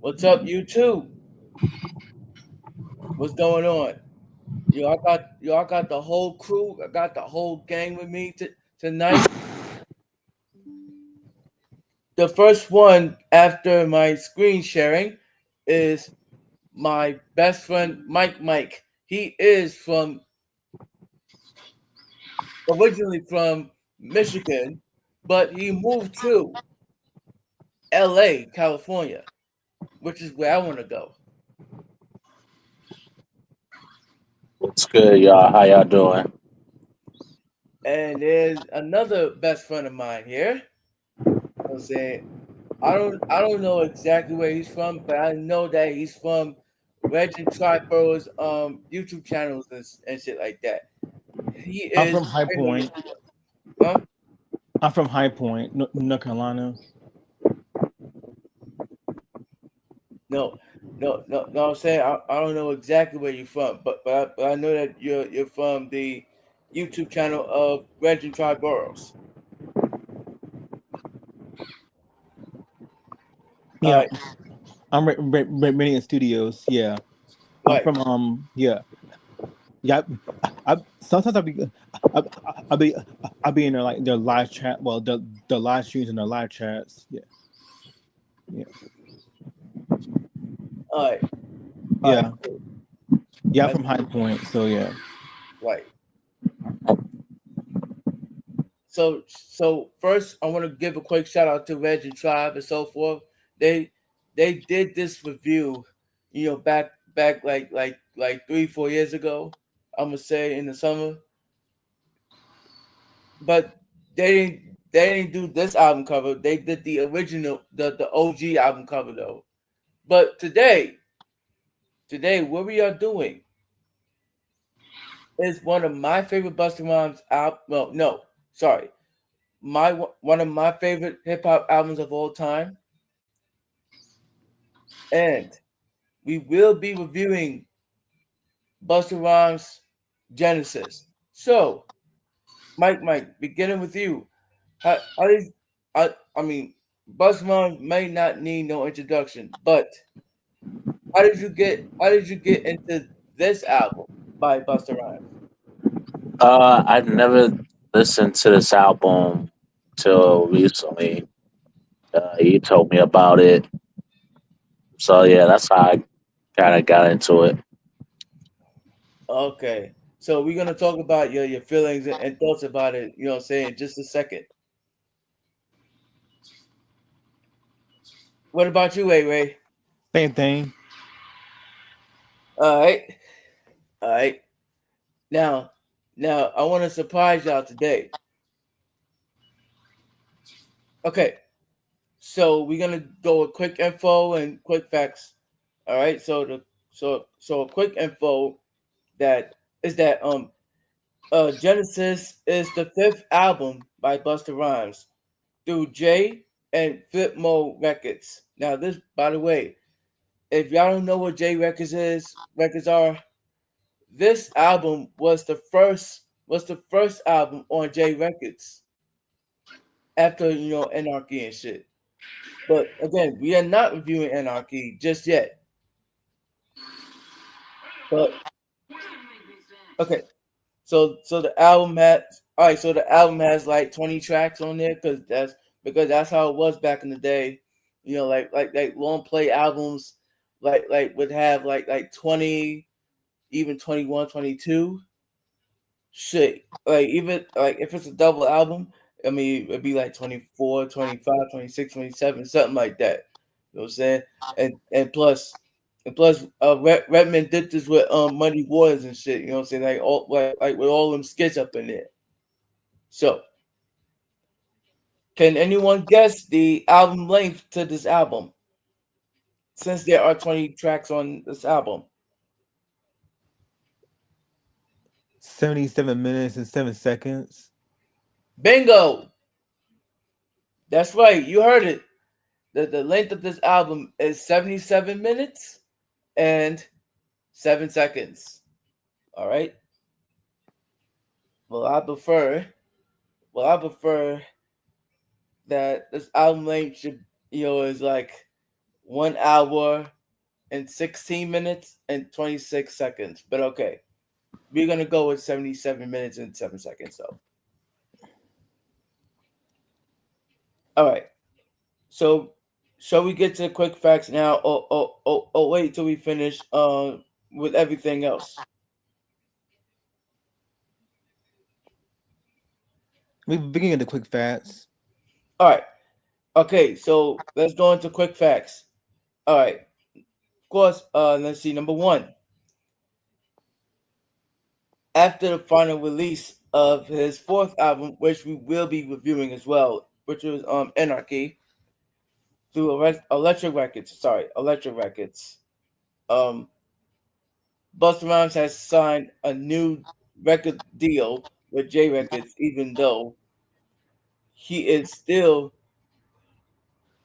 What's up, you too? What's going on? I got the whole crew. I got the whole gang with me tonight. The first one after my screen sharing is my best friend Mike. Mike. He is from originally from Michigan, but he moved to L.A., California, which is where I want to go. What's good, y'all? How y'all doing? And there's another best friend of mine here. I'm saying I don't know exactly where he's from, but I know that he's from Regent Tribo's YouTube channels and shit like that. He I'm is from High right over Point. here. Huh? I'm from High Point, North Carolina. No, no. I'm saying I don't know exactly where you're from, but I know that you're from the YouTube channel of Regent Triboros. All Yeah, right, I'm Radiant Studios. Yeah, I'm right. from yeah. Sometimes I, I be I be in their live chat. Well, the live streams and their live chats. Yeah, yeah, All right, all right, yeah, cool. yeah. I'm That's from High Point, so yeah. right. So first, I want to give a quick shout out to Reg and Tribe and so forth. They they did this review, back like 3-4 years ago. I'm gonna say in the summer, but they didn't do this album cover. They did the original, the OG album cover though. But today, what we are doing is one of my favorite Busta Rhymes album. Well, no, sorry, one of my favorite hip hop albums of all time, and we will be reviewing Busta Rhymes Genesis. So, Mike, beginning with you. How did I mean, Busta Rhymes may not need no introduction, but how did you get into this album by Busta Rhymes? I never listened to this album till recently. You told me about it, so yeah, that's how I kind of got into it. Okay. So we're gonna talk about your feelings and thoughts about it, you know what I'm saying, in just a second. What about you, Ray Ray? Same thing. Alright. Alright. Now now I wanna surprise y'all today. Okay. So we're gonna go with quick info and quick facts. Alright, so a quick info that is that Genesis is the fifth album by Busta Rhymes through J and Flipmode Records. Now this, by the way, if y'all don't know what records are, this album was the first album on J Records after Anarchy and shit. But again, we are not reviewing Anarchy just yet. But okay, so the album has all right. So the album has like 20 tracks on there because that's how it was back in the day. Like long play albums like would have like 20, even 21, 22. Shit, like even like if it's a double album, I mean it'd be like 24, 25, 26, 27, something like that. You know what I'm saying? And plus Redman did this with Muddy Waters and shit, you know what I'm saying? Like with all them skits up in there. So can anyone guess the album length to this album? Since there are 20 tracks on this album. 77 minutes and 7 seconds. Bingo! That's right, you heard it. The length of this album is 77 minutes and 7 seconds. All right. Well, I prefer. Well, I prefer that this album length should, is like 1 hour and 16 minutes and 26 seconds. But okay, we're gonna go with 77 minutes and 7 seconds. So, all right. So, shall we get to the quick facts now? Or wait till we finish with everything else. We begin the quick facts. All right. Okay. So let's go into quick facts. All right. Of course. Let's see. Number one. After the final release of his fourth album, which we will be reviewing as well, which was Anarchy through Electric Records. Sorry, Electric Records. Um, Busta Rhymes has signed a new record deal with J Records, even though he is still,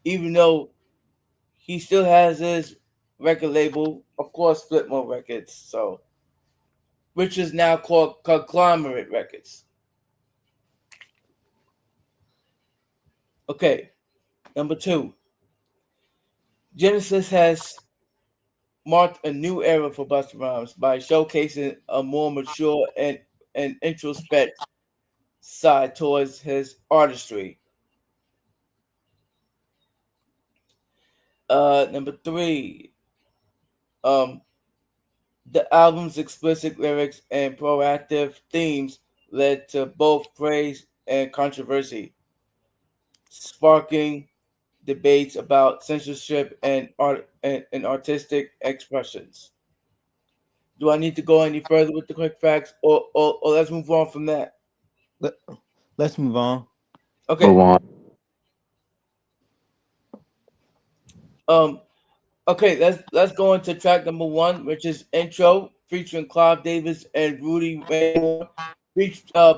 even though he still has his record label, of course, Flipmode Records. So, which is now called Conglomerate Records. Okay, number two. Genesis has marked a new era for Busta Rhymes by showcasing a more mature and introspect side towards his artistry. Number three, um, the album's explicit lyrics and proactive themes led to both praise and controversy, sparking debates about censorship and artistic expressions. Do I need to go any further with the quick facts, or let's move on from that? Let's move on. Okay. Move on. Okay. Let's go into track number one, which is Intro, featuring Clive Davis and Rudy Ray,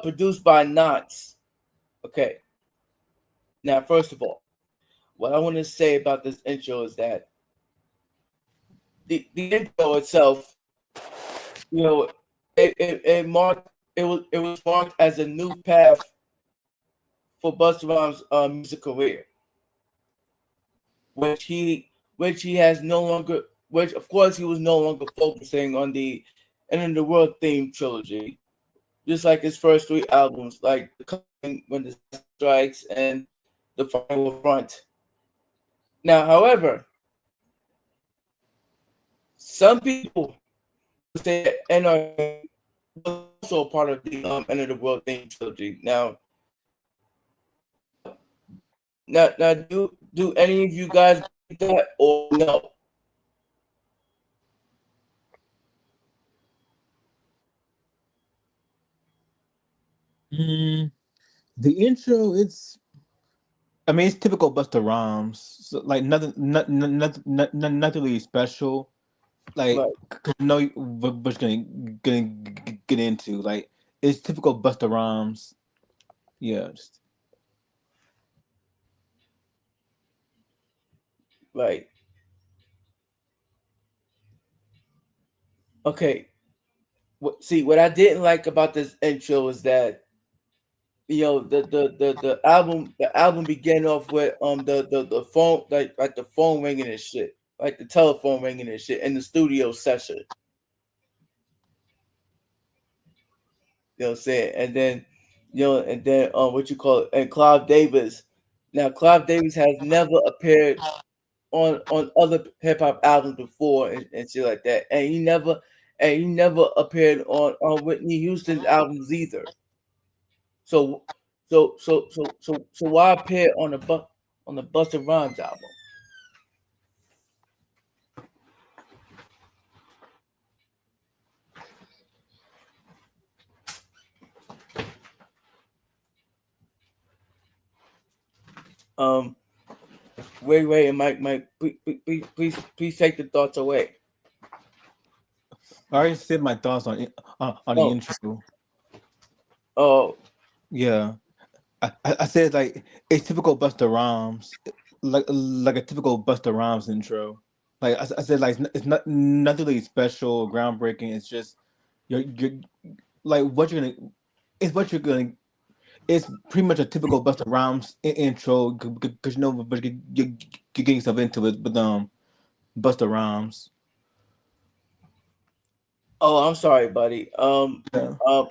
produced by Knots. Okay. Now, first of all, what I want to say about this intro is that the intro itself, you know, it was marked as a new path for Busta Rhymes' music career, which he has no longer, which of course he was no longer focusing on the End of the World theme trilogy, just like his first three albums, like When the Sun Strikes and The Final Front. Now, however, some people say that NRA was also part of the End of the World theme trilogy. Now, do any of you guys believe that or no? The intro, I mean, it's typical Busta Rhymes. So, like nothing really special. Like, Right, cause you know what gonna get into. Like, it's typical Busta Rhymes. Yeah. right. Okay. See, what I didn't like about this intro is that the album began off with the phone, like the phone ringing and shit, like the telephone ringing and shit in the studio session. You know what I'm saying? And then what you call it, and Clive Davis. Now Clive Davis has never appeared on other hip hop albums before and shit like that. And he never appeared on Whitney Houston's albums either. So so why appear on the Busta Rhymes album? Um, Ray and Mike, please take the thoughts away. I already said my thoughts on the Oh, intro. oh, Yeah. I said like it's typical Busta Rhymes, like a typical Busta Rhymes intro. Like I said, like it's not nothing really special or groundbreaking. It's just you're like what you're gonna. It's what you're gonna. It's pretty much a typical Busta Rhymes intro because you know, but you're getting yourself into it. But Busta Rhymes. Oh, I'm sorry, buddy. Yeah. Uh,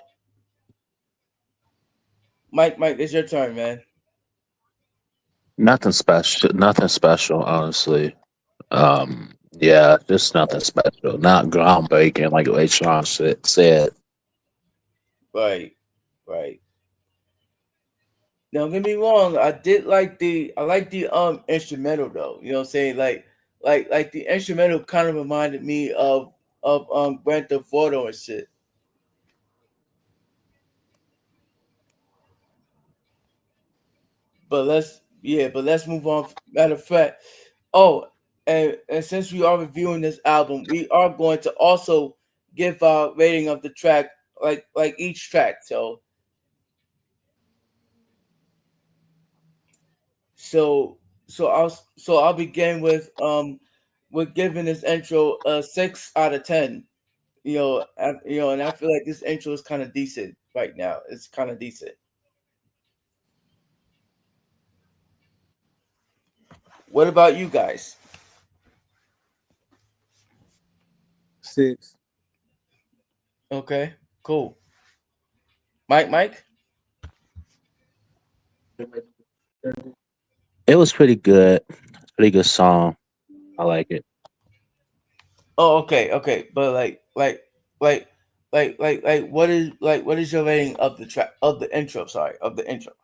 Mike, it's your turn, man. Nothing special. Nothing special, honestly. Yeah, just nothing special. Not groundbreaking, like Sean said. Right, right. Now, don't get me wrong. I like the instrumental though. You know what I'm saying? Like the instrumental kind of reminded me of Grand Theft Auto and shit. But let's move on. Matter of fact, oh, and since we are reviewing this album, we are going to also give our rating of the track, like each track. So so I'll begin with giving this intro a 6 out of 10. And I feel like this intro is kind of decent right now. It's kind of decent. What about you guys? 6. Okay, cool. Mike. It was pretty good. Pretty good song. I like it. Oh, okay. But like, what is your rating of the track of the intro? Sorry, of the intro.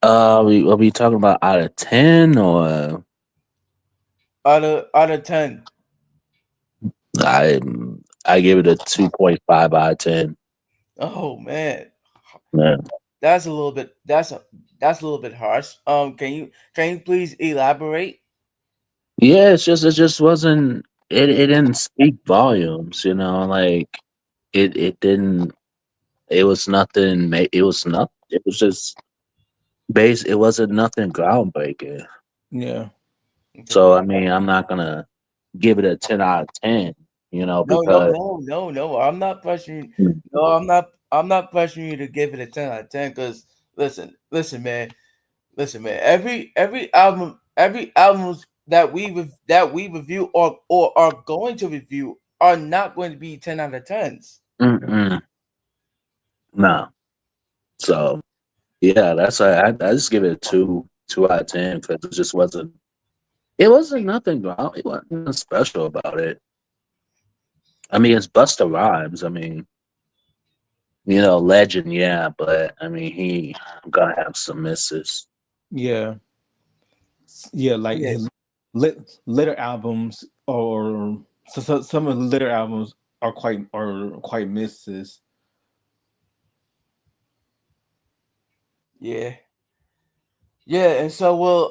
Are we talking about out of 10 or Out of 10. I I give it a 2.5 out of 10. Oh man, Yeah. that's a little bit. That's a little bit harsh. Can you please elaborate? Yeah, it just wasn't it didn't speak volumes, like it didn't it was nothing it was not it was just it wasn't nothing groundbreaking. Yeah. Okay. So I mean, I'm not gonna give it a 10 out of 10, No, no, because no, no, no. I'm not pressuring. mm, No, I'm not. I'm not pressuring you to give it a 10 out of 10. Because listen, man. Every albums that we review or are going to review are not going to be 10 out of 10s. mm-mm, no. So yeah, that's I just give it a 2 out of 10 because it wasn't nothing it wasn't nothing special about it. I mean, it's Busta Rhymes. I mean, legend, yeah, but I mean, he gonna have some misses. Yeah. Yeah. Like Yeah, his later albums, or some of the later albums are quite misses. yeah, yeah. And so will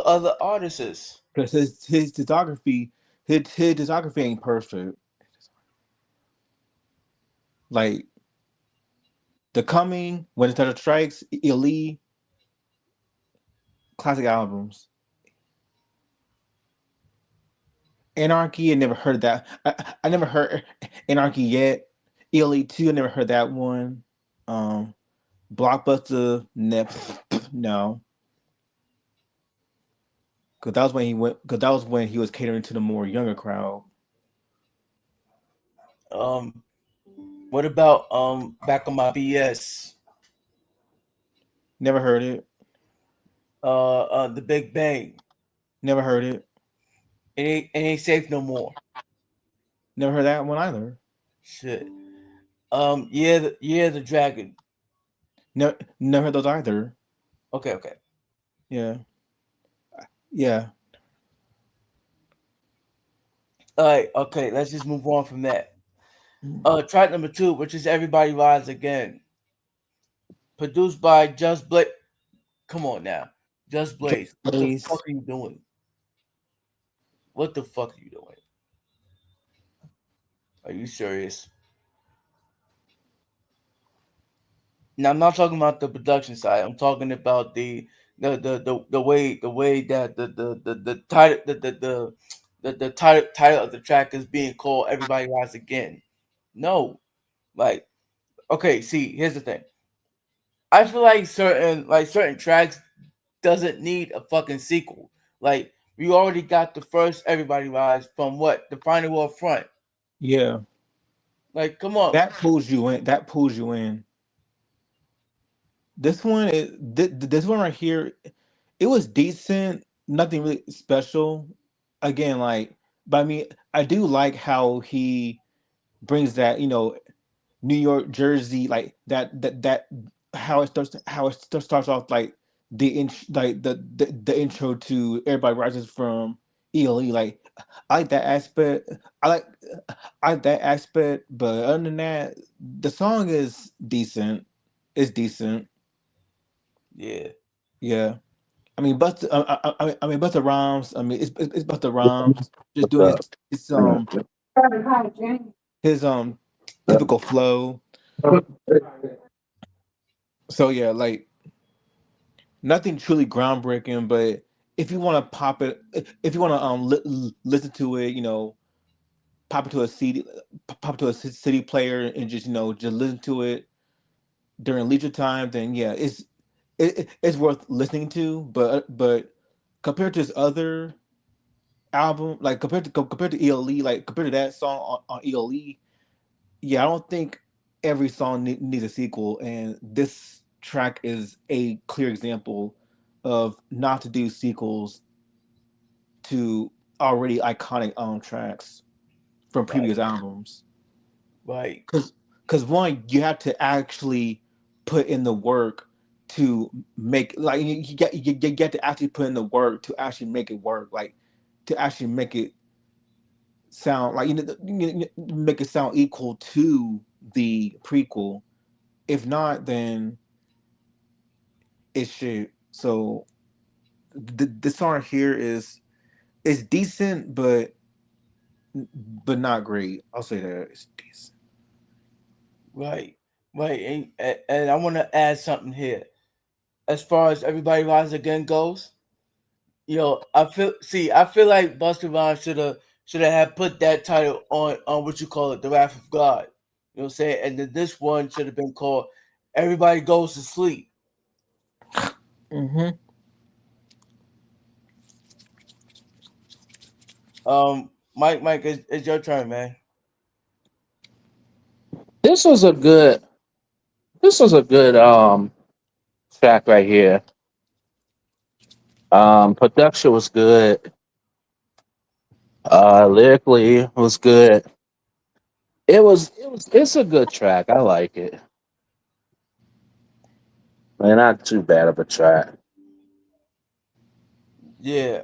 other artists. Because his discography ain't perfect. Like The Coming, When the Thunder Strikes, Elite, classic albums. Anarchy, I never heard that. I never heard Anarchy yet. Elite 2, I never heard that one. Um, Blockbuster, no. Because that was when he went. Because that was when he was catering to the more younger crowd. Um, what about back on my BS? Never heard it. The Big Bang. Never heard it. It ain't safe no more. Never heard that one either. Shit. Yeah, the dragon. Never heard those either. Okay. Yeah, yeah. All right. Okay. Let's just move on from that. Track number 2, which is Everybody Rise Again, produced by Just Blaze. Come on now, Just Blaze. What the Place. fuck are you doing? What the fuck are you doing? Are you serious? Now I'm not talking about the production side. I'm talking about the way that the title the title of the track is being called Everybody Rise Again. No, like okay. See, here's the thing. I feel like certain tracks doesn't need a fucking sequel. Like we already got the first Everybody Rise from what the Final War front. Yeah, Like, come on. that pulls you in. That pulls you in. This one right here. It was decent. Nothing really special. Again, like, but I mean, I do like how he brings that, New York, Jersey, like that how it starts off like the intro to Everybody Rises from ELE. Like, I like that aspect. I like I like that aspect, but other than that, the song is decent. It's decent. Yeah. Yeah. I mean, Busta Rhymes. I mean, it's Busta Rhymes just What's doing up? his typical flow. So yeah, like nothing truly groundbreaking, but if you want to pop it, if you want to listen to it, pop it to a CD, pop it to a city player, and just just listen to it during leisure time, then yeah, it's worth listening to. But compared to his other album, like compared to ELE, like compared to that song on ELE, yeah, I don't think every song needs a sequel, and this track is a clear example of not to do sequels to already iconic tracks from previous Right. albums. Right. Because one, you have to actually put in the work to make, like, you get to actually put in the work to actually make it work, like to actually make it sound like, make it sound equal to the prequel. If not, then it's shit. So this song here is decent, but not great. I'll say that it's decent. Right. Right. And I want to add something here. As far as Everybody Rise Again goes, I feel like Busta Rhymes should have had put that title on what you call it, the Wrath of God. You know what I'm saying? And then this one should have been called Everybody Goes to Sleep. Hmm. Mike, it's your turn, man. This was a good. This was a good track right here. Production was good. Lyrically was good. It's a good track. I like it. Man, not too bad of a track. Yeah.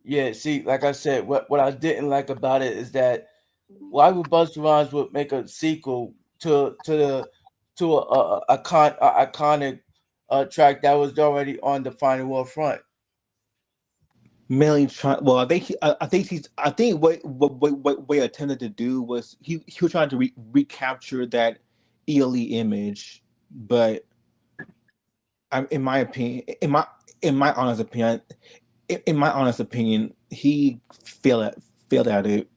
Yeah, see, like I said, what I didn't like about it is that why would Busta Rhymes would make a sequel to a iconic track that was already on the Final War front? Mainly trying. Well, I think what he attempted to do was he was trying to recapture that ELE image, but in my opinion, in my honest opinion, in my honest opinion, he failed at failed at it.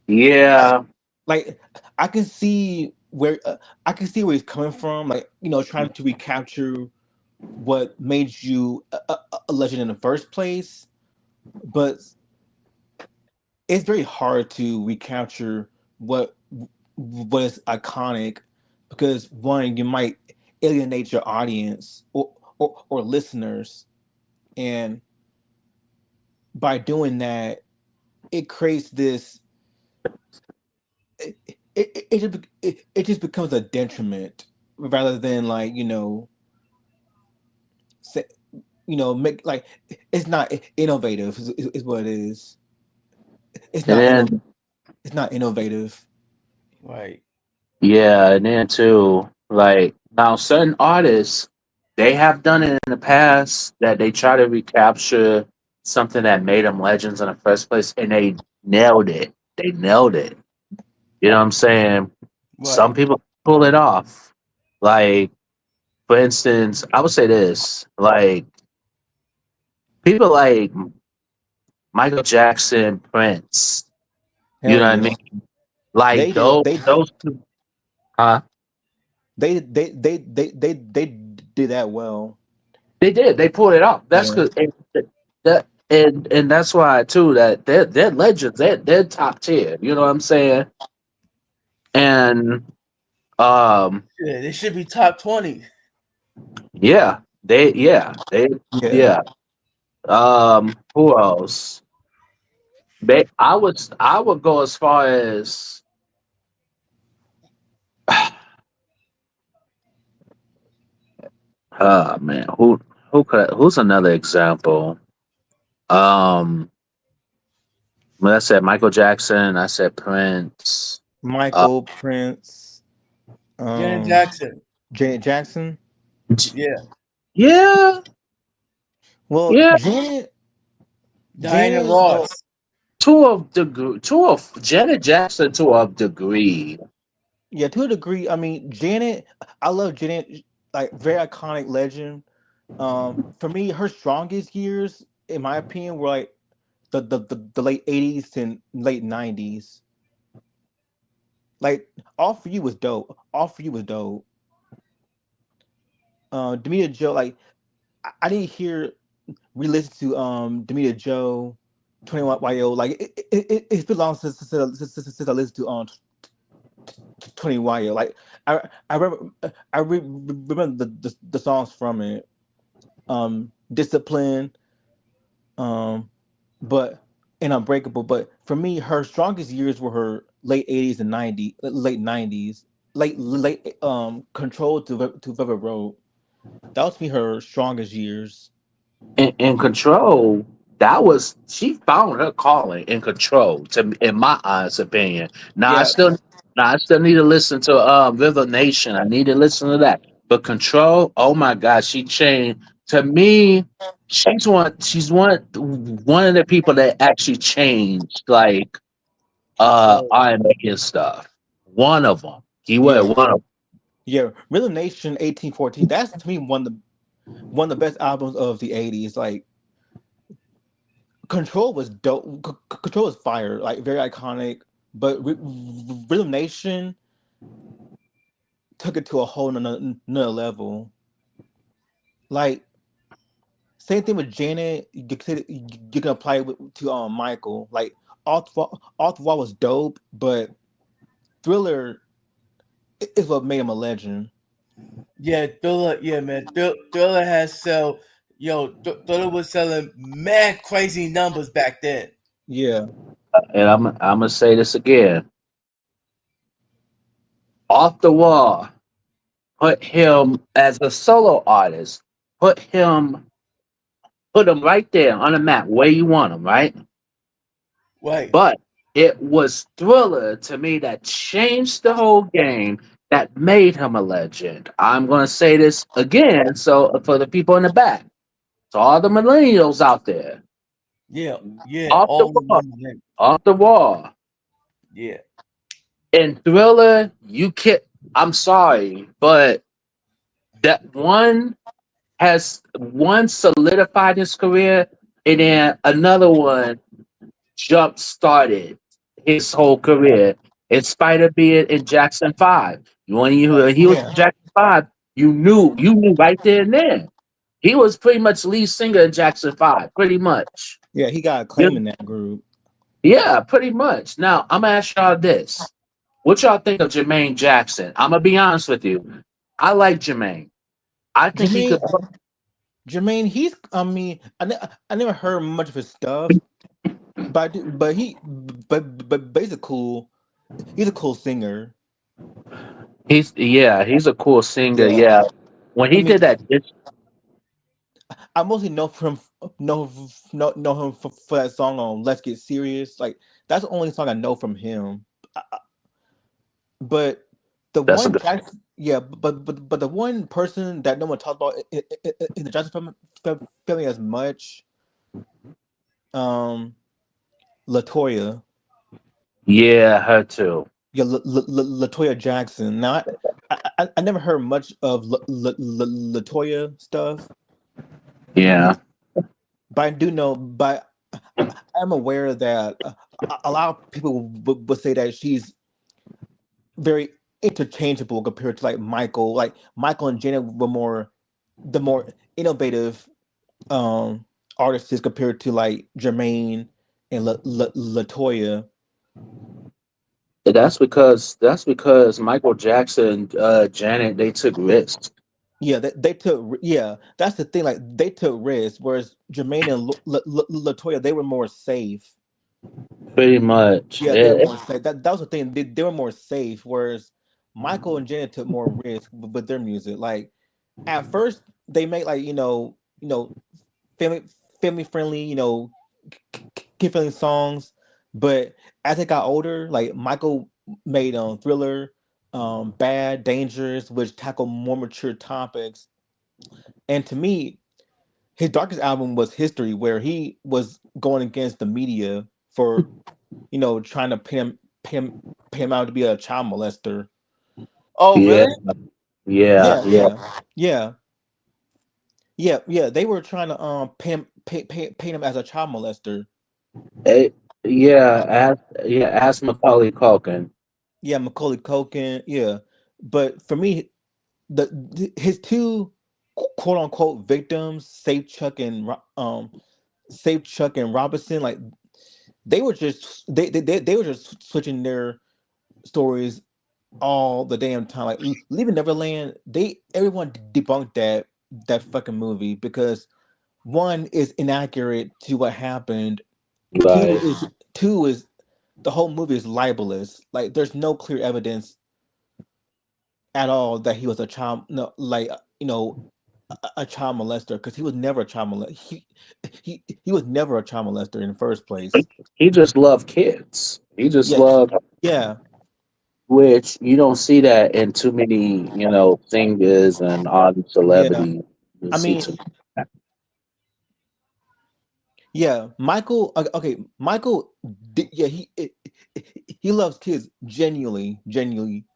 Like, Yeah, like I can see where he's coming from. Like, trying to recapture what made you a legend in the first place, but it's very hard to recapture what is iconic, because one, you might alienate your audience or listeners, and by doing that, it creates this. It just becomes a detriment rather than, like, say, make, like, it's not innovative is what it is. It's and not then it's not innovative. Right, yeah, and then too, like now certain artists they have done it in the past that they try to recapture something that made them legends in the first place, and they nailed it. They nailed it. You know what I'm saying? Some right, people pull it off. Like, for instance, I would say this: like people like Michael Jackson, Prince. You Hell know what I yeah, mean? Like they did those two, huh? they did that well. They did. They pulled it off. That's Yeah. because that. and that's why too that they're legends. They're top tier. You know what I'm saying? And um, Yeah, they should be top 20. they Yeah, yeah. Who else? I would go as far as man, who's another example? Um, when I said Michael Jackson, I said Prince. Uh, Michael Prince, Janet um, Jackson. Janet Jackson. J- Yeah. yeah, Well, yeah. Diana Well, Ross. To a Janet Jackson to a degree. yeah, to a degree. I mean, Janet. I love Janet. Like very iconic legend. For me, her strongest years, in my opinion, were like the late '80s and late '90s. Like All For You was dope. All For You was dope. Demeter Joe, like I didn't hear re-listen to Demeter Joe, 21 YO. Like it's been long since I listened to 20 YO. Like I remember remember the songs from it. Discipline, um, but and Unbreakable. But for me, her strongest years were her late '80s and late '90s, late Control to Velvet Road. That was to me her strongest years. In Control, that was she found her calling in Control. To in my honest opinion. Now I Yeah, still now I still need to listen to River Nation. I need to listen to that. But Control, oh my God, she changed. To me, she's one of the people that actually changed like Control. R&B and stuff. One of them. Keyword yeah, one of yeah. Rhythm Nation 1814. That's to me one of the best albums of the '80s. Like Control was dope. Control was fire. Like very iconic. But Rhythm Nation took it to a whole nother level. Like same thing with Janet. You can apply it to Michael. Like Off the Wall was dope, but Thriller is what made him a legend. Yeah, Thriller. Yeah, man. Thriller has sell. Yo, Thriller was selling mad crazy numbers back then. Yeah, and I'm gonna say this again. Off the wall. Put him as a solo artist. Put him put him right there on the map where you want him, right? Right. But it was Thriller to me that changed the whole game, that made him a legend. I'm gonna say this again, so for the people in the back, to all the millennials out there, Yeah. Yeah. off the All the wall, women. off the wall. Yeah. In Thriller, you can I'm sorry, but that one solidified his career, and then another one jump started his whole career. In spite of being in Jackson Five, when he was in yeah, Jackson Five, you knew right there and then. He was pretty much lead singer in Jackson Five, pretty much. yeah. He got a Yeah, claim in that group. yeah, pretty much. Now I'm gonna ask y'all this: what y'all think of Jermaine Jackson? I'm gonna be honest with you. I like Jermaine. I think he could. Jermaine, Jermaine, he's. I mean, I never heard much of his stuff, but I do, but he's a cool singer. He's a cool singer. Yeah, Yeah, when I he mean, did that, I mostly know him for that song on "Let's Get Serious." Like that's the only song I know from him. But the that's a one good. Jackson, yeah, but the one person that no one talks about in the Jackson family as much, um, Latoya. Yeah, her too. Yeah, Latoya Jackson. Now, I never heard much of Latoya stuff, Yeah, but I do know. But I'm aware that a lot of people would say that she's very interchangeable compared to like Michael. Like Michael and Janet were more the more innovative um artists compared to like Jermaine and Latoya. That's because Michael Jackson, Janet, they took risks. Yeah, they took. Yeah, that's the thing. Like they took risks, whereas Jermaine and Latoya, they were more safe. Pretty much. Yeah, they were more safe. That was the thing. They were more safe, whereas Michael and Janet took more risk with their music. Like at first, they made like family family friendly, kid friendly songs, but as they got older, like Michael made Thriller, Bad, Dangerous, which tackle more mature topics. And to me, his darkest album was History, where he was going against the media for trying to pay him out to be a child molester. Oh, Yeah, really? yeah, Yeah, yeah. yeah, yeah. They were trying to pay him as a child molester. Eh, yeah, ask Macaulay Culkin. Yeah, Macaulay Culkin. Yeah, but for me, his two quote unquote victims, Safe Chuck and Robinson, like they were just switching their stories all the damn time. Like Leaving Neverland, they everyone debunked that fucking movie because one is inaccurate to what happened. Two Right. is two is the whole movie is libelous. Like there's no clear evidence at all that he was a child, no, like a child molester because he was never a child molester. He was never a child molester in the first He, place. he just loved kids. He just Yeah, loved, yeah, which you don't see that in too many, singers and artists, yeah. celebrities. You I see mean, too. yeah. Michael, okay, Michael, yeah, he loves kids. Genuinely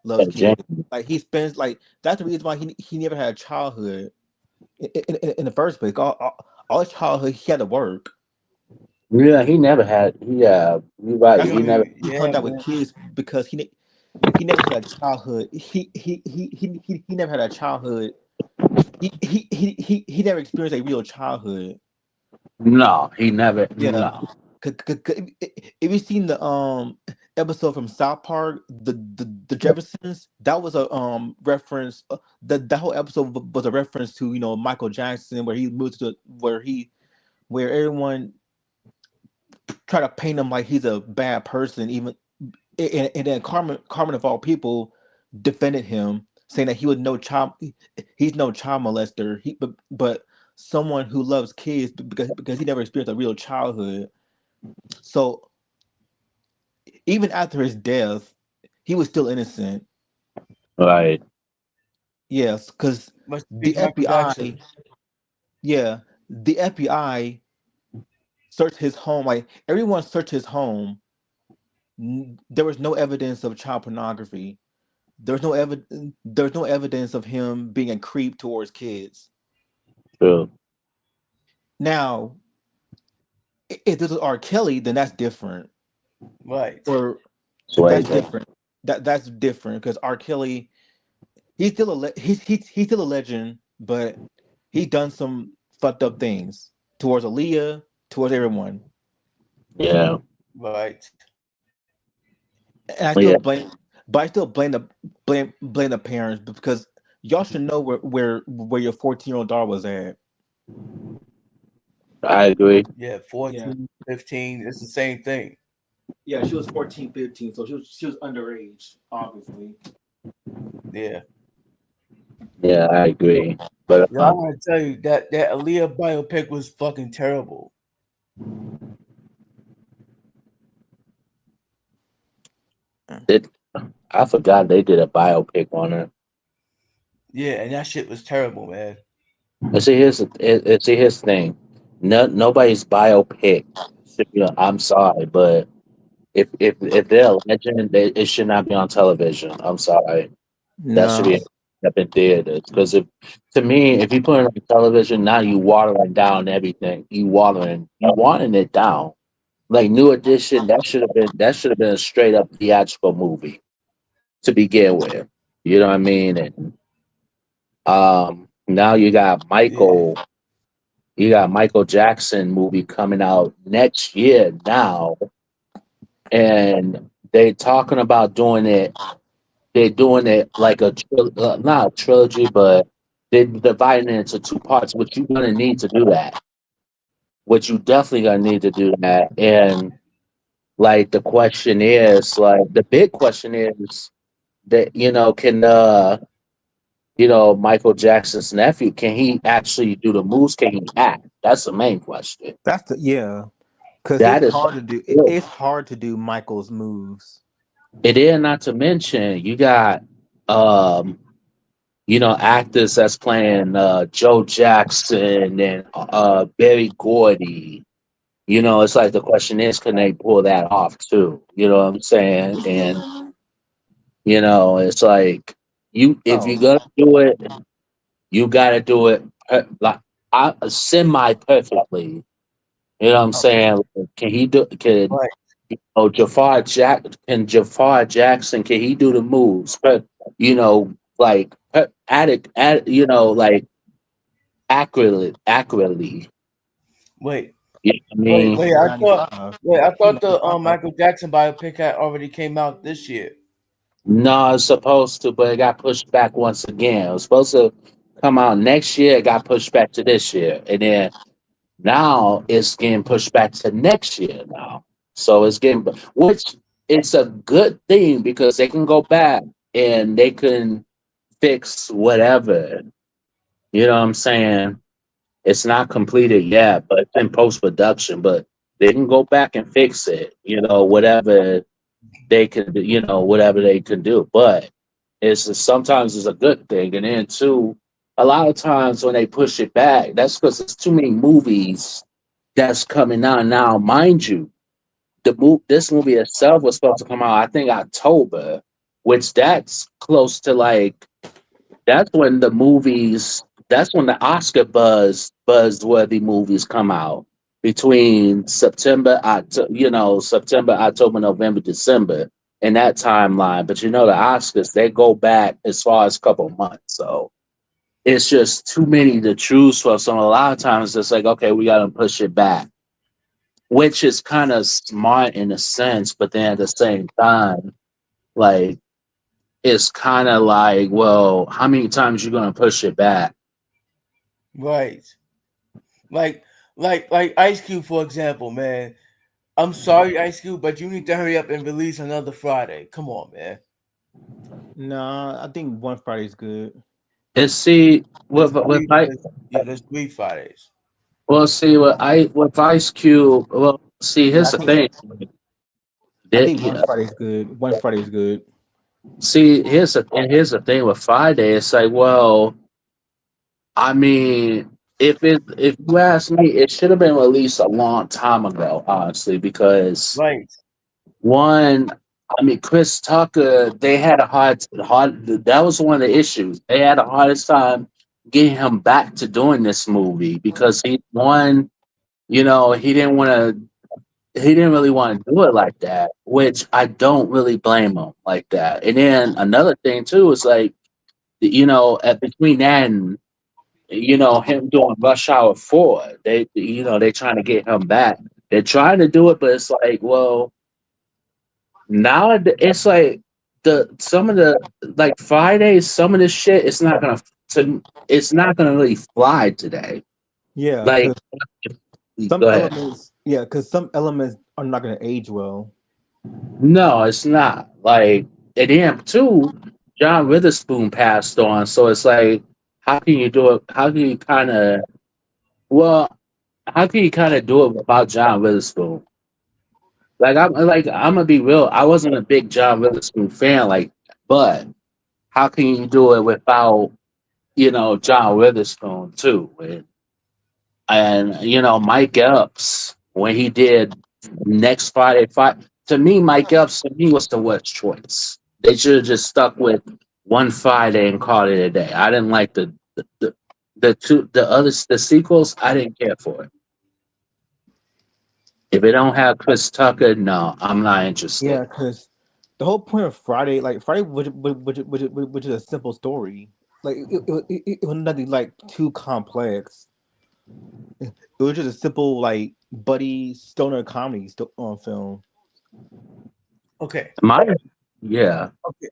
loves kids. Like he spends like that's the reason why he never had a childhood in the first place. All his childhood he had to work. Yeah, he never had. Yeah, you're right. That's He why never. he Yeah, hung out with man. kids because he never had a childhood. He never had a childhood. He never experienced a real childhood. No, he never. Yeah. No. If you seen the episode from South Park, the Jeffersons, that was a reference. The whole episode was a reference to Michael Jackson, where he moved to where everyone tried to paint him like he's a bad person, even and then Carmen of all people defended him, saying that he was no child, he's no child molester. But someone who loves kids because he never experienced a real childhood. So even after his death, he was still innocent. Right. Yes, because Must the be Michael FBI, Jackson. yeah, the FBI searched his home. Like everyone searched his home. There was no evidence of child pornography. There's no evidence of him being a creep towards kids. True. Now, if this was R. Kelly, then that's different. Right. Or Way that's different. different. That's different because R. Kelly, he's still a legend, but he's done some fucked up things towards Aaliyah, towards everyone. Yeah. Right. And I still Yeah. blame, but I still blame the parents because y'all should know where your 14-year-old daughter was at. I agree. Yeah, Yeah. 14, 15. It's the same thing. Yeah, she was 14, 15, so she was underage, obviously. Yeah. Yeah, I agree. But Yo, I want to tell you that Aaliyah biopic was fucking terrible. it, I forgot they did a biopic on her. Yeah, and that shit was terrible, man. And see, here's the thing. Nobody's biopic. I'm sorry, but if they're a legend, it should not be on television. I'm sorry. That should No. be up in theaters. Because if to me, if you put it on television, now you watering down everything. You watering it down. Like New Edition, that should have been a straight up theatrical movie to begin with. You know what I mean? And now you got Yeah. Michael. You got Michael Jackson movie coming out next year now, and they talking about doing it. They're doing it like not a trilogy, but they're dividing it into two parts. Which you're gonna need to do that. Which you definitely gonna need to do that. And like the question is, like the big question is that can Michael Jackson's nephew, can he actually do the moves? Can he act? That's the main question. That's the yeah, because it's That is hard to do. It's hard to do Michael's moves. it is. Not to mention you got um actors that's playing Joe Jackson and Barry Gordy. It's like the question is, can they pull that off too? You know what I'm saying? And it's like if you're Oh, gonna do it, you gotta do it like semi perfectly. You know what I'm okay. saying? Can he do? Can Right. Jafar Jackson? Can he do the moves? Like like accurately. Wait, You know what I wait, mean? wait. I thought, 1995. wait, I thought the 1995. Michael Jackson biopic had already came out this year. No, it's supposed to, but it got pushed back once again. It was supposed to come out next year. It got pushed back to this year, and then now it's getting pushed back to next year now. So it's getting, which it's a good thing because they can go back and they can fix whatever. You know what I'm saying? It's not completed yet, but it's in post production. But they can go back and fix it. Whatever they can do. Whatever they can do. But sometimes it's a good thing, and then too, a lot of times when they push it back, that's because there's too many movies that's coming out now. Mind you, this movie itself was supposed to come out, I think, October, which that's close to like that's when the movies. That's when the Oscar buzzworthy movies come out between September, October, November, December in that timeline. But the Oscars they go back as far as a couple months, so it's just too many to choose from. So a lot of times it's like, okay, we got to push it back, which is kind of smart in a sense, but then at the same time, like it's kind of like, well, how many times you gonna push it back? Right. Like, like Ice Cube, for example, man. I'm sorry, Ice Cube, but you need to hurry up and release another Friday. Come on, man. Nah, I think one Friday's good. And see, There's three Fridays. with Ice Cube. Well, see, Yeah, here's the thing. I think one Yeah, Friday's good. One Friday's good. see, here's the thing with Friday. It's like, well, I mean, if you ask me, it should have been released a long time ago, honestly, because Right. one, I mean, Chris Tucker, they had a hard. That was one of the issues. They had the hardest time getting him back to doing this movie because he didn't want to. He didn't really want to do it like that, which I don't really blame him like that. And then another thing too is like, at between that and him doing Rush Hour 4, they trying to get him back. They're trying to do it, but it's like, well, now it's like some of the like Fridays, some of this shit, it's not gonna really fly today. Yeah, Like, because some go ahead. elements. Yeah, because some elements are not gonna age well. No, it's not. Like at the too, John Witherspoon passed on, so it's like, how can you do it? How can you kind of well, how can you kind of do it without John Witherspoon? I'm gonna be real. I wasn't a big John Witherspoon fan, but how can you do it without John Witherspoon too? And Mike Epps when he did next Friday fight. To me, Mike Epps to me was the worst choice. They should have just stuck with one Friday and called it a day. I didn't like the sequels. I didn't care for it. If it don't have Chris Tucker, no, I'm not Yeah, interested. because the whole point of Friday, like Friday, which is a simple story. Like it was nothing like too complex. It was just a simple like buddy stoner comedy film. Okay. My yeah. Okay.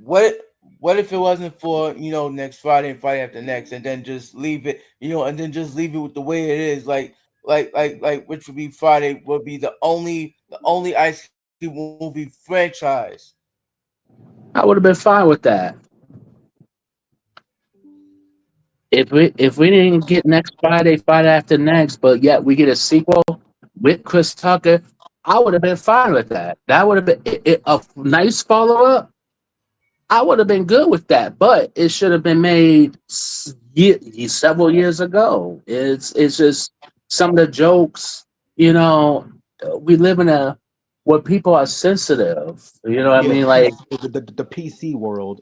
What what if it wasn't for, next Friday and Friday after next, and then just leave it, and then just leave it with the way it is, like which would be Friday would be the only Ice Cube movie franchise. I would have been fine with that. If we didn't get next Friday, Friday after next, but yet we get a sequel with Chris Tucker, I would have been fine with that. That would have been a nice follow up. I would have been good with that, but it should have been made several years ago. It's just some of the jokes. You know, we live in a where people are sensitive. You know what I Yeah, mean? Like the PC world.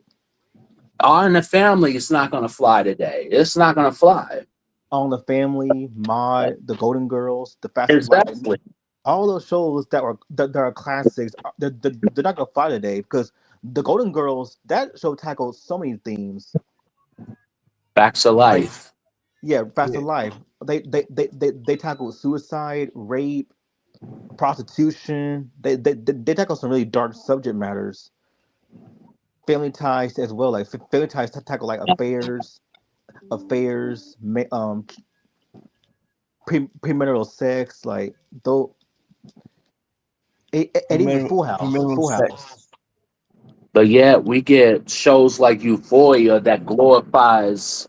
All in the Family, it's not going to fly today. It's not going to fly. On the Family, Mod, The Golden Girls, The Fastest Life, Exactly. all those shows that are classics, they're not gonna fly today because The Golden Girls, that show tackled so many themes. Facts of Like, life. yeah, Faster Yeah. Life. They tackled suicide, rape, prostitution. They tackle some really dark subject matters. Family ties as well. Like family ties tackle like affairs, premarital sex, like though, and even Premarital Full House. sex. But yet we get shows like Euphoria that glorifies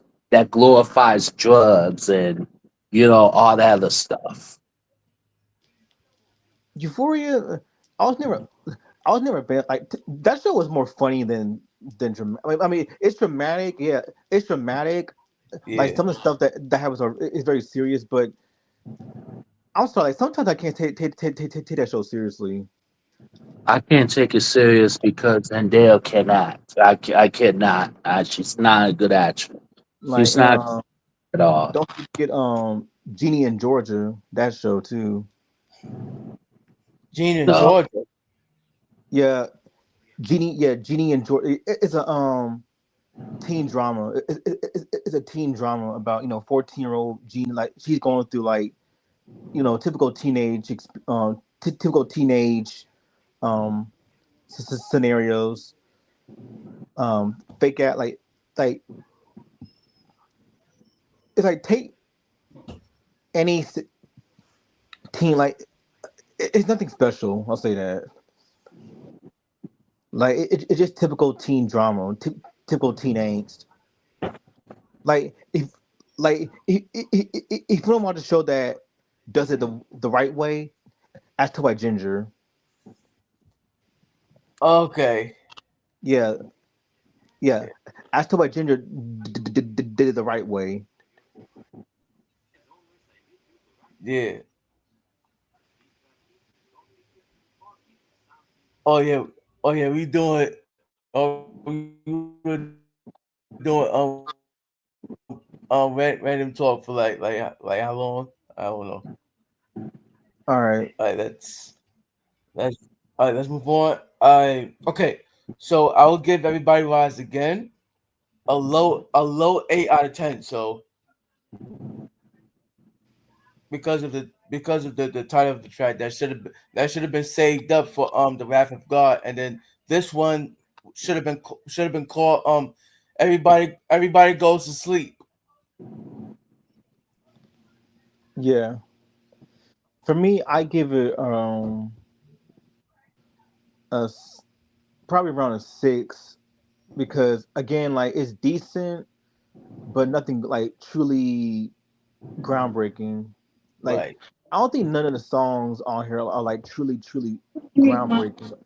drugs and all that other stuff. Euphoria. I was never, I was never bad. Like that show was more funny than dramatic. I mean, it's dramatic. Yeah, it's dramatic. Like Yeah. some of the stuff that happens is very serious. But I'm sorry. Like, sometimes I can't take that show seriously. I can't take it serious because Zendaya cannot. I cannot. She's not a good actress. Like She's not at all. don't forget Genie in Georgia. That show too. Gene in No. Georgia. Yeah, Genie. Yeah, Genie in Georgia. It's a teen drama. It's a teen drama about 14-year-old Genie. Like she's going through like typical typical teenage um scenarios. Fake out like it's like take any teen like it's nothing special. I'll say that. Like it's just typical teen drama, typical teen angst. Like if you don't want to show that does it the right way, ask to White Ginger. Okay. Yeah, yeah. Ask to White Ginger did it the right way. Yeah. Oh yeah. Oh yeah. We doing. Oh, we were doing random talk for like how long? I don't know. All right. All right. That's all right. Let's move on. Okay. So I will give everybody rise again a low 8 out of 10. So because of the title of the track that should have been saved up for the Wrath of God, and then this one should have been called everybody goes to sleep. Yeah. For me, I give it a probably around a 6 because again, like it's decent, but nothing like truly groundbreaking. Like Right. I don't think none of the songs on here are like truly groundbreaking.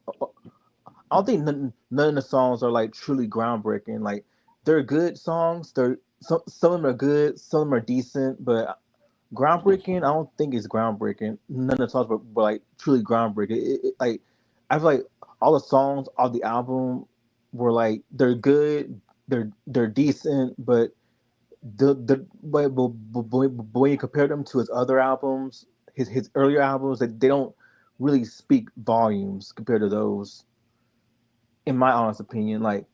I don't think none of the songs are like truly groundbreaking. Like they're good songs. Some of them are good, some of them are decent, but groundbreaking. I don't think it's groundbreaking. None of the songs were like truly groundbreaking. Like I feel like all the songs on the album were like they're good, they're decent, but but when you compare them to his other albums, his earlier albums, they don't really speak volumes compared to those. In my honest opinion, like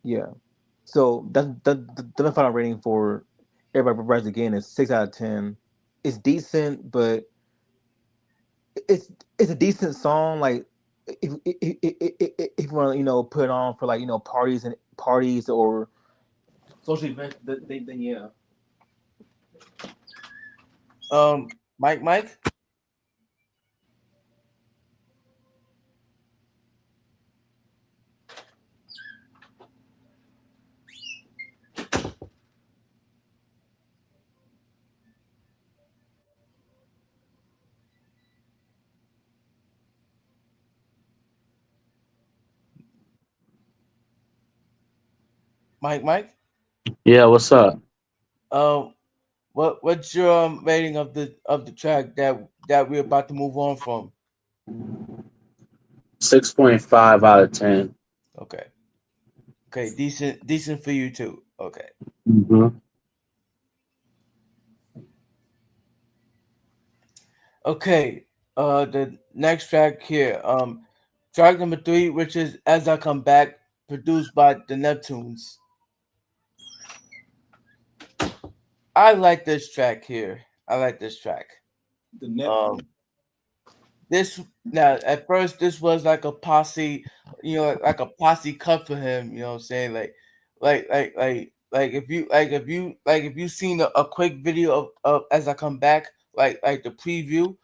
yeah. So that's the final rating for Everybody Rise Again is 6 out of 10. It's decent, but it's it's a decent song. Like if you want to put it on for like parties or social events, then yeah. Mike. Mike. Yeah, what's up? Um, what's your rating of the track that we're about to move on from? 6.5 out of 10. Okay, okay, decent for you too. Okay, Mm-hmm. okay. The next track here, track number three, which is "As I Come Back," produced by the Neptunes. I like this track here. I like this track. The net. Um, this now at first this was like a posse, like a posse cut for him. You know what I'm saying? If you seen a quick video of As I Come Back, like the preview,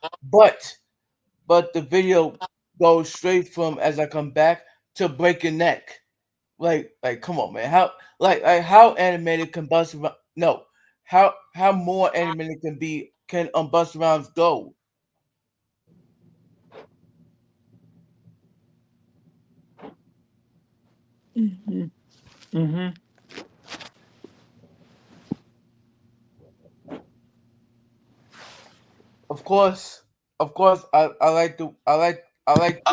but the video goes straight from As I Come Back to Break Your Neck. Like come on, man. How how animated can Busta no? How more animated can Busta Rhymes go? Mm-hmm. Of course, I like I like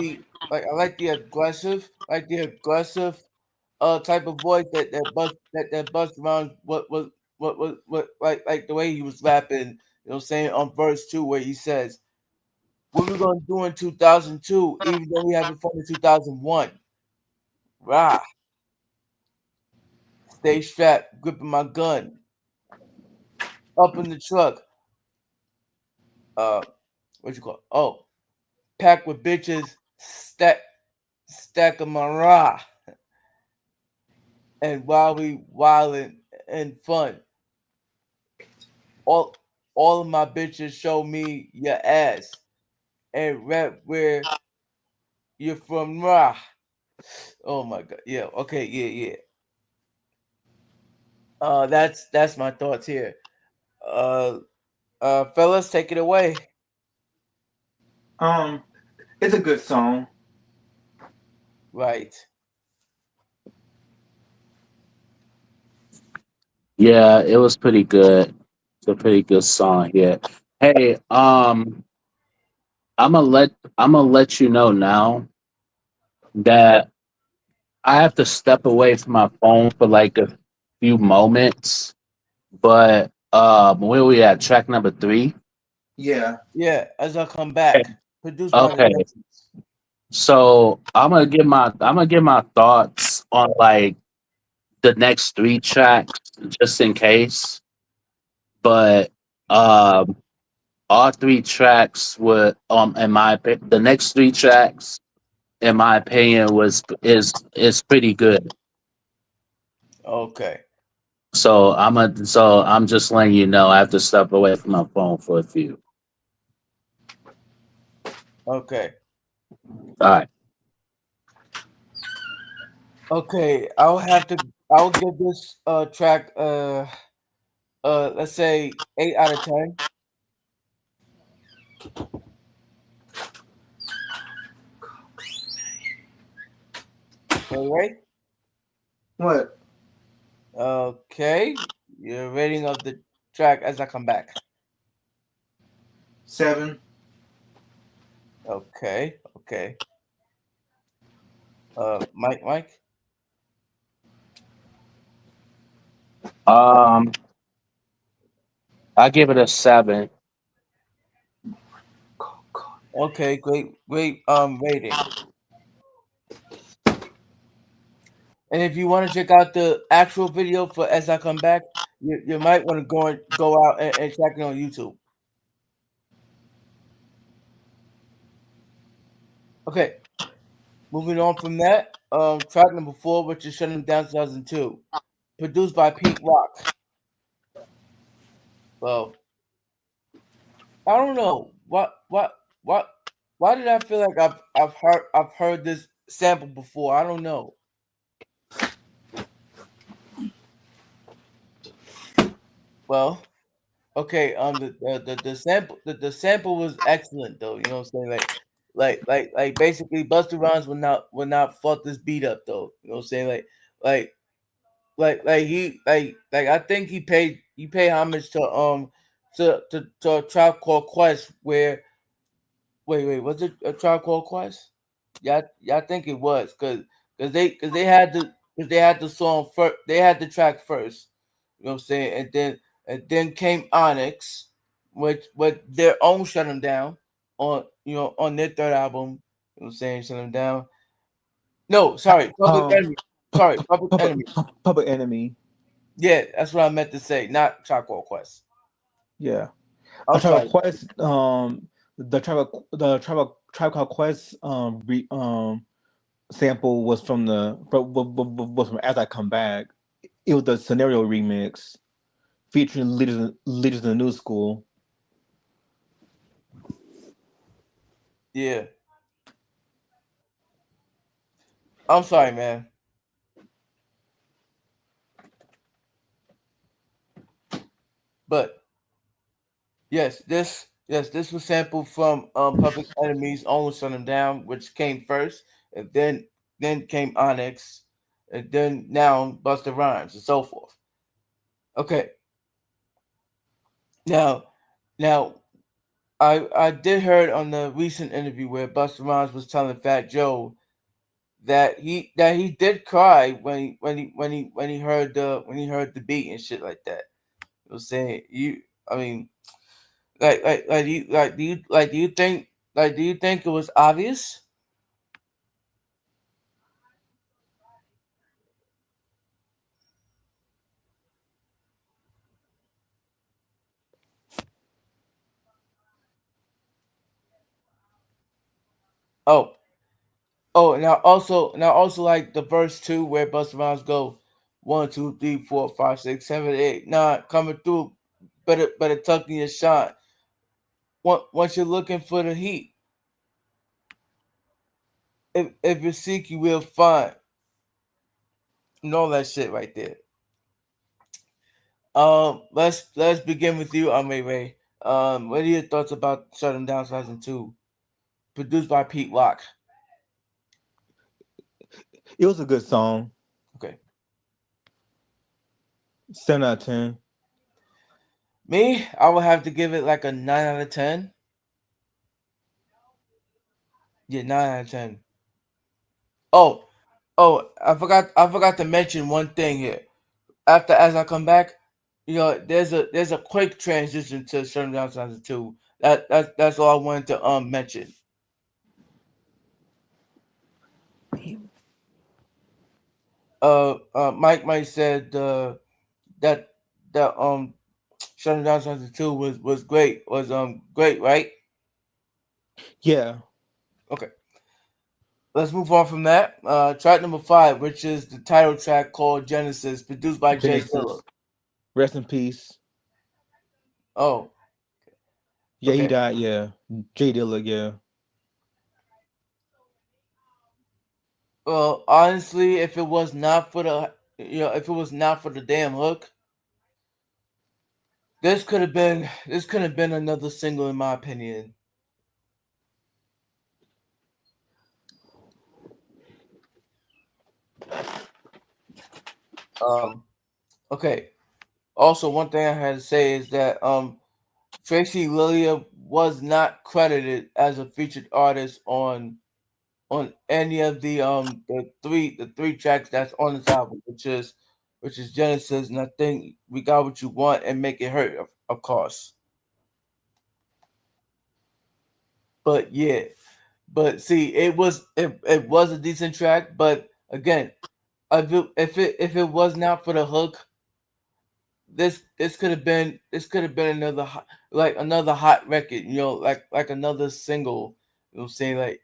the aggressive type of voice that Busta Rhymes what like the way he was rapping, you know what I'm saying, on verse 2 where he says, "What we gonna do in 2002, even though we having fun in 2001. Rah, stay strapped, gripping my gun, up in the truck, uh what you call it? Oh, packed with bitches, stack of my rah. And while we wildin' and fun, all of my bitches show me your ass and rap where you're from, rah." Oh my god, yeah, okay, yeah. That's my thoughts here. Uh, fellas, take it away. Um, it's a good song. Right. Yeah, it was pretty good. It's a pretty good song. Yeah. Hey, I'm gonna let you know now that I have to step away from my phone for like a few moments. But where we at? Track number three. Yeah. Yeah, As I Come Back, produced by the Okay. Neptunes. So I'm gonna give my thoughts on like the next three tracks just in case. But um all three tracks were the next three tracks in my opinion is pretty good. Okay, So I'm just letting you know I have to step away from my phone for a few. okay, All right. okay. I'll give this track let's say 8 out of 10. Okay, right? What? Okay, your rating of the track As I Come Back. 7. Okay. Mike. Um I give it a 7. Okay, great rating. And if you want to check out the actual video for As I Come Back, you might want to go out and check it on YouTube. Okay, moving on from that, track number 4, which is Shutting Down 2002, produced by Pete Rock. Well, I don't know what why did I feel like I've heard this sample before? I don't know. Well, okay, the sample was excellent though. You know what I'm saying? Like basically Busta Rhymes would not fuck this beat up though. You know what I'm saying? Like like I think he paid homage to a Tribe Called Quest where wait, was it a Tribe Called Quest? Yeah, I think it was because they had the song first, they had the track first. You know what I'm saying? And then came Onyx, which with their own Shut 'Em Down on their third album. You know what I'm saying? Shut 'Em Down. No, sorry, Public Um, Enemy. Sorry, Public Enemy. Public Enemy. Yeah, that's what I meant to say, not Tribe Called Quest. Yeah. A I'm Tribe sorry. Quest. The Tribe Called Quest. Sample was from As I Come Back. It was the Scenario remix featuring leaders in the new school. Yeah, I'm sorry, man. But yes, this was sampled from Public Enemy's own Shut 'Em Down, which came first, and then came Onyx, and then now Busta Rhymes and so forth. Okay, now now I did heard on the recent interview where Busta Rhymes was telling Fat Joe that he did cry when he heard the beat and shit like that. You know what I'm saying? I mean, do you think it was obvious? Oh, now also like the verse 2 where Busta Rhymes go 1, 2, 3, 4, 5, 6, 7, 8, 9 coming through, better tuck in your shot. Once you're looking for the heat, if you seek, you will find, and all that shit right there. Let's begin with you, Ray. What are your thoughts about Shut 'Em Down 2002, produced by Pete Rock? It was a good song. Okay, 7 out of 10. me, I would have to give it like a 9 out of 10. Yeah, 9 out of 10. Oh, I forgot to mention one thing here. After As I Come Back, there's a quick transition to Shut 'Em Down 2002. That's all I wanted to mention. Mike said that Shut 'Em Down 2002 was great, great, right? Yeah. Okay, let's move on from that. Track number 5, which is the title track called Genesis, produced by Jay Dilla. Genesis. Rest in peace. Oh, Yeah, he okay. died. Yeah. J Dilla. Yeah. Well, honestly, if it was not for the damn hook, this could have been another single in my opinion. Um, okay. Also, one thing I had to say is that Tracy Lillia was not credited as a featured artist on any of the three tracks that's on this album, which is Genesis, and I think We Got What You Want and Make It Hurt, of course. But yeah, but see, it was a decent track, but again, if it was not for the hook, this could have been another hot record, like another single. You know what I'm saying?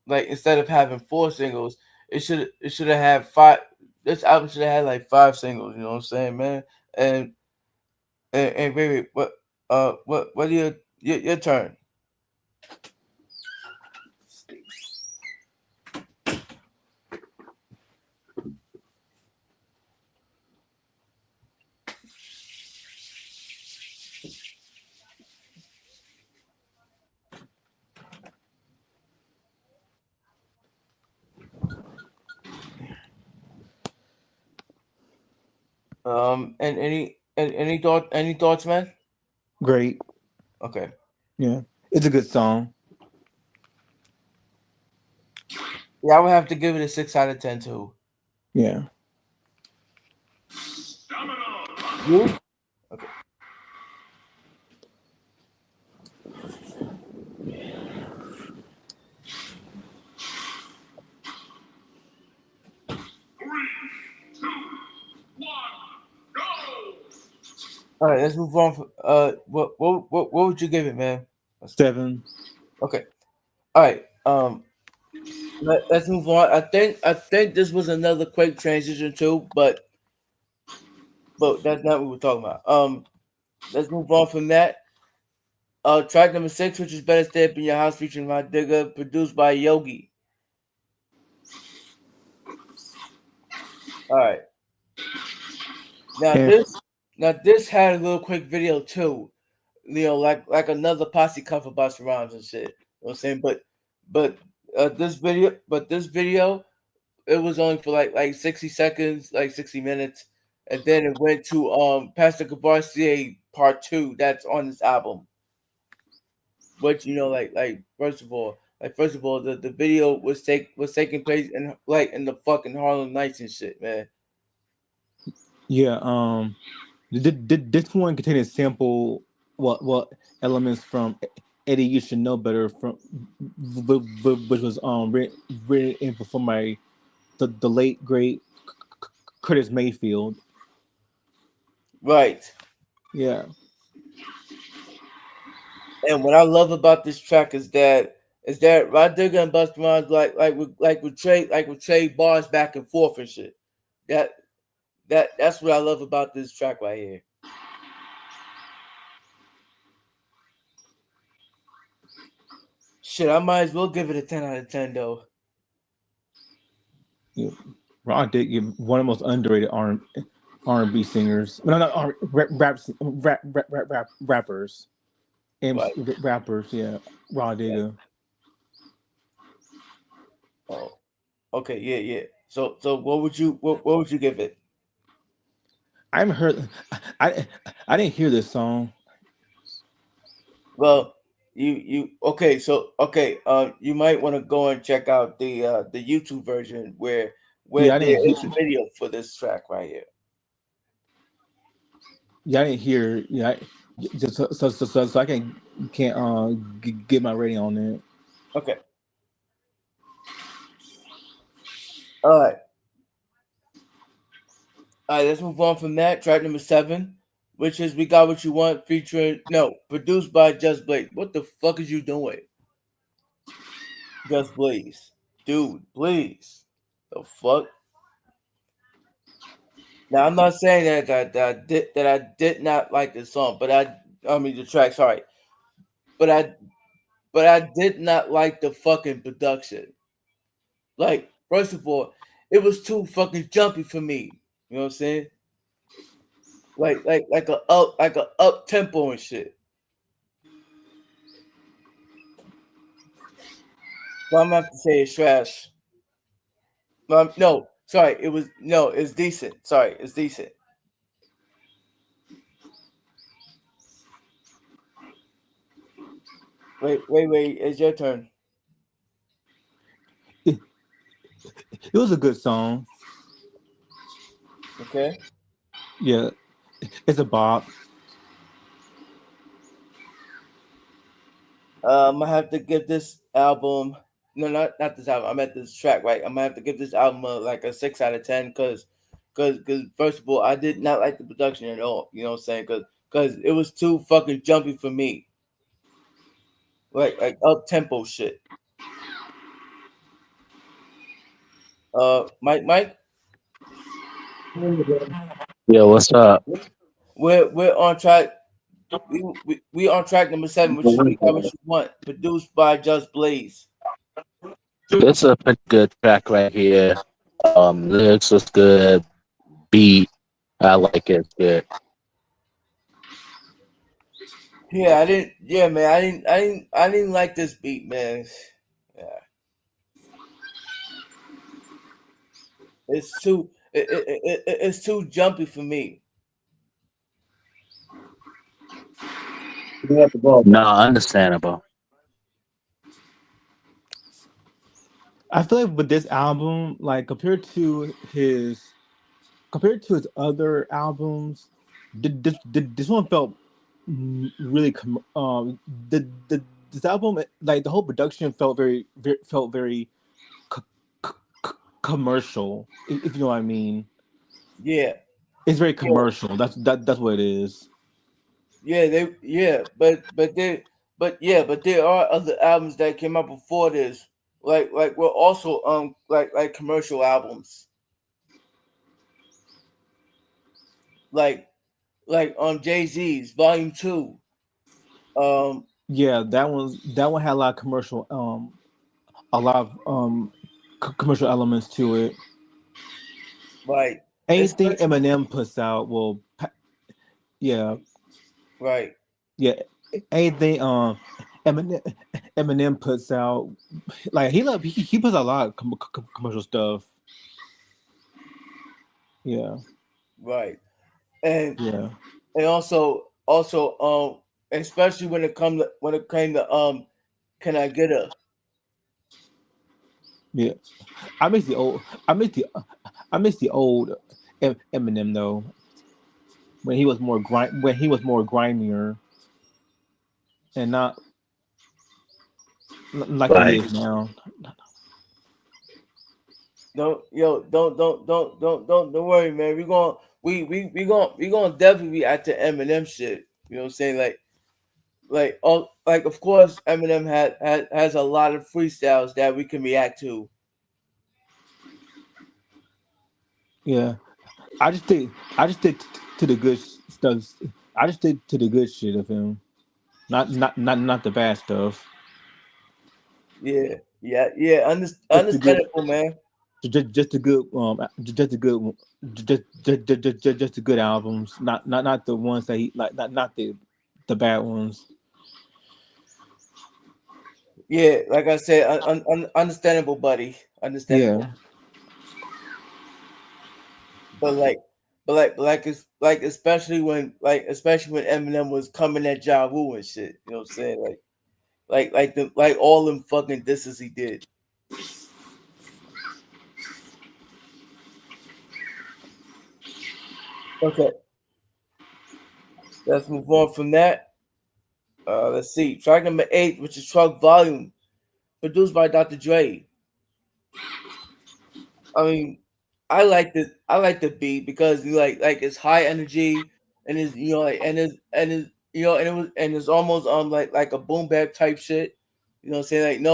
Like instead of having four singles, it should have had five. This album should have had like five singles. You know what I'm saying, man? And and wait, what are your turn? And any thoughts, man? Great. Okay. Yeah, it's a good song. Yeah, I would have to give it a 6 out of 10 too. Yeah. You? Okay. All right, let's move on. What would you give it, man? 7. Okay. All right. Let's move on. I think this was another quick transition too, but that's not what we're talking about. Let's move on from that. Track number 6, which is "Better Stay Up in Your House" featuring my digger, produced by Yogi. All right. Now And this now this had a little quick video too. Like another posse cover Busta Rhymes and shit. You know what I'm saying? But this video, it was only for like 60 seconds, like 60 minutes, and then it went to Pastor Courvoisier Part 2 that's on this album. Which first of all, the video was taking place in the fucking Harlem Nights and shit, man. yeah, this one contained a sample what elements from Eddie You Should Know Better from which was written and performed by the late great Curtis Mayfield. Right. Yeah, And what I love about this track is that Rod Digger and Busta Rhymes like would trade bars back and forth and shit. That that's what I love about this track right here. Shit, I might as well give it a 10 out of 10 though. yeah. Ron Dick, one of the most underrated R&B singers. No, no, rappers. Right. Rappers, yeah. Raw Yeah. Digga. Oh. Okay. Yeah. Yeah. So what would you give it? I haven't heard. I didn't hear this song. Well, you okay? So okay. You might want to go and check out the YouTube version where Yeah, I there didn't hear. is a video for this track right here. Yeah, I didn't hear. Yeah, just so I can't get my rating on it. Okay. All right. All right. Let's move on from that. Track number 7, which is "We Got What You Want," featuring no, produced by Just Blaze. What the fuck is you doing, Just Blaze? Dude, please. The fuck. Now I'm not saying that I did not like this song, but I mean the track. Sorry, but I did not like the fucking production. Like, first of all, it was too fucking jumpy for me. You know what I'm saying? Like a up tempo and shit. So I'm gonna have to say it's trash. No, sorry, it's decent. Sorry, it's decent. Wait, it's your turn. It was a good song. Okay. Yeah, it's a bop. I'm gonna have to give this album No, not this album. I'm at this track, right? I'm gonna have to give this album like a 6 out of 10 because first of all, I did not like the production at all. You know what I'm saying? Because it was too fucking jumpy for me, like up tempo shit. Mike, Yeah, what's up? we're on track. We on track number 7, which is "We Got What You Want," produced by Just Blaze. It's a pretty good track right here. Lyrics was good. Beat, I like it. Good. Yeah, I didn't. Yeah, man, I didn't like this beat, man. Yeah, it's too. It's too jumpy for me. No, understandable. I feel like with this album, like compared to his other albums, this one felt really this album, like the whole production felt very co- commercial, if you know what I mean. Yeah, It's very yeah, commercial. That's what it is. but there are other albums that came out before this, like were also like commercial albums, like Jay Z's Volume Two. Um, Yeah, that one had a lot of commercial a lot of commercial elements to it. right, Anything especially Eminem puts out will yeah, right, yeah, anything Eminem Eminem puts out, like he puts out a lot of commercial stuff. Yeah, right, and yeah, also especially when it came to Can I Get a yeah. I miss the old. I miss the. I miss the old Eminem though, when he was more grimier and not like he Right. is now. don't worry, man. We gonna definitely react to Eminem shit. You know what I'm saying? Like of course Eminem has a lot of freestyles that we can react to. Yeah, I just think to the good stuff. I just think to the good shit of him, not the bad stuff. Yeah. Just the good, Understandable, man. just the good, just the good, just the good albums. Not the ones that he like, not the bad ones. Yeah, like I said, understandable, buddy. Yeah, Understandable. But it's like especially when Eminem was coming at Ja Rule and shit. You know what I'm saying? Like all them fucking disses he did. Okay, let's move on from that. Let's see. Track number 8, which is Truck Volume, produced by Dr. Dre. I mean, I like the beat because you like it's high energy and it's and it was and it's almost like a boom bap type shit. You know what I'm saying?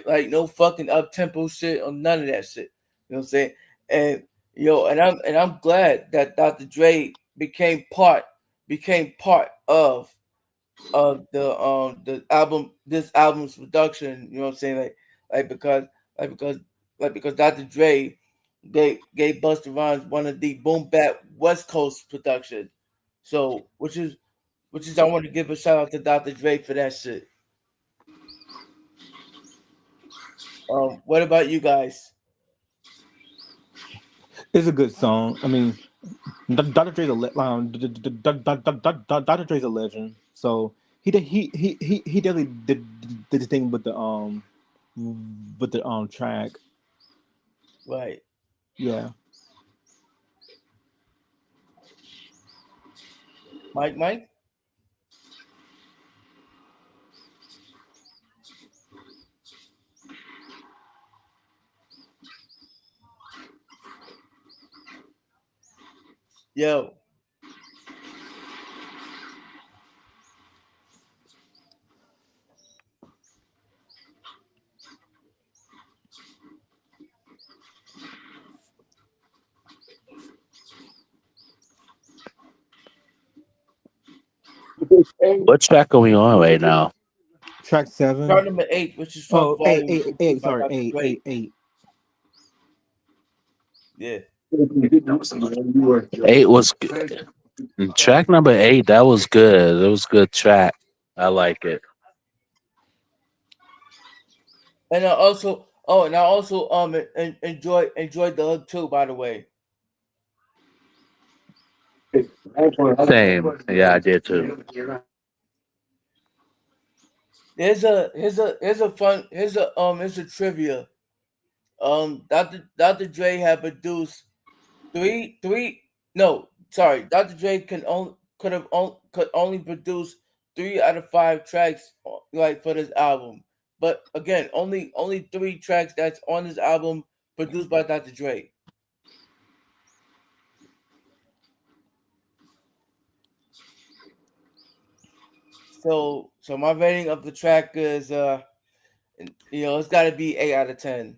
Like no fucking up tempo shit or none of that shit. You know what I'm saying? And I'm glad that Dr. Dre became part of the album this album's production. You know what I'm saying? Like because because because Dr. Dre gave Busta Rhymes one of the boom bap West Coast production. So which is I want to give a shout out to Dr. Dre for that shit. What about you guys? it's a good song. I mean, Dr. Dre's Dr. Dre's a legend. So he definitely did the thing with the track. Right. Yeah. Mike? Yo, What track are we on right now? Track track 7. number 8, which is Fuck Oh, eight, Volume eight, 2 eight. by Sorry, Dr. eight, Dre. eight, eight. Yeah. 8 was good. Track number 8, that was good. It was a good track. I like it. And I also enjoyed the hook too, by the way. Same. Yeah, I did too. Here's a trivia. Dr. Dre had produced three no, sorry, Dr. Dre could only produce 3 out of 5 tracks like for this album. But again, only 3 tracks that's on this album produced by Dr. Dre. So my rating of the track is it's got to be 8 out of 10.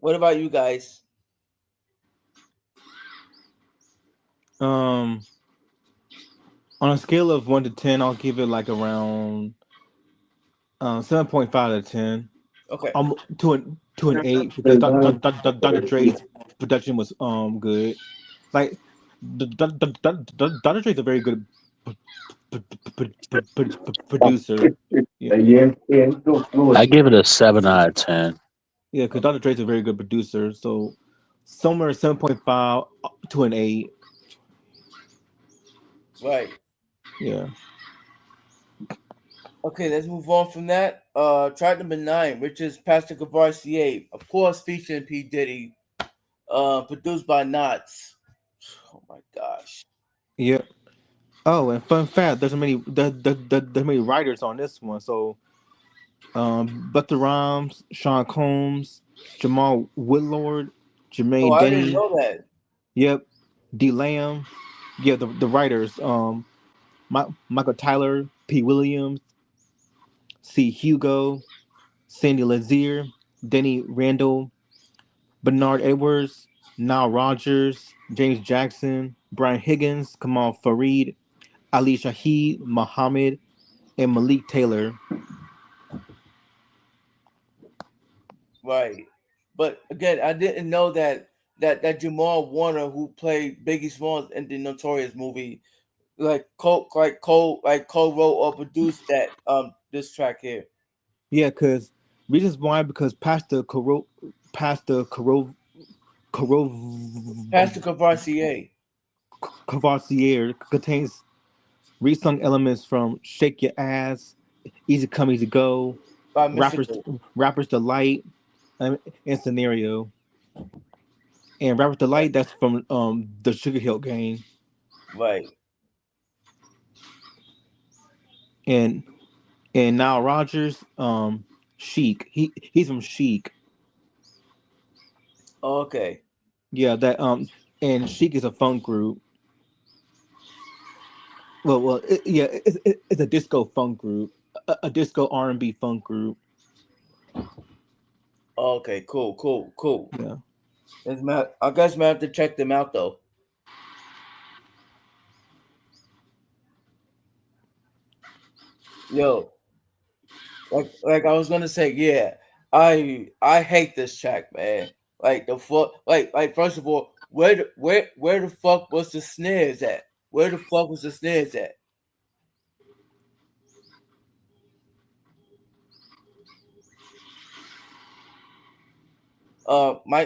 What about you guys? Um, on a scale of 1 to 10, I'll give it like around 7.5 out of 10. Okay. To an 8 because Dr. Dre's production was good. Like Dr. Dre's a very good producer. Yeah, I give it a 7 out of 10. yeah, because Dr. Dre's a very good producer. So somewhere 7.5 to an 8. Right. Yeah, Okay, let's move on from that. Track number 9, which is Pastor Courvoisier, of course, featuring P. Diddy, produced by Knots. Oh my gosh. yeah. Oh, and fun fact: there's many writers on this one. So Busta Rhymes, Sean Combs, Jamal Woodlord, Oh, Jermaine I didn't Denny. know that. Yep, D Lamb. Yeah, the writers. Michael Tyler, P. Williams, C. Hugo, Sandy Lazier, Denny Randall, Bernard Edwards, Nile Rodgers, James Jackson, Brian Higgins, Kamal Fareed, Ali Shaheed, Muhammad, and Malik Taylor. Right. But again, I didn't know that Jamal Warner, who played Biggie Smalls in the Notorious movie, co-wrote or produced that this track here. Yeah, because reasons why because Pastor Caro, Pastor Courvoisier Courvoisier contains resung elements from "Shake Your Ass," "Easy Come Easy Go," by "Rappers Mystical. Rappers Delight," and "Scenario." And "Rappers Delight" that's from the Sugar Hill Gang. Right. And Nile Rodgers, Chic. He's from Chic. Okay. Yeah, that and Chic is a funk group. It's a disco funk group, a disco R&B funk group. Okay. Cool. Yeah, I guess I have to check them out though. Yo, like I was gonna say, yeah, I hate this track, man. Like the fuck, like first of all, where the fuck was the snares at? Where the fuck was the snares at?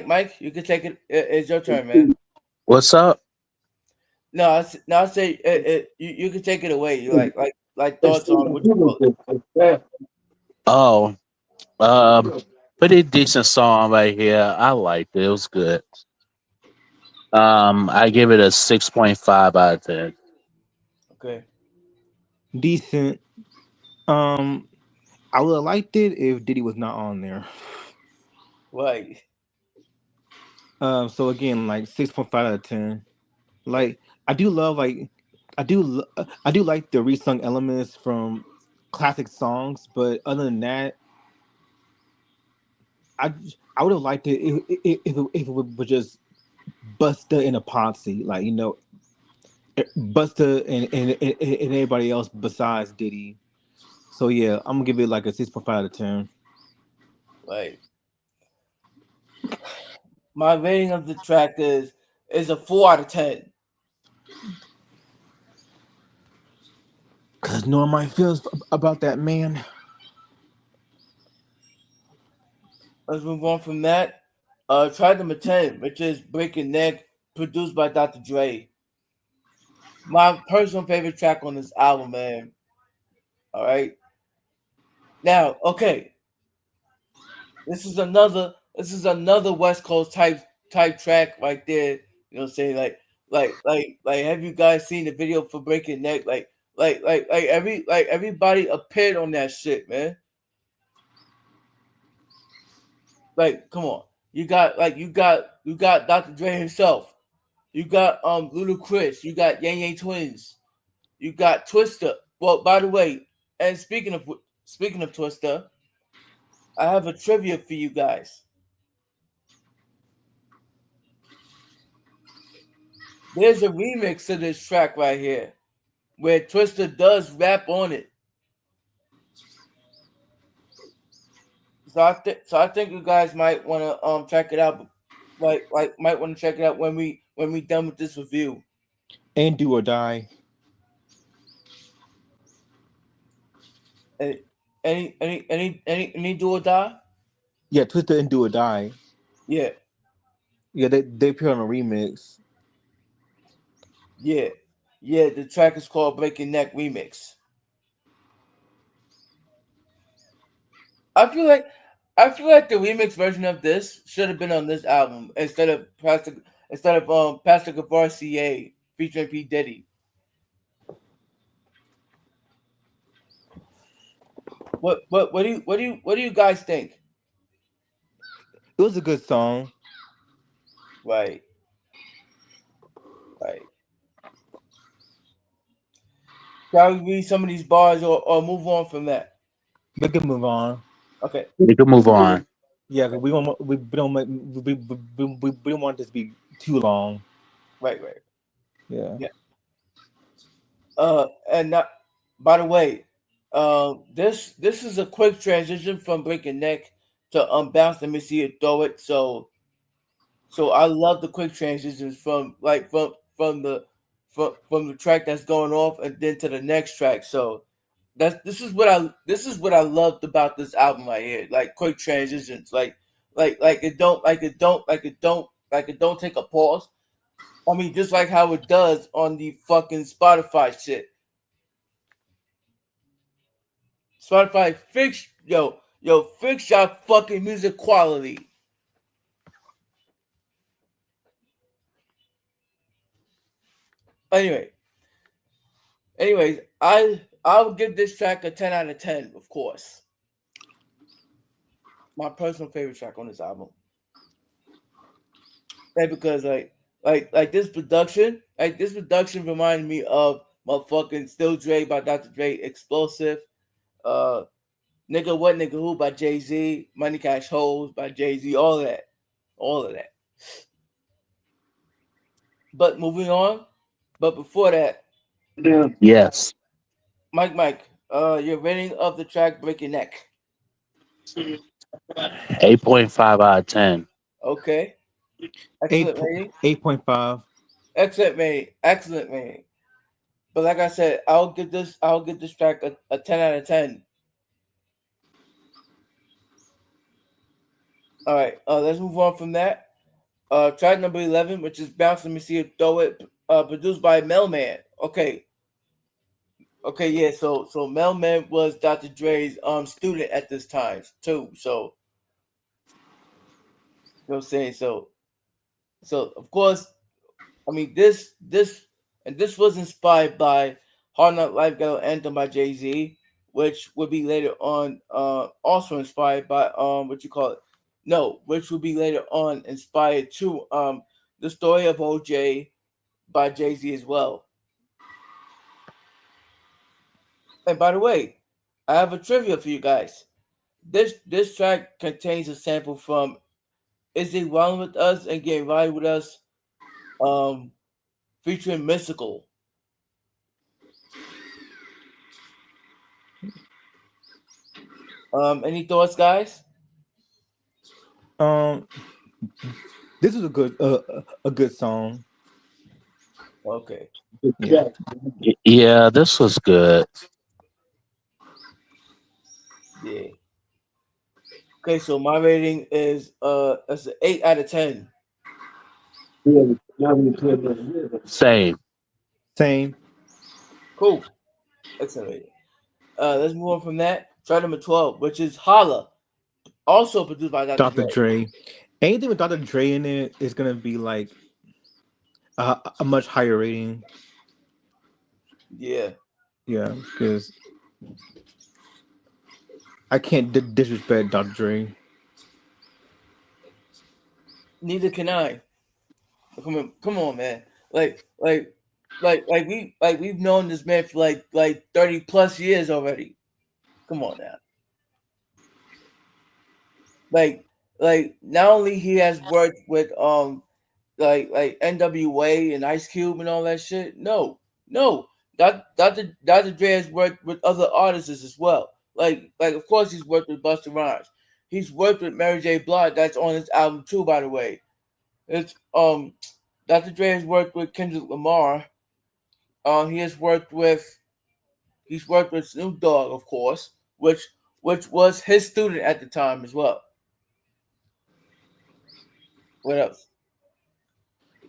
Mike, you can take it. It's your turn, man. What's up? No, I say you can take it away. You like thoughts on what you call it. Oh, pretty decent song right here. I liked it. It was good. I give it a 6.5 out of 10. Okay, decent. Um, I would have liked it if Diddy was not on there. right. So again, like 6.5 out of 10. Like I do love like I do like the resung elements from classic songs, but other than that, I I would have liked it if it was just Busta and Epoxy, like Busta and anybody else besides Diddy. So yeah, I'm gonna give it like a 6.5 out of 10. Like my rating of the track is a 4 out of 10. Cause knowing my feelings about that man. Let's move on from that. Track number 10, which is Breaking Neck, produced by Dr. Dre. My personal favorite track on this album, man. All right. Now, okay, this is another West Coast type track right there. You know what I'm saying? Like have you guys seen the video for Breaking Neck? Everybody appeared on that shit, man. Like, come on. You got Dr. Dre himself. You got Ludacris. You got Yang Yang Twins. You got Twister. Well, by the way, and speaking of Twister, I have a trivia for you guys. There's a remix to this track right here where Twister does rap on it. So I think you guys might want to check it out. Like might want to check it out when we done with this review. And Do or Die. Any any do or die? Yeah, Twister and Do or Die. Yeah, Yeah, they appear on a remix. yeah, yeah. The track is called Breaking Neck Remix. I feel like I feel like the remix version of this should have been on this album instead of Courvoisier featuring P Diddy. What do you guys think? It was a good song. Right, right. Shall we read some of these bars or move on from that? We can move on. Okay. We can move on. Yeah, 'cause we don't want this to be too long. Right, right. Yeah. Yeah. And not, by the way, this is a quick transition from Breaking Neck to Bounce. Let me see you throw it. So I love the quick transitions from the track that's going off and then to the next track. So this is what I loved about this album right here. Like quick transitions, like it don't take a pause. I mean, just like how it does on the fucking Spotify shit. Spotify, fix your fucking music quality. Anyway, anyways, I'll give this track a 10 out of 10. Of course, my personal favorite track on this album. Like because like this production reminded me of motherfucking Still Dre by Dr. Dre, Explosive, uh, Nigga What Nigga Who by Jay Z, Money Cash Holes by Jay Z, all of that. But moving on, but before that, Yes. Your rating of the track Breaking Neck. 8.5 out of 10. Okay. Eight Excellent rating. 8.5. Excellent rating. Excellent rating. But like I said, I'll give this track a 10 out of 10. All right. Let's move on from that. Track number 11, which is Bounce. Let me see it. Throw it. Produced by Mailman. Okay. Okay. Yeah. So Mailman was Dr. Dre's student at this time too. So you know what I'm saying. So of course, I mean this was inspired by Hard Knock Life Ghetto Anthem by Jay Z, which would be later on also inspired by what you call it. No, which will be later on inspired to the story of OJ by Jay-Z as well. And by the way, I have a trivia for you guys. This track contains a sample from "Is It Wrong with Us" and "Getting Right with Us," um, featuring Mystical. Any thoughts, guys? Um, this is a good song. Okay, Yeah. Yeah, this was good. yeah. Okay, so my rating is it's an 8 out of 10. Same. Same. Cool, excellent. Let's move on from that. Track number 12, which is "Holla," also produced by Dr. Dr. Dre. Dre. Anything with Dr. Dre in it is gonna be like a much higher rating. Yeah, Yeah, because I can't disrespect Dr. Dre. neither can I. Come on, man. Like, like, we've known this man for like 30 plus years already. Come on now. Like, not only he has worked with like NWA and Ice Cube and all that shit. No, no. Dr. Dre has worked with other artists as well. Like of course he's worked with Busta Rhymes. He's worked with Mary J. Blige. That's on his album too, by the way. It's Dr. Dre has worked with Kendrick Lamar. He has worked with Snoop Dogg, of course, which was his student at the time as well. What else?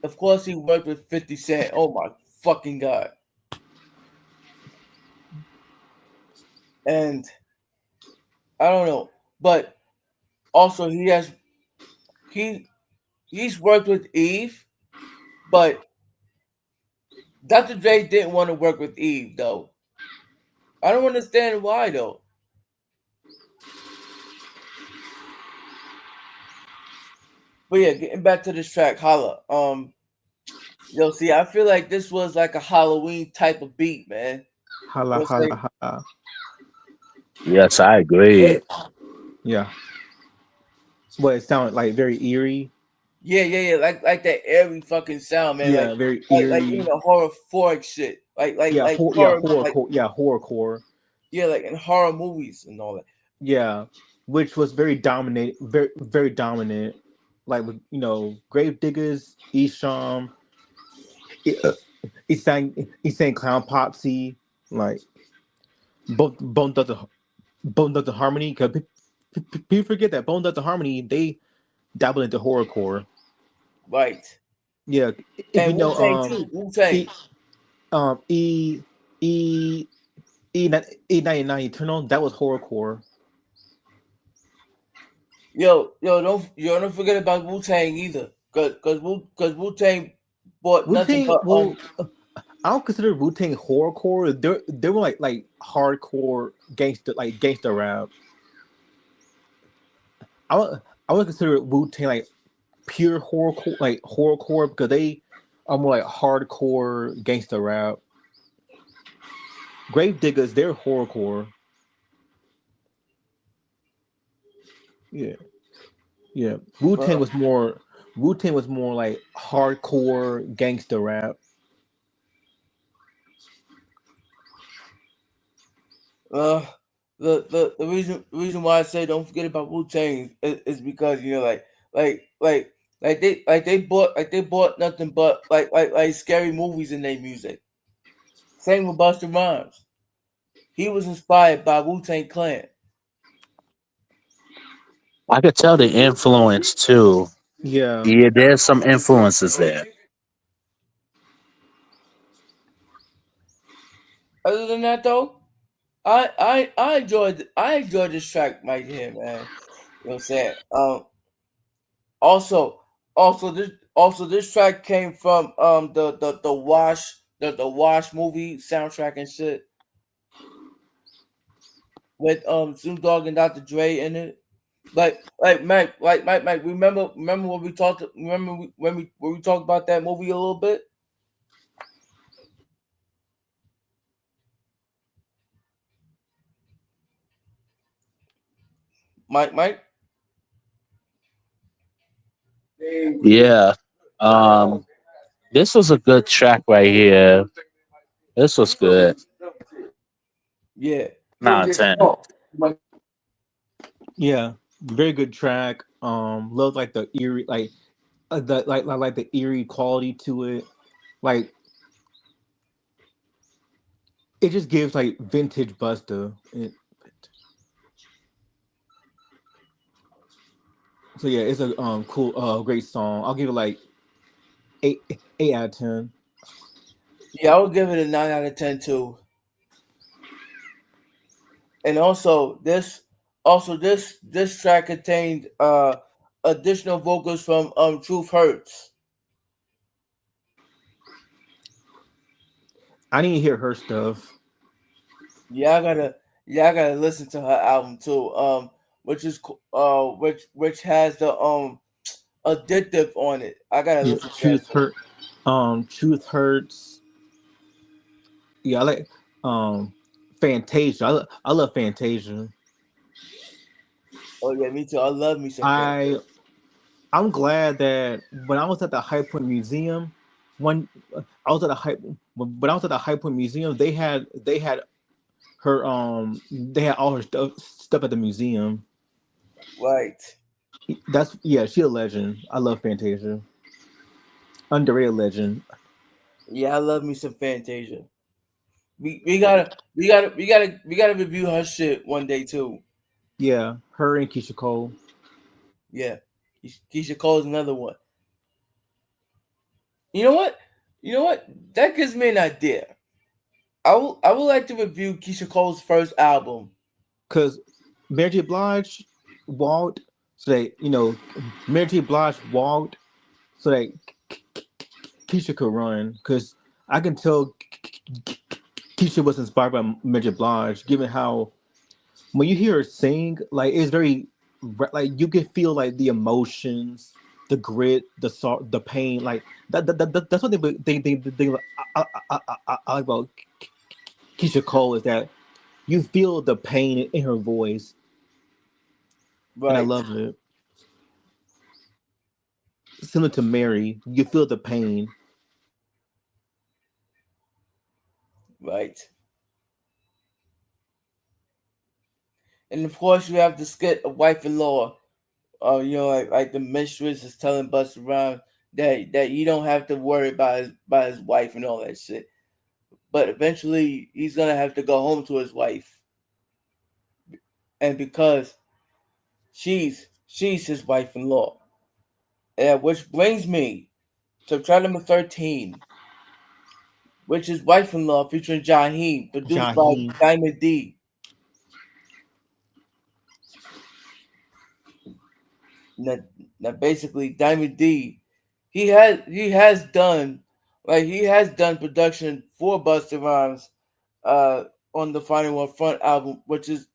Of course, he worked with 50 Cent. Oh my fucking god! And I don't know, but also he he's worked with Eve, but Dr. Dre didn't want to work with Eve though. I don't understand why though. But yeah, getting back to this track, Holla. Yo, see, I feel like this was like a Halloween type of beat, man. Holla, You know what I'm holla, saying? holla. Yes, I agree. Yeah. What it sounded like very eerie. Yeah. Like that airy fucking sound, man. Yeah, very Like eerie. even the horror fork shit. Yeah, Horror, like horrorcore. Yeah, horrorcore. yeah, like in horror movies and all that. Yeah, which was very dominant, very dominant. Like with Grave Diggers, Esham, uh, he sang Clown Popsy, like Bone Thugs and Harmony. Because people forget that Bone Thugs and Harmony they dabbled into horrorcore. Right. Yeah, if you And Wu know Tang too. Wu Tang. E um E E E99 Eternal, that was horrorcore. Don't forget about Wu Tang either. Cause Wu Tang bought Wu nothing Tang, but well, I don't consider Wu Tang horrorcore. They were like hardcore gangster rap. I would I would consider Wu Tang like pure horrorcore, like horrorcore, because they are more like hardcore gangster rap. Grave Diggers, they're horrorcore. Yeah, yeah. uh, Wu Tang was more like hardcore gangster rap. uh the reason why I say don't forget about Wu Tang is because like like they bought nothing but like scary movies in their music. Same with Busta Rhymes. He was inspired by Wu Tang Clan. I could tell the influence too. Yeah, Yeah, there's some influences there. Other than that though, I enjoyed this track right here, man. You know what I'm saying? Also this track came from the Wash movie soundtrack and shit with Snoop Dogg and Dr. Dre in it. Mike. Remember when we talked? Remember when we talked about that movie a little bit? Mike. Yeah. Um, this was a good track right here. This was good. Yeah, 9 10. Yeah, very good track. Love like the eerie, like the eerie quality to it. Like it just gives like vintage Busta. So yeah, it's a cool, great song. I'll give it like eight, 8 out of 10. yeah. I would give it a 9 out of 10 too. And also this track contained additional vocals from Truth Hurts. I need to hear her stuff. Yeah, I gotta listen to her album too. Which has the addictive on it. I gotta Yeah, listen to that truth too. hurt. Truth hurts. Yeah, I like Fantasia. I love Fantasia. Oh yeah, me too. I love me some fan. I I'm glad that when I was at the High Point Museum, when I was at the High when I was at the High Point Museum, they had her they had all her stuff at the museum. Right. That's yeah, she a legend. I love Fantasia. Underrated legend. Yeah, I love me some Fantasia. We gotta review her shit one day too. Yeah, her and Keisha Cole. Yeah. Keisha Cole's another one. You know what? You know what? That gives me an idea. I would like to review Keisha Cole's first album. Because Mary J. Blige walked so that Mary J. Blige walked so that Keisha could run. Because I can tell Keisha was inspired by Mary J. Blige, given how when you hear her sing, like it's very like you can feel like the emotions, the grit, the sort, the pain. Like that's what they I like about Keisha Cole is that you feel the pain in her voice, and I Right. love it. Similar to Mary, you feel the pain. Right. And of course you have the skit of wife in law. Like the mistress is telling Buster Rhymes that you don't have to worry about his wife and all that shit. But eventually he's gonna have to go home to his wife, and because she's his wife in law. And which brings me to track number 13, which is Wife in Law featuring Jaheim, produced by Jaheim. Diamond D. Now, now basically Diamond D, he has done production for Busta Rhymes uh on the Final One Front album, which the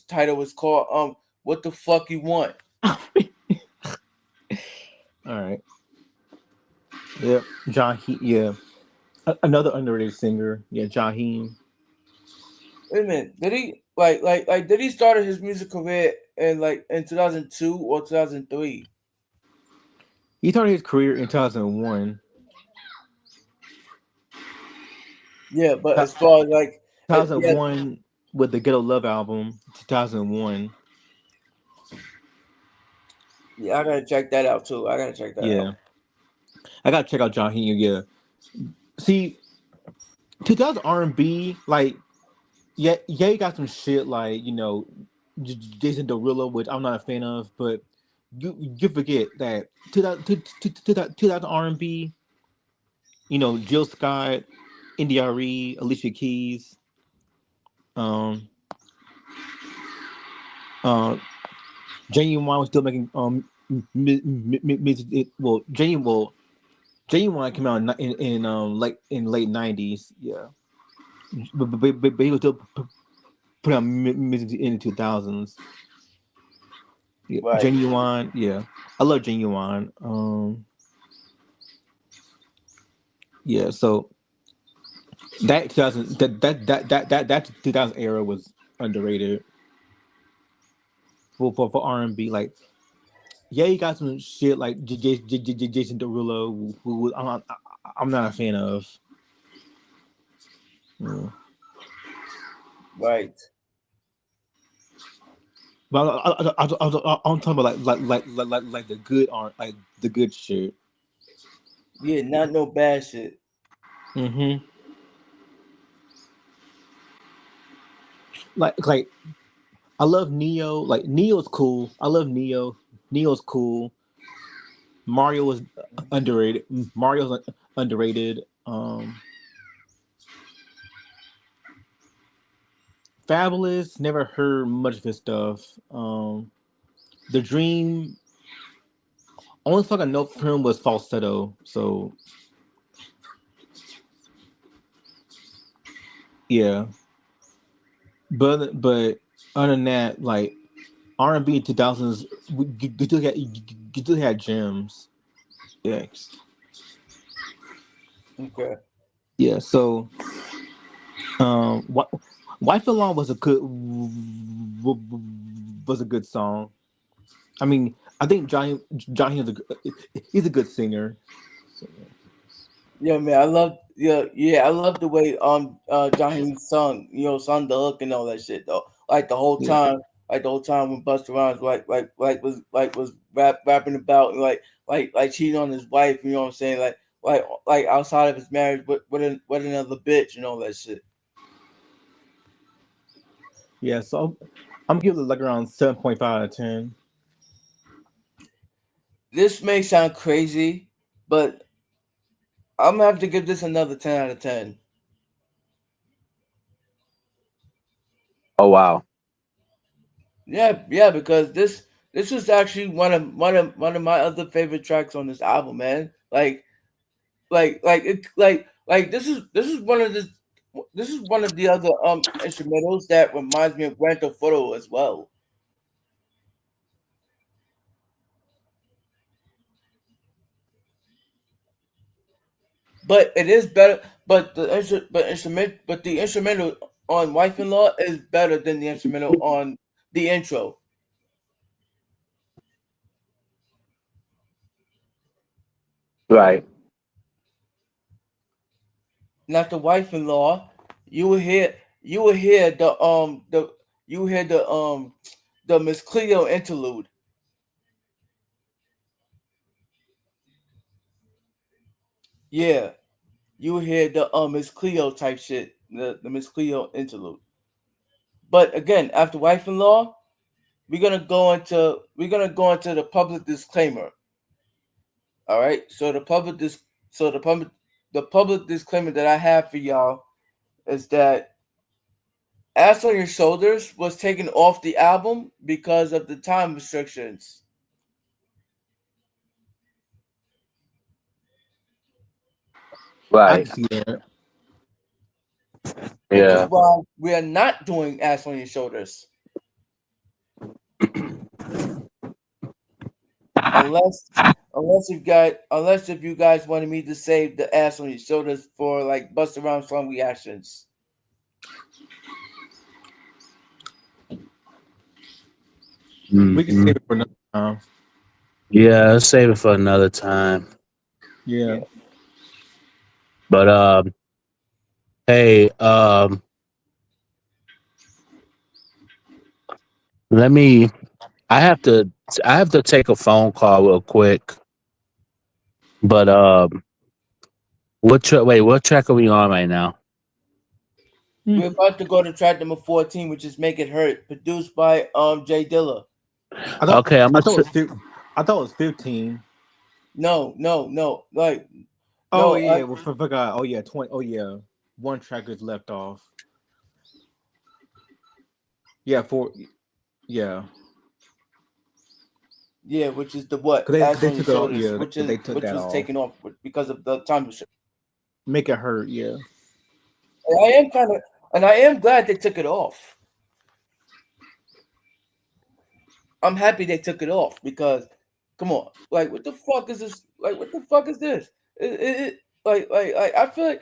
title was called What the Fuck You Want. All right. Yep. Jaheim. Yeah. Another underrated singer. Yeah, Jaheim. Wait a minute, did he did he start his music career in 2002 or 2003? He started his career in 2001. Yeah, but as far as yeah, 2001 with the Ghetto Love album. 2001. yeah, I gotta check that out too. I gotta check that out. Yeah. I gotta check out Jaheim. Yeah. See, 2000 R&B, like, yeah, you got some shit like, Jason Derulo, which I'm not a fan of, but you forget that 2000 R&B, Jill Scott, NDRE, Alicia Keys, um, uh, Genuine was still making music. Well, Genuine came out in like in late '90s, yeah, but he was still putting out music in the 2000s. Yeah, Right. Genuine. Yeah, I love Genuine. Yeah. So that 2000 that 2000 era was underrated for R&B. Like, yeah, you got some shit like Jason Derulo, who I'm not a fan of. Yeah. Right. But I'm talking about like the good art, like the good shit. Yeah, not no bad shit. Mm-hmm. Like I love Neo. Like Neo's cool. I love Neo. Neo's cool. Mario was underrated. Mario's underrated. Fabulous. Never heard much of his stuff. The Dream. Only song I know from him was Falsetto. So yeah. But other than that, like R&B in 2000s, you still had gems. Yeah. Okay. Yeah. So what Wife Alone was a good song. I mean, I think Johnny is he's a good singer. So, Yeah, man, I love the way Johnny sung, sung the hook and all that shit though. yeah. Like the whole time when Busta Rhymes was rapping about like cheating on his wife, you know what I'm saying? Like outside of his marriage with another bitch and all that shit. Yeah, so I'm giving it like around 7.5 out of 10. This may sound crazy, but I'm gonna have to give this another 10 out of 10. Oh wow. Yeah, because this was actually one of my other favorite tracks on this album, man. This is one of the other instrumentals that reminds me of Grand Theft Auto as well. But it is better. But the instrumental on Wife in Law is better than the instrumental on the intro. Right. Not the Wife in Law. You will hear the you will hear the Miss Cleo interlude. Yeah, you will hear the Miss Cleo type shit. The Miss Cleo interlude. But again, after Wife in Law, we're gonna go into the public disclaimer. All right. So the public disclaimer that I have for y'all is that Ass on Your Shoulders was taken off the album because of the time restrictions. I Right. can see that. Which is Yeah. why we are not doing Ass on Your Shoulders. Unless unless if you guys wanted me to save the Ass on Your Shoulders for like Busta Rhymes song reactions. We can Hmm. save it for another time. Yeah. Let's save it for another time. Yeah. Yeah. But hey, let me. I have to. I have to take a phone call real quick. But wait, what track are we on right now? We're about to go to track number 14, which is Make It Hurt, produced by Jay Dilla. I thought Okay, I'm I gonna. thought it was I thought it was 15. No. Like Oh no, yeah, well, forgot. Oh yeah, 20. Oh yeah, one track is left off. Yeah, four. Yeah, yeah, which is the what? because Ass they on Your took it off. Shoulders, Yeah, they took which that was off. taken off because of the time restriction. Make it hurt. Yeah. And I am glad they took it off. I'm happy they took it off because, come on, like what the fuck is this? Like what the fuck is this? Like I feel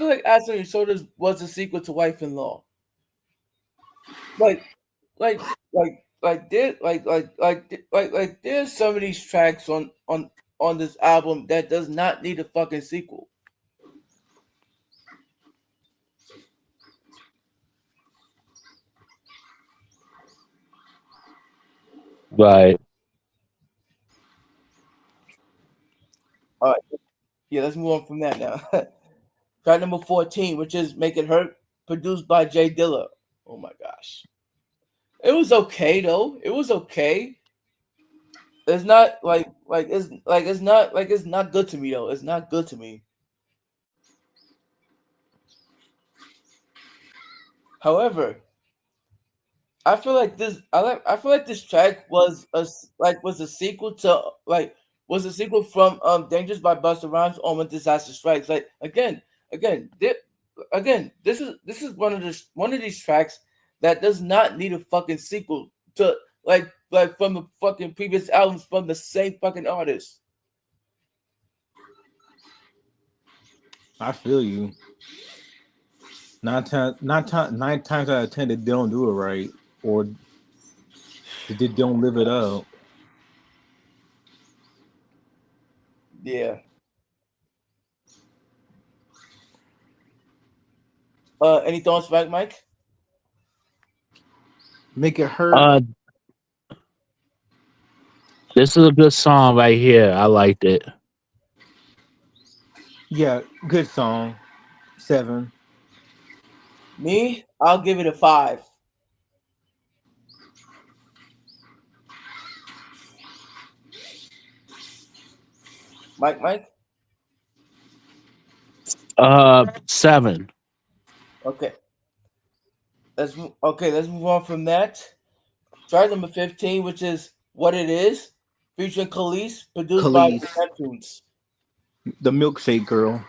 like Ass on Your Shoulders was a sequel to Wife in Law. Like like there there's some of these tracks on this album that does not need a fucking sequel. Right. All right, yeah, let's move on from that now. Track number 14, which is Make It Hurt, produced by Jay Dilla. Oh my gosh. It was okay though. It was okay. It's not it's not good to me though. It's not good to me. However, I feel like this track was was a sequel to was a sequel from Dangerous by Busta Rhymes on When Disaster Strikes. Like again, this is one of these tracks that does not need a fucking sequel to from the fucking previous albums from the same fucking artist. I feel you. Nine times out of ten, they don't do it right, or they don't live it up. Yeah. Any thoughts back, Mike? Make it hurt. Uh, this is a good song right here. I liked it. Yeah, good song. 7. Me, I'll give it a 5. Mike. 7. Okay. Let's move on from that. Track number 15, which is What It Is, featuring Khalees, produced by the Khalees, Neptunes. the milkshake girl.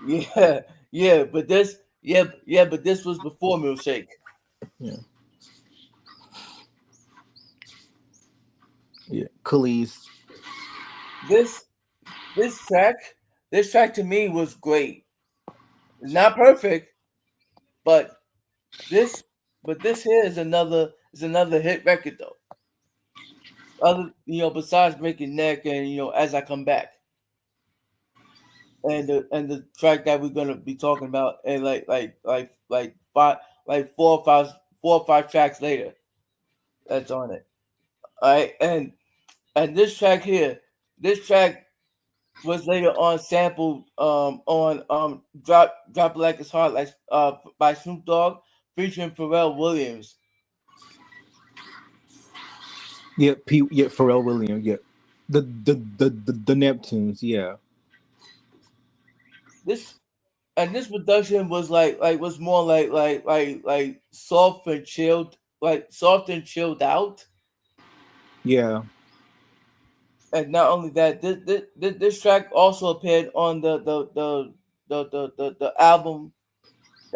Yeah, but this was before Milkshake. Yeah, yeah. Khalees. This this track, this track to me was great. It's not perfect, but this this here is another hit record though. Other besides Breaking Neck and As I Come Back. And the track that we're gonna be talking about and five like 4 or 5 tracks later that's on it. All right, and this track here, this track was later on sampled on Drop It Like It's Hard like by Snoop Dogg featuring Pharrell Williams. Yeah, yeah, Pharrell Williams. Yeah, the Neptunes. Yeah, This and this production was was more soft and chilled, like soft and chilled out. yeah, And not only that, this track also appeared on the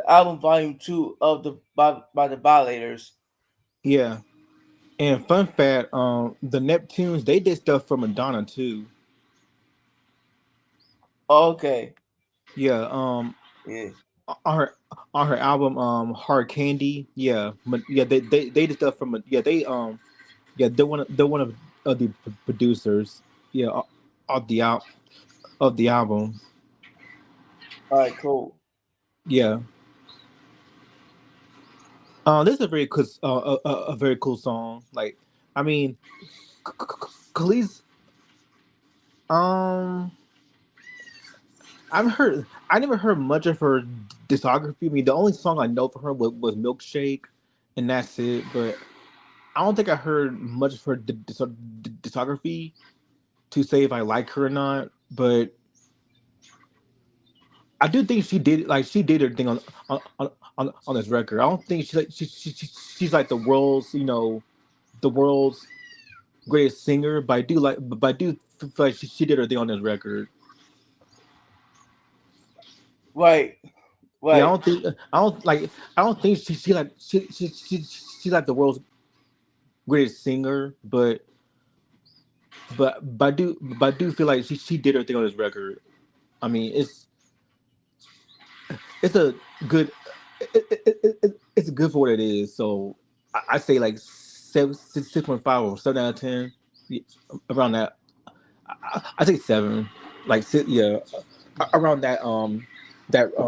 album volume 2 of by the Violators. yeah. And fun fact, the Neptunes they did stuff for Madonna too. Okay, Yeah, yeah, on her on her album Hard Candy. Yeah, yeah. They did stuff from yeah they're one of the producers. Yeah, of the out of the album. all right, cool. Yeah. This is a very cool, a very cool song. Like, I mean, Khalees. Um, I never heard much of her discography. I mean, the only song I know for her was "Milkshake," and that's it. But I don't think I heard much of her discography to say if I like her or not. But I do think she did her thing on this record. I don't think she's like the world's the world's greatest singer, but I do feel like she did her thing on this record. Right, Yeah, right. I don't think she's like the world's greatest singer, but I do feel like she did her thing on this record. I mean, it's a good it's good for what it is. So I say like 6.5 or 7 out of 10, yeah, around that. I say 7, like yeah, around that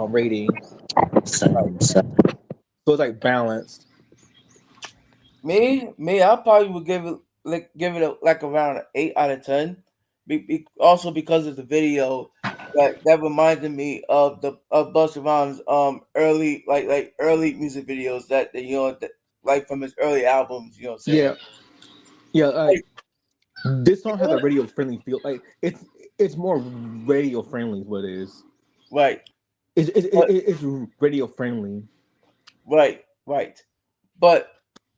rating. Like, Same, same. so it's like balanced. Me, I probably would give it like around an 8 out of 10. Also because of the video that reminded me of Busta Rhymes early early music videos that like from his early albums. You know what I'm saying? Yeah, yeah. Like Like, this song has a radio friendly feel. Like it's more radio friendly. Is what it is. right, but It's radio friendly. right. But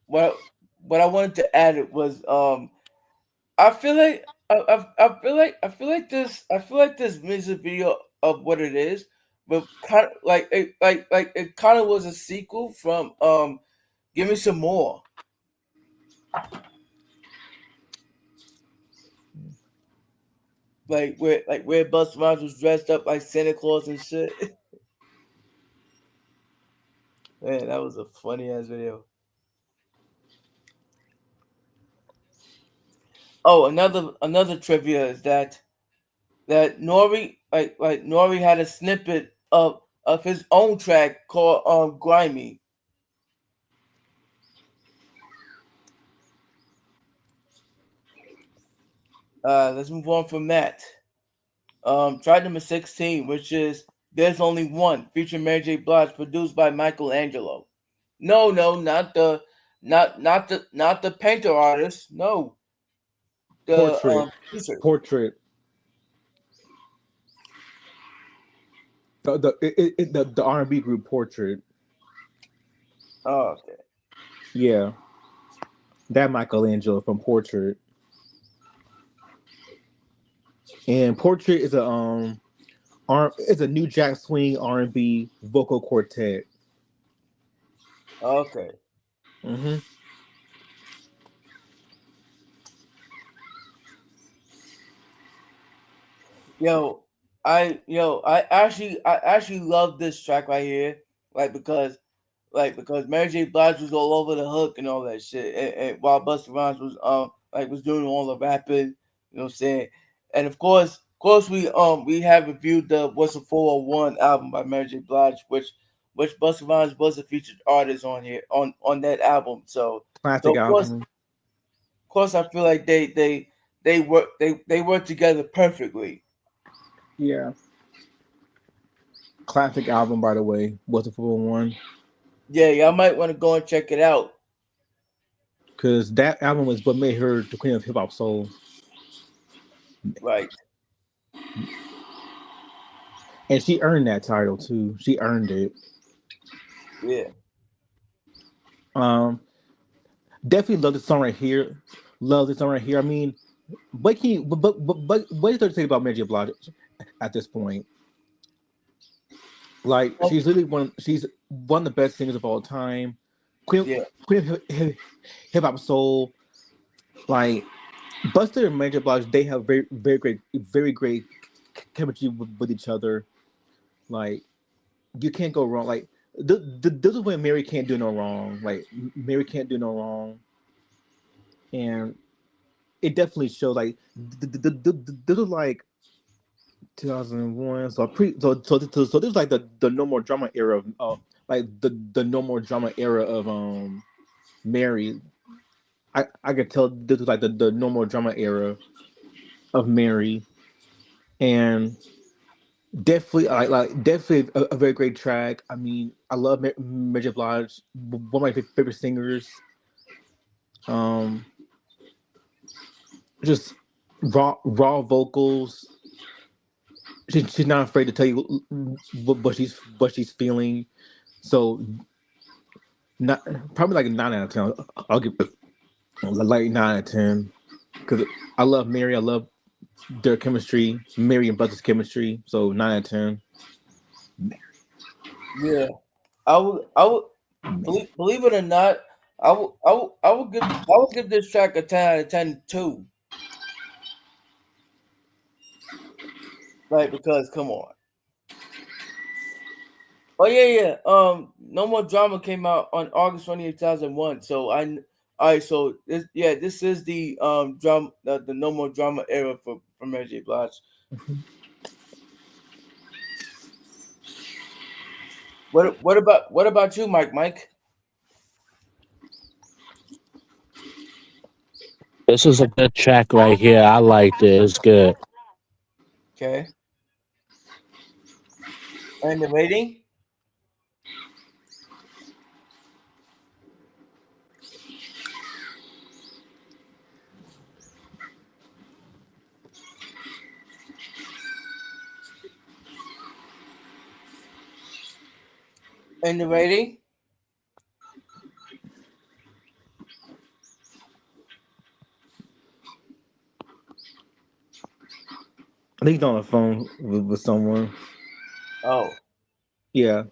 what what I wanted to add it was I feel like I feel like this music video of what it is, but kind of like it kind of was a sequel from Give Me Some More, where Busta Rhymes was dressed up like Santa Claus and shit. Man, that was a funny ass video. Oh, another trivia is that Nori Nori had a snippet of his own track called Grimy. Let's move on from that. Track number 16, which is There's Only One, featuring Mary J. Blige, produced by Michelangelo. No, not the painter artist. No, the Portrait, producer. portrait. The R&B group Portrait. Oh, okay. Yeah, that Michelangelo from Portrait. And Portrait is a new Jack Swing R&B vocal quartet. Okay. Hmm. I actually love this track right here, like because Mary J. Blige was all over the hook and all that shit, and while Busta Rhymes was doing all the rapping, you know what I'm saying, and of course we have reviewed the What's a 401 album by Mary J. Blige, which Busta Rhymes was a featured artist on here on that album, so Classic album. of course I feel like they work together perfectly. Yeah, classic album by the way. Was a full one Yeah, y'all might want to go and check it out. because that album was what made her the queen of hip hop soul, Right. and she earned that title too. She earned it. Yeah. Um, Definitely love this song right here. Love this song right here. I mean, what can you, but what is there to say about Mary J. Blige at this point? Like Oh, she's one of the best singers of all time. Queen, yeah. queen of hip hop soul. Like Buster and Mary J. Blige, they have very great chemistry with each other. Like you can't go wrong. Like this is when Mary can't do no wrong. Like Mary can't do no wrong, and it definitely shows. Like this is like 2001. So this is like the no more drama era of like the no more drama era of Mary. I could tell this was like the no more drama era of Mary, and definitely a very great track. I mean, I love Mary J. Blige, one of my favorite singers. Um, just raw vocals. She's not afraid to tell you what she's feeling. So not probably like a 9 out of 10. I'll give it like 9 out of 10 because I love Mary. I love their chemistry, Mary and Buster's chemistry. So 9 out of 10. Yeah. I would Mary. believe it or not, I would give this track a 10 out of 10 too. Like because come on. Oh yeah, yeah. No More Drama came out on August 2001. So all right. So this is the the No More Drama era for Mary J. Blige. What about you, Mike? This is a good track right here. I liked it. It's good. Okay, and the rating, and the rating. I think he's on the phone with someone. Oh Yeah,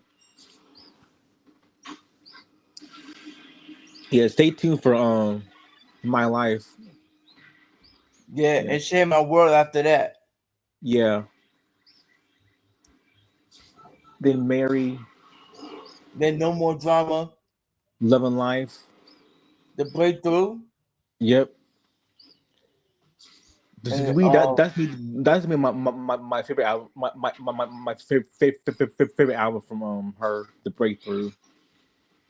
yeah. Stay tuned for my life. yeah, Yeah, and Share My World after that. yeah. Then Mary, Then No More Drama, Love and Life. The Breakthrough, Yep. This is and me. That's me. My favorite album. My favorite album from her. The Breakthrough.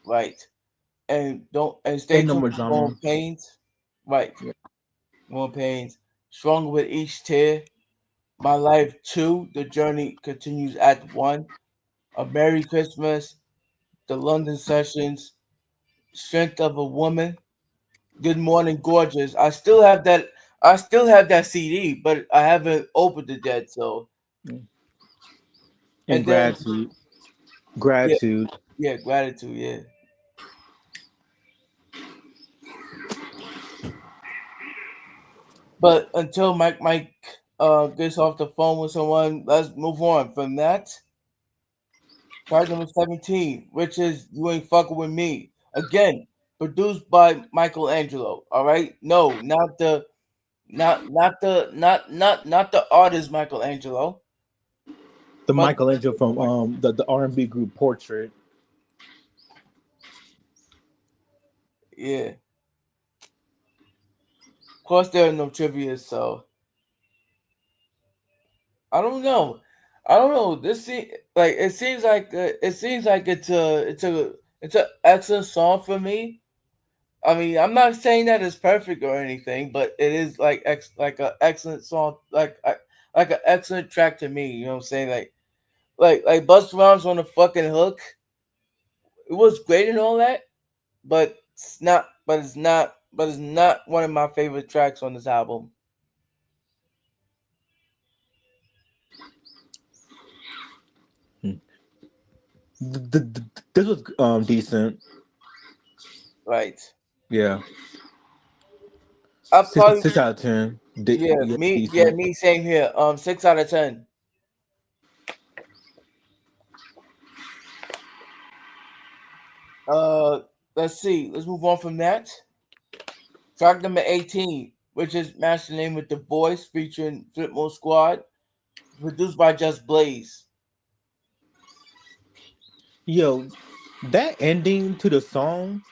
right, and don't and stay Ain't no tuned more for Growing drama. Pains, right, Yeah. Growing Pains, Stronger with Each Tear, My Life 2, The Journey Continues Act 1, A Merry Christmas, The London Sessions, Strength of a Woman, Good Morning Gorgeous. I still have that CD, but I haven't opened it yet. So And and then gratitude. yeah, Gratitude. yeah, gratitude, yeah. But until Mike gets off the phone with someone, let's move on from that. Track number 17, which is You Ain't Fucking With Me. Again, produced by Michelangelo. All right? No, not the artist Michelangelo, The but Michelangelo from the R&B group Portrait. yeah. Of course there are no trivia, so I don't know. I don't know. It seems like it's a excellent song for me. I mean, I'm not saying that it's perfect or anything, but it is like an excellent song, like an excellent track to me. You know what I'm saying? Like Busta Rhymes on the fucking hook. It was great and all that, but it's not. But it's not one of my favorite tracks on this album. This was decent. Right. Yeah, I six probably six out of 10. Yeah, Yeah, yeah, decent. me same here. 6 out of 10. Uh, let's see. Let's move on from that. Track number 18, which is Master Name with the Voice, featuring Flipmode Squad, produced by Just Blaze. Yo, that ending to the song,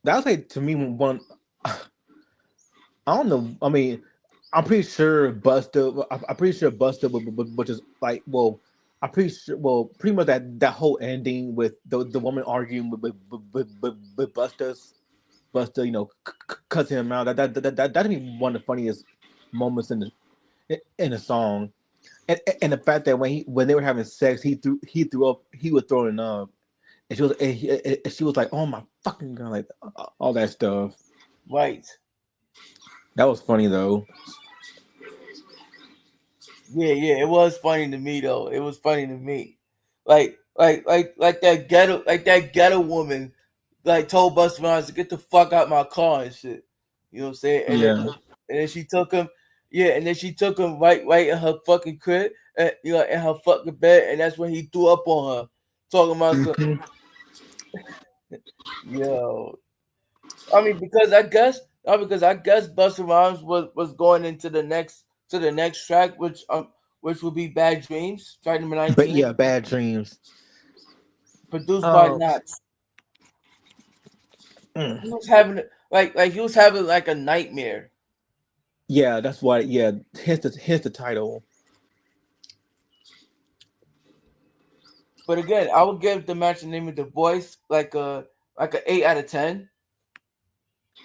that was like to me one. I don't know. I mean, I'm pretty sure Buster. I'm pretty sure Buster, which is like, well, I'm pretty sure. Well, pretty much that whole ending with the woman arguing with Buster, cussing him out. That to me one of the funniest moments in the song, and the fact that when they were having sex, he threw up, he was throwing up, and she was like, "Oh my fucking god!" Like all that stuff. Right. That was funny though. Yeah, yeah. It was funny to me though. It was funny to me. Like that ghetto woman, like told Busta Rhymes to get the fuck out my car and shit. You know what I'm saying? Yeah. And then she took him. Yeah, and then she took him right in her fucking crib, in her fucking bed, and that's when he threw up on her, talking about some. Mhm. Yo, I mean, because I guess Busta Rhymes was going into the next track, which would be Bad Dreams, track number But 19, yeah, Bad Dreams. produced by Um, Knots. mm, He was having like he was having like a nightmare. yeah, that's why. Yeah, hence the title. But again, I would give the match the name of the voice like a 8 out of 10.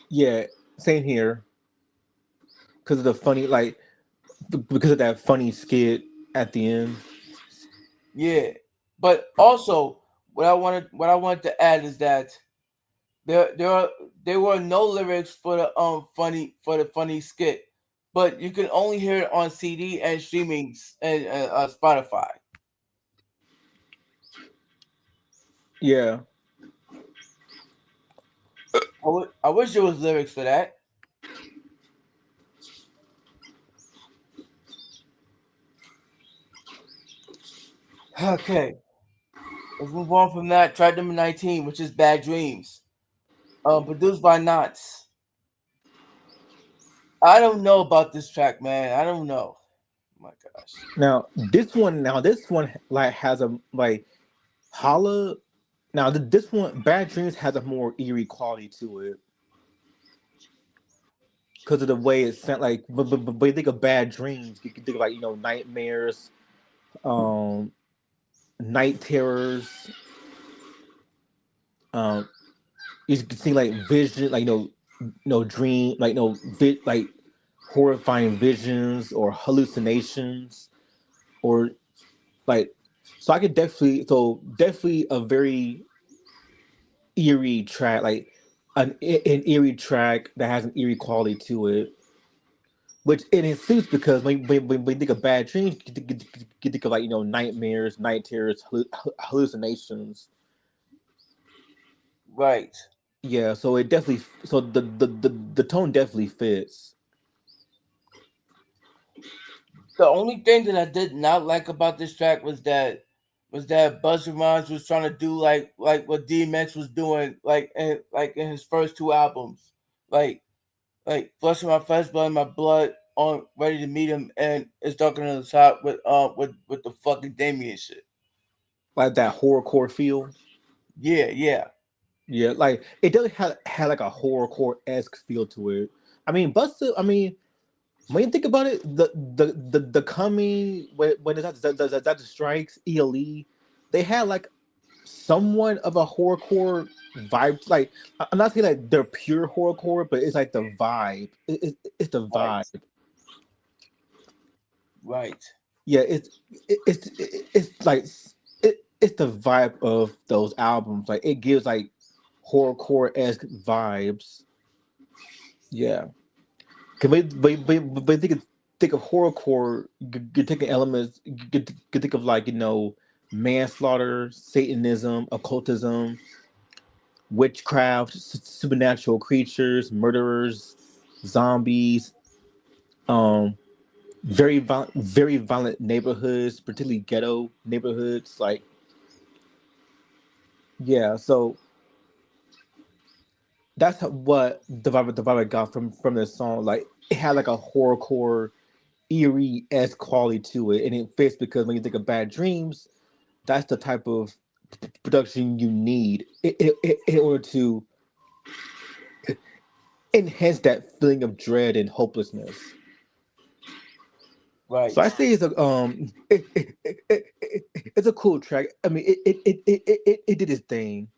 Yeah, same here because of the funny, like because of that funny skit at the end. Yeah, but also what I wanted to add is that there there were no lyrics for the funny skit, but you can only hear it on CD and streaming and Spotify. Yeah. I wish there was lyrics for that. Okay, let's move on from that. Track number 19, which is Bad Dreams, produced by Knots. I don't know about this track, man. I don't know. Oh my gosh. Now this one like has a like Holla. Now this one, Bad Dreams has a more eerie quality to it because of the way it sound. Like, but you think of Bad Dreams, you can think of like nightmares, um, night terrors. Um, you can see like vision, like no dream, like like horrifying visions or hallucinations or like. So I could definitely a very eerie track, like an eerie track that has an eerie quality to it. Which it suits because when you think of bad dreams, you think of like nightmares, night terrors, hallucinations. Right. Yeah, so it definitely so the tone definitely fits. The only thing that I did not like about this track was that Busta Rhymes was trying to do like what DMX was doing like in his first two albums, like flushing my flesh, blood, my blood on ready to meet him, and it's talking on the top with the fucking Damien shit. Like that horrorcore feel. Yeah, yeah, Yeah, like it does have like a horrorcore esque feel to it. I mean, Busta. I mean, when you think about it, the coming when that strikes ELE, they had like somewhat of a horrorcore vibe. Like I'm not saying like they're pure horrorcore, but it's like the vibe. It's the right, vibe. right, Yeah, it's like it's the vibe of those albums. Like it gives like horrorcore esque vibes. Yeah, cause but think of horrorcore. You're taking elements. You think of like manslaughter, Satanism, occultism, witchcraft, supernatural creatures, murderers, zombies, um, very violent neighborhoods, particularly ghetto neighborhoods. Like, yeah, so that's what the vibe I got from this song. Like, it had like a horrorcore, eerie esque quality to it, and it fits because when you think of Bad Dreams, that's the type of production you need in order to enhance that feeling of dread and hopelessness. So right, I say it's it's a cool track. I mean, it did its thing.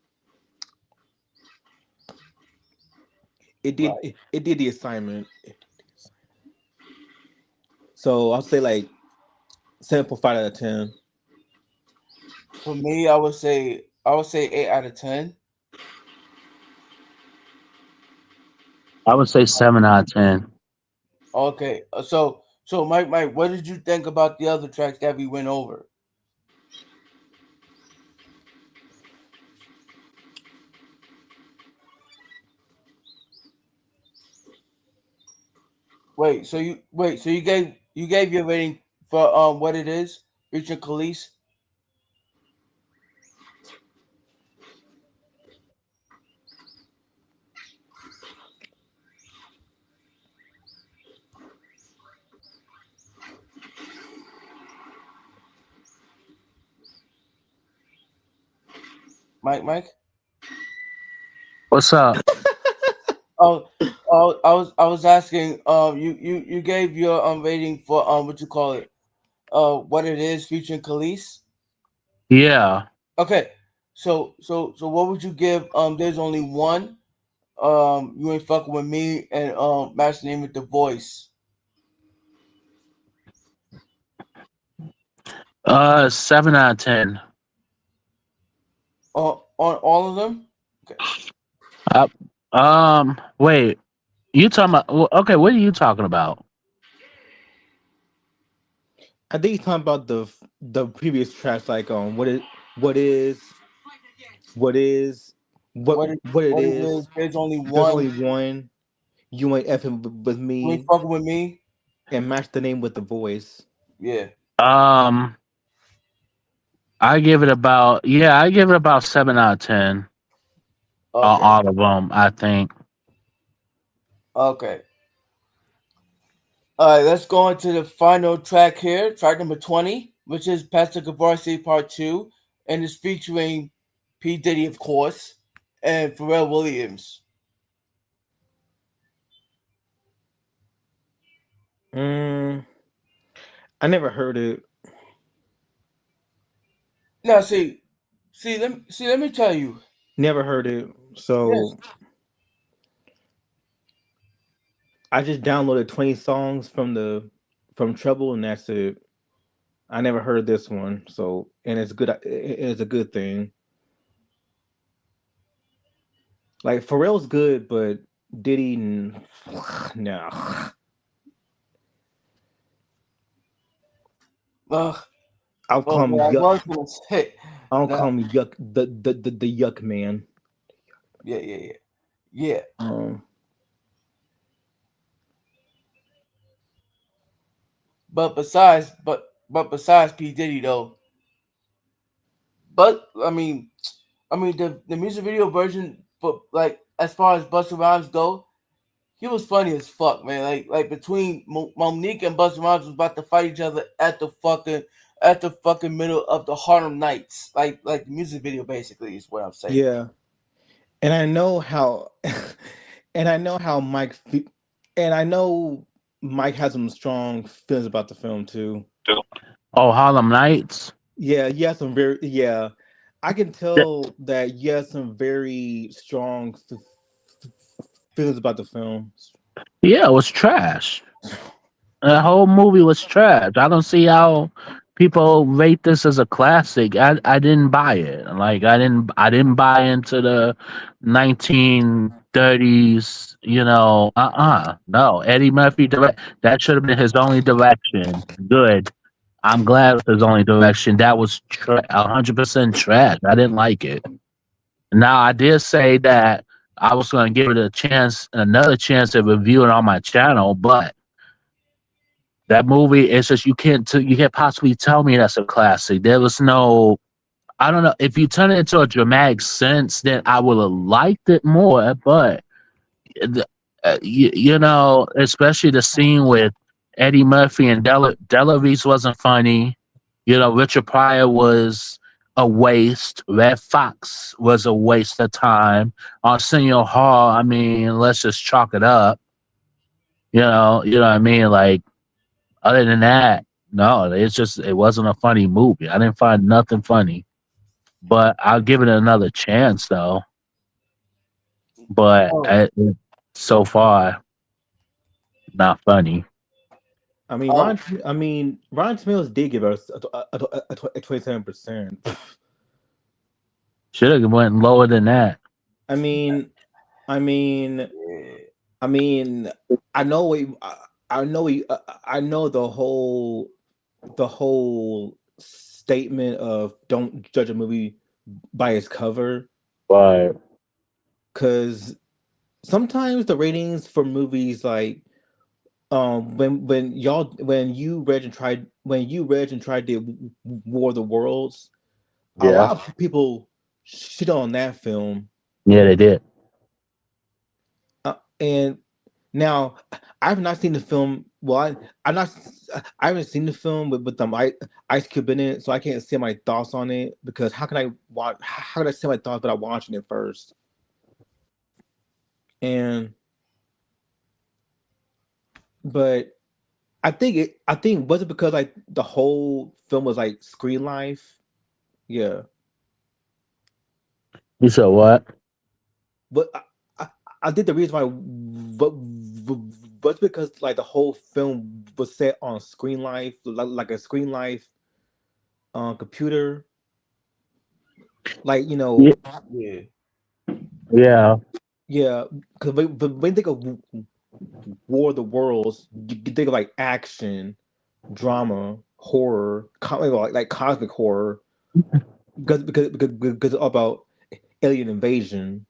right. It did the assignment. So I'll say like 7.5 out of 10. For me, I would say 8 out of 10. I would say 7 out of 10. Okay, so Mike, what did you think about the other tracks that we went over? So you gave your rating for what it is, Richard Khalees. Mike. What's up? Oh, I was asking. You gave your rating for what you call it. What it is featuring Khalees. Yeah. Okay, so what would you give? There's only one. You ain't fucking with me, and match the name with the voice. 7 out of 10. On all of them. Okay. Uh, wait. You talking about? Okay, what are you talking about? I think he's talking about the previous tracks, like what is, what is, what what it What it is? is. There's only There's one. only one. You ain't effing with You ain't me, fucking with me. and match the name with the voice. Yeah. Um, I give it about I give it about 7 out of 10. Okay. All of them, I think. Okay. All right. Let's go on to the final track here. Track number 20, which is Pastor Courvoisier Part 2, and it's featuring P Diddy, of course, and Pharrell Williams. Mm, I never heard it. Now, let me tell you. Never heard it. Yes. So I just downloaded 20 songs from Trouble, and that's it. I never heard this one. So, and it's good. It's a good thing. Like Pharrell's good, but Diddy, no. Ugh. I'll Well, call him what I yuck. was gonna say. I'll Now, call him yuck. The yuck man. yeah. Yeah. Um, But besides P Diddy though, but I mean the music video version for like as far as Busta Rhymes go, he was funny as fuck, man. Like between Monique and Busta Rhymes was about to fight each other at the fucking middle of the Harlem Nights. Like the music video basically is what I'm saying. yeah, and I know how, and I know how and I know Mike has some strong feelings about the film too. Oh, Harlem Nights. Yeah, he has some very yeah. I can Th- tell that he has some very strong feelings about the film. Yeah, it was trash. The whole movie was trash. I don't see how people rate this as a classic. I didn't buy it. Like I didn't buy into the 1930s. No. Eddie Murphy direct. That should have been his only direction. Good. I'm glad it was his only direction. That was 100% trash. I didn't like it. Now I did say that I was going to give it a chance, another chance to review it on my channel, but that movie is just you can't possibly tell me that's a classic. There was no, I don't know, if you turn it into a dramatic sense, then I would have liked it more. But especially the scene with Eddie Murphy and Della Reese wasn't funny. Richard Pryor was a waste. Red Fox was a waste of time. Arsenio Hall, I mean, let's just chalk it up. You know what I mean? Like, other than that, no, it wasn't a funny movie. I didn't find nothing funny. But I'll give it another chance though. But Oh, I so far, not funny. mean, oh, Ron Tomatoes did give us a 27%. Should have went lower than that. I mean, I mean, yeah. I mean, I know I know the whole statement of don't judge a movie by its cover, But because sometimes the ratings for movies like when you read and tried to War of the Worlds, a yeah, lot of people shit on that film, yeah, they did. and Now, I have not seen the film. Well, I'm not. I haven't seen the film with Ice Cube in it, so I can't say my thoughts on it because how can I watch? How can I say my thoughts without watching it first? And but I think was it because like the whole film was like screen life? Yeah, You said what? but I, I think the reason why was because like the whole film was set on screen life, like a screen life computer, like Yeah, Yeah. yeah. yeah, because when you think of War of the Worlds, you think of like action, drama, horror, like cosmic horror, because it's all about alien invasion.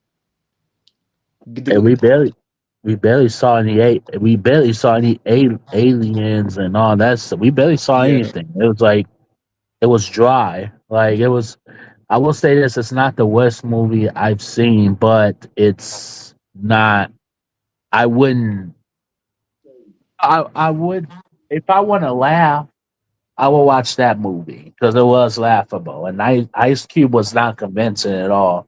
You think And of, we barely saw any we barely saw any aliens and all that stuff. We barely saw yeah, anything. It was like it was dry. Like it was. I will say this: it's not the worst movie I've seen, but it's not. I wouldn't. I would if I want to laugh. I will watch that movie because it was laughable, and Ice Cube was not convincing at all.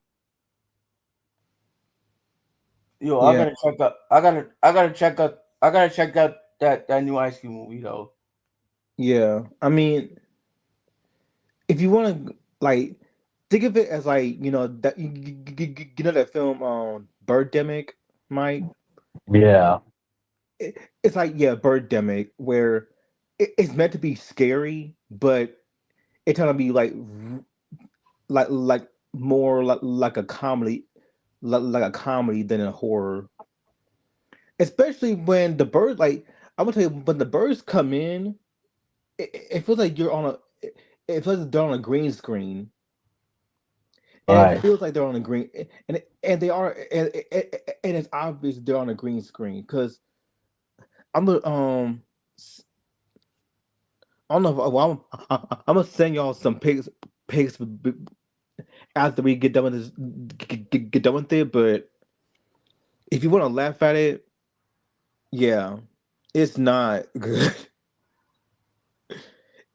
Yo, I yeah, gotta check out. I gotta check out that new Ice Cube movie though. yeah. I mean, if you want to like think of it as like that that film Birdemic, Mike. Yeah, It's like yeah, Birdemic, where it's meant to be scary, but it's trying to be like more like a comedy, like a comedy than a horror. Especially when the bird, like I'm gonna tell you, when the birds come in, it feels like you're on a, it feels like they're on a green screen, and it right. feels like they're on a green, and they are, and it's obvious they're on a green screen because I'm gonna I don't know. Well, I'm gonna send y'all some pics after we get done with this, get done with it. But if you want to laugh at it, yeah, it's not good.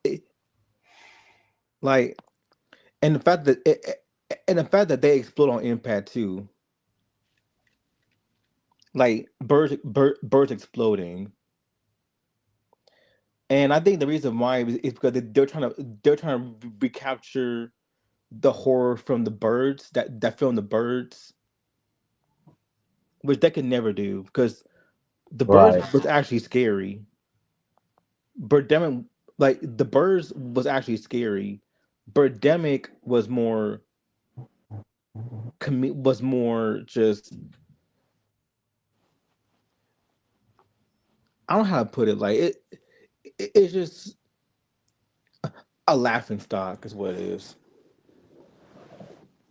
It- like, and the fact that and the fact that they explode on impact too, like birds exploding. And I think the reason why is because they're trying to recapture the horror from the birds that film the birds, which they can never do because the birds Right. was actually scary. Birdemic, like the birds was actually scary. Birdemic was more was more just I don't know how to put it. Like it's just a laughing stock is what it is.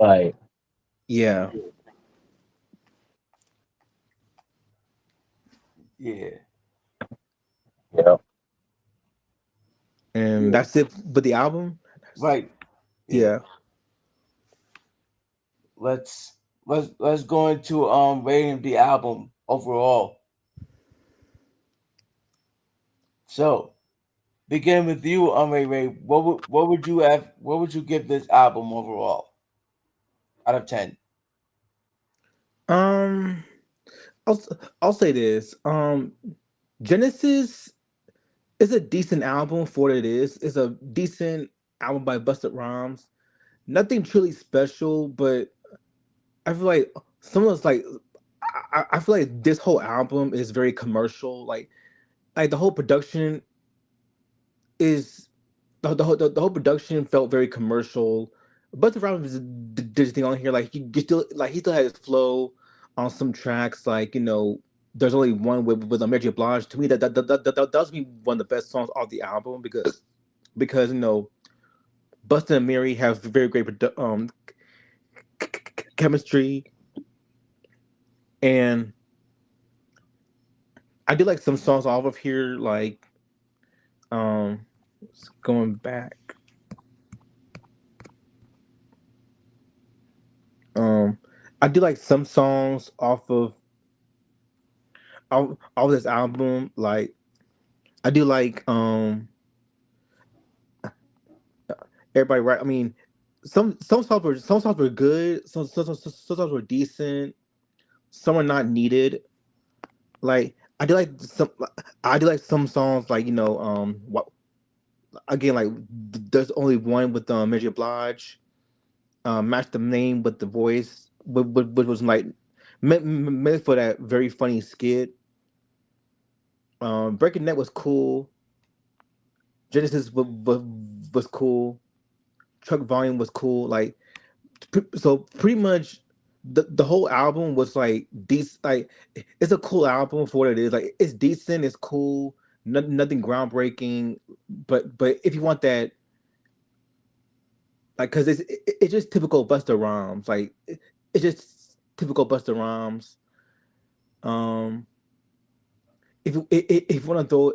Right. Yeah, Yeah. Yeah. and Yeah. that's it. But the album, Right. Yeah. yeah. Let's let's go into rating the album overall. So begin with you, Ray Ray. What would you give this album overall out of 10? Um, I'll I'll say this. Genesis is a decent album for what it is. It's a decent album by Busta Rhymes. Nothing truly special, but I feel like someone's like I feel like this whole album is very commercial. Like the whole production is the whole production felt very commercial. Busta Rhymes did his thing on here. Like he still had his flow on some tracks. Like there's only one with a Mary J. Blige. To me, that does be one of the best songs off the album because Busta and Mary have very great chemistry, and I did like some songs off of here, like um, going back. Um, I do like some songs all this album, like I do like everybody right. I mean, some songs were good, some songs were decent, some are not needed. Like I do like some songs like what again like there's only one with Mary J. Blige, match the name with the voice, which was like meant for that very funny skit. Breaking Net was cool. Genesis was cool. Truck Volume was cool. Like so, pretty much the whole album was like decent. Like it's a cool album for what it is. Like it's decent. It's cool. Nothing groundbreaking. But if you want that, like, cause it's just typical Busta Rhymes. Like it's just typical Busta Rhymes. Um, if you want to throw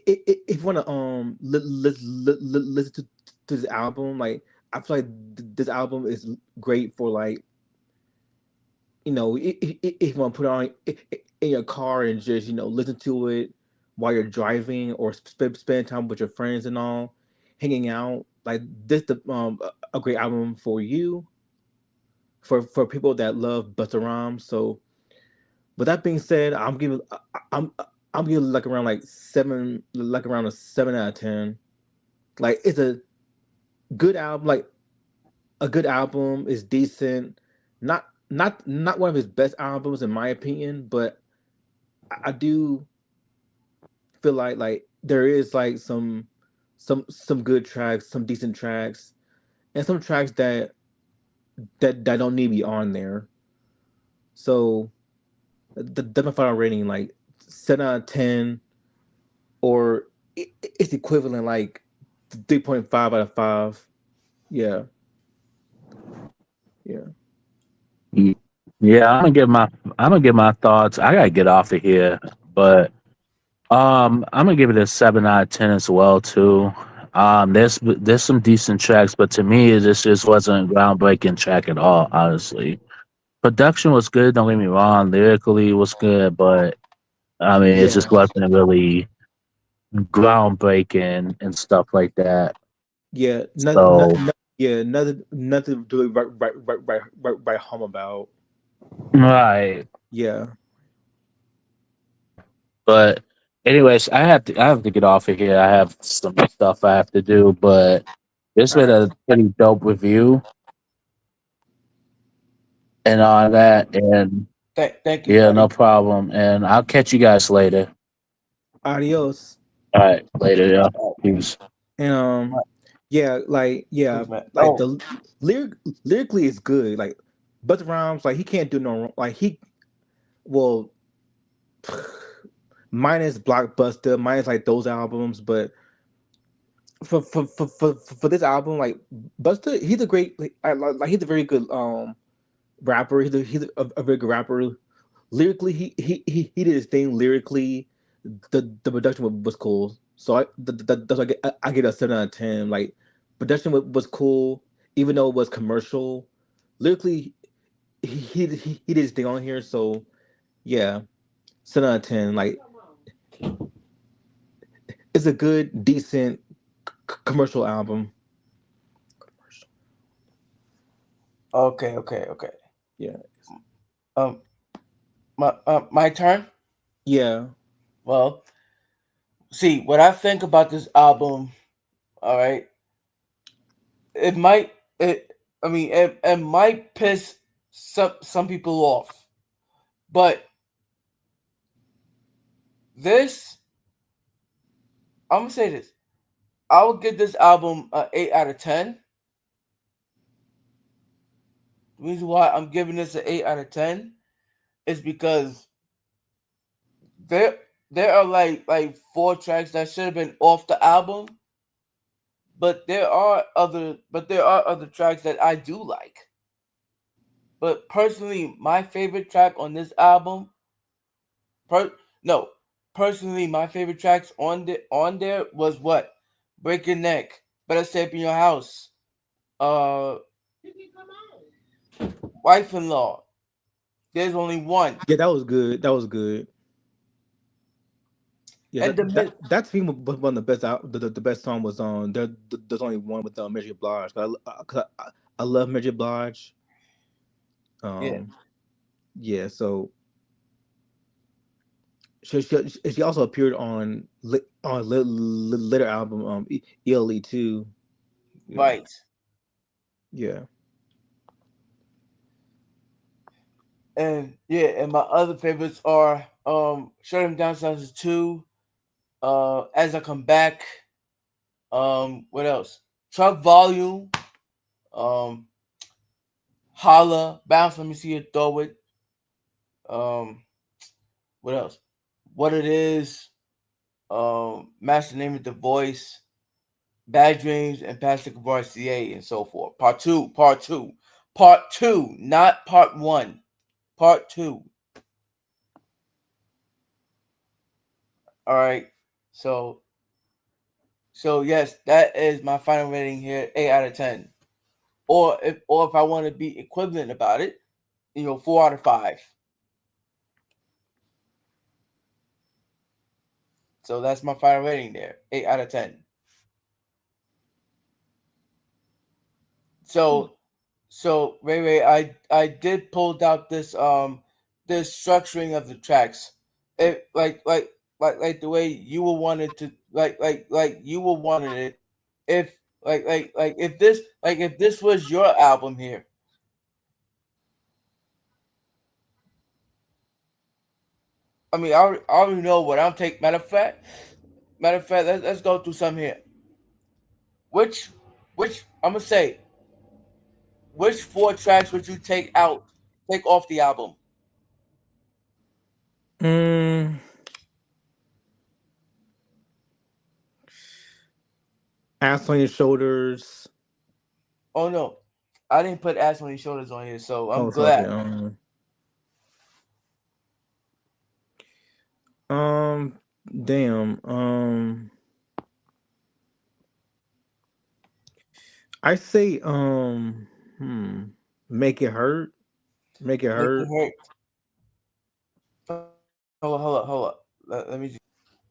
if you want to listen to this album, like I feel like this album is great for like if you want to put it on in your car and just listen to it while you're driving or spend time with your friends and all, hanging out. Like this the a great album for you, for people that love Busta Rhymes. So with that being said, I'm I'm giving like around like seven, like around a 7 out of 10. Like it's a good album. Like a good album is decent. Not one of his best albums in my opinion, but I do feel like there is like some good tracks, some decent tracks, and some tracks that don't need to be on there. So that's my final rating, like 7 out of 10, or it's equivalent like 3.5 out of 5. Yeah, yeah. Yeah, I'm gonna give my thoughts. I gotta get off of here, but I'm gonna give it a 7 out of 10 as well too. There's some decent tracks, but to me, it just wasn't a groundbreaking track at all. Honestly, production was good. Don't get me wrong. Lyrically, it was good, but I mean, it Yeah, just wasn't really groundbreaking and stuff like that. yeah, So, yeah, nothing to do right home about. right. Yeah. But anyways, I have to get off of here. I have some stuff I have to do, but this All was right. a pretty dope review and all that. And Thank you, yeah, no buddy. problem. And I'll catch you guys later. Adios. All right, later. Yeah, peace. And yeah, yeah, Peace, man. like Oh, the lyrically is good. Like Busta Rhymes, like he can't do no wrong. Like he well minus Blockbuster, minus like those albums, but for this album, like Busta, he's a great like he's a very good rapper. He's a very good rapper. Lyrically, he did his thing lyrically. The production was cool. So that's why I get a 7 out of 10. Like production was cool, even though it was commercial. Lyrically, he did his thing on here. So yeah, 7 out of 10. Like it's a good, decent commercial album. okay. Yeah, Um, my turn. yeah, Well, see what I think about this album. All right, it might it. I mean, it might piss some people off, but this I'm gonna say this. I would give this album a 8 out of 10. The reason why I'm giving this an 8 out of 10 is because there there are like four tracks that should have been off the album, but there are other tracks that I do like. But personally, my favorite track on this album, per no, personally my favorite tracks on there was what? Break Your Neck, Better Stay Up in Your House, uh, Wife in Law. There's only one. yeah. That was good. That was good. Yeah, And the mid, that to me was one of the best out. The best song was on there. There's only one with Mary J. Blige. 'Cause I love Mary J. Blige. yeah, Um, yeah. So she also appeared on later album ELE too. Yeah, right. yeah. And yeah, and my other favorites are Shut 'Em Down 2002, As I Come Back, what else? Truck Volume, um, Holla, Bounce, Let Me See You Throw It, um, what else? What It Is, Master Name It The Voice, Bad Dreams, and Pastor Courvoisier, and so forth. Part two, not part one, part two. All right. So, so yes, that is my final rating here, 8 out of 10. Or if I want to be equivalent about it, 4 out of 5. So that's my final rating there, 8 out of 10. So Ray, I did pulled out this structuring of the tracks. It like the way you will wanted to like you will wanted it. If if this was your album here. I mean, I already know what I'm taking. Matter of fact, let's go through some here. Which which I'm gonna say, which 4 tracks would you take off the album? Mm, Ass on your shoulders. Oh no, I didn't put Ass on Your Shoulders on here, so I'm Oh, so okay. glad. Um, damn. I say make it hurt. Make it Make hurt. it hold up. Let me.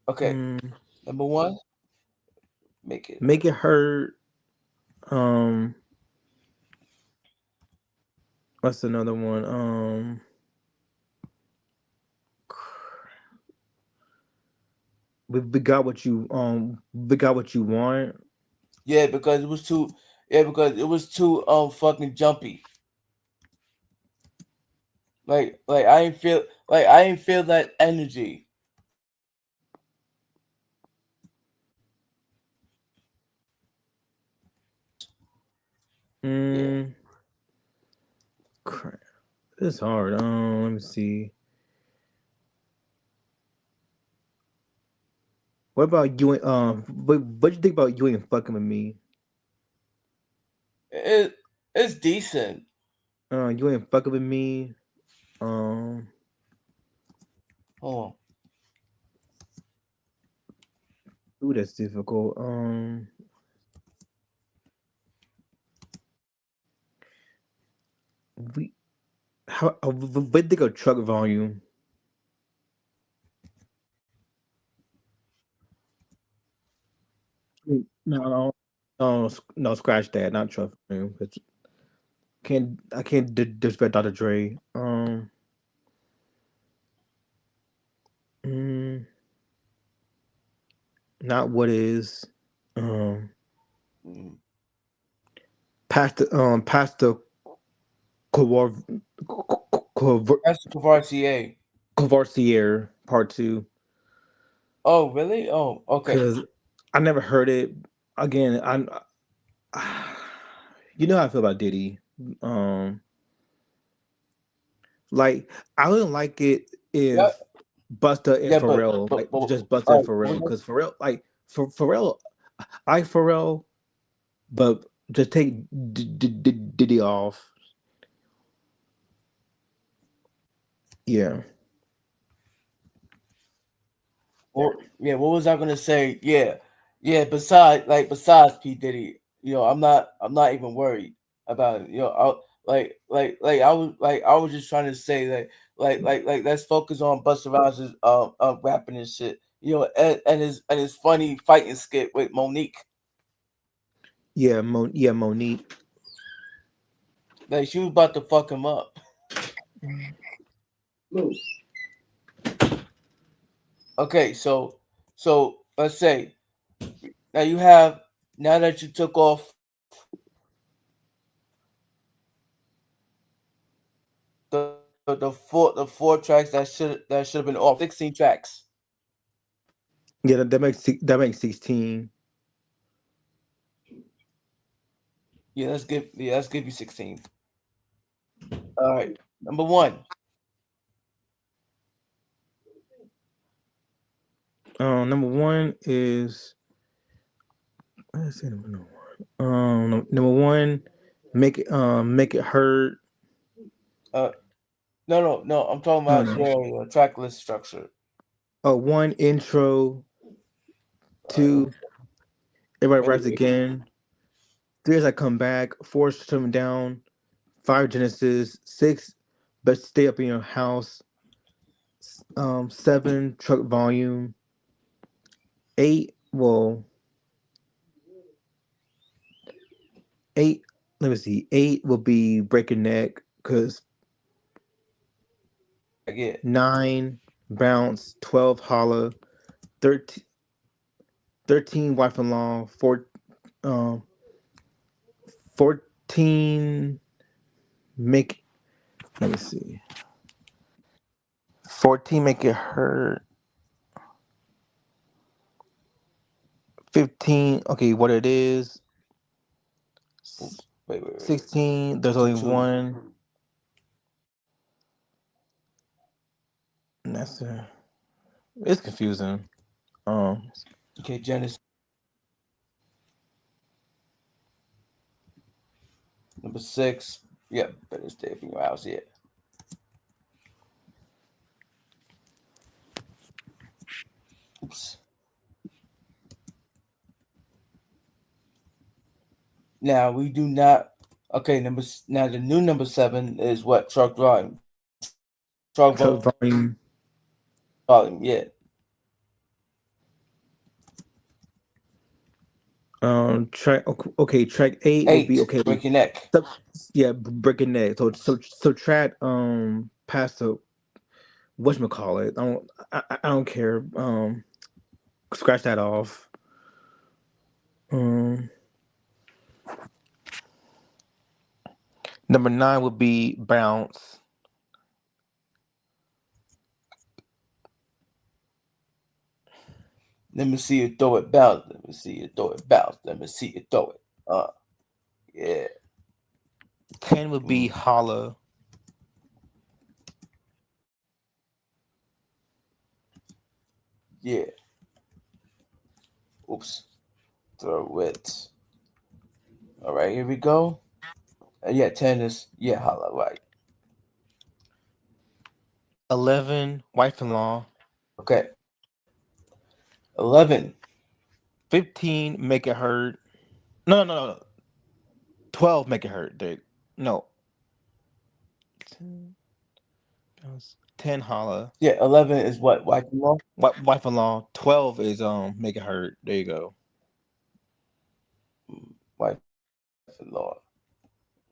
Okay, Mm, number one, make it make hurt. it hurt. Um, what's another one? we got what you we got what you want. Yeah, because it was too. Yeah, because it was too fucking jumpy. I didn't feel that energy. Yeah. Mm, crap. It's hard. Let me see. What about you? What you think about you ain't fucking with me? It it's decent. You ain't fucking with me. Um, Hold ooh, that's difficult. We how what think of truck volume? No, no, no, no, scratch that. Not truck volume. I can't disrespect Dr. Dre. Mm, not what is. Um, on. Pastor Courvoisier That's Courvoisier. Courvoisier Part Two. Oh, really? Oh, okay. Because I never heard it. Again, you know how I feel about Diddy. Um, like I wouldn't like it Yeah, if Busta and yeah, Pharrell, like but just Busta all and right. Pharrell, because Pharrell, like for Pharrell, I Pharrell, but just take Diddy off. Yeah. Yeah, what was I gonna say? Yeah, yeah. Besides P Diddy, I'm not even worried about it. I was just trying to say that let's focus on Busta Rhymes rapping and shit. and his funny fighting skit with Monique. Yeah, Monique. Like she was about to fuck him up. Okay, so let's say now you have now that you took off the four tracks that should have been off 16 tracks. Yeah, that makes 16. Yeah, let's give you 16. All right, number one. Number one is let's see number one. Number one, make it heard. Uh, no, I'm talking No, about no. your track list structure. One intro. Uh, Two, everybody wait, rides again. Three is I come back. Four, shut them down. Five, Genesis. Six, best stay up in your house. Seven, truck volume. Eight, well, eight. Let me see. Eight will be break your neck because yeah, nine, bounce. 12, holla. 13, 13 wife in law. Um, 14, make. Let me see. 14, make it hurt. 15, okay, what it is. oops, wait. 16, there's only Two. one. And that's it's confusing. Um, Okay, Genesis. Number six. Yeah, better stay up in your house. Yeah. Oops. Now we do not. Okay, now the new number seven is what truck volume. Truck truck volume. volume. Yeah. Track okay, track eight will be Eight. okay. Break your neck. So, yeah, breaking neck. So track past the whatchamacallit. I don't care. Scratch that off. Um, Number nine would be bounce. Let me see you throw it bounce. Let me see you throw it bounce. Let me see you throw it. Yeah. 10 would be Mm, holla. yeah. Oops. Throw it. All right, here we go. Yeah, tennis. Yeah, holla. Right. 11, wife in law. Okay. 11. 15, make it hurt. No. 12, make it hurt, dude. No. 10, 10 holla. Yeah, 11 is what? Wife in law? Wife in law. 12 is make it hurt. There you go. Wife in law.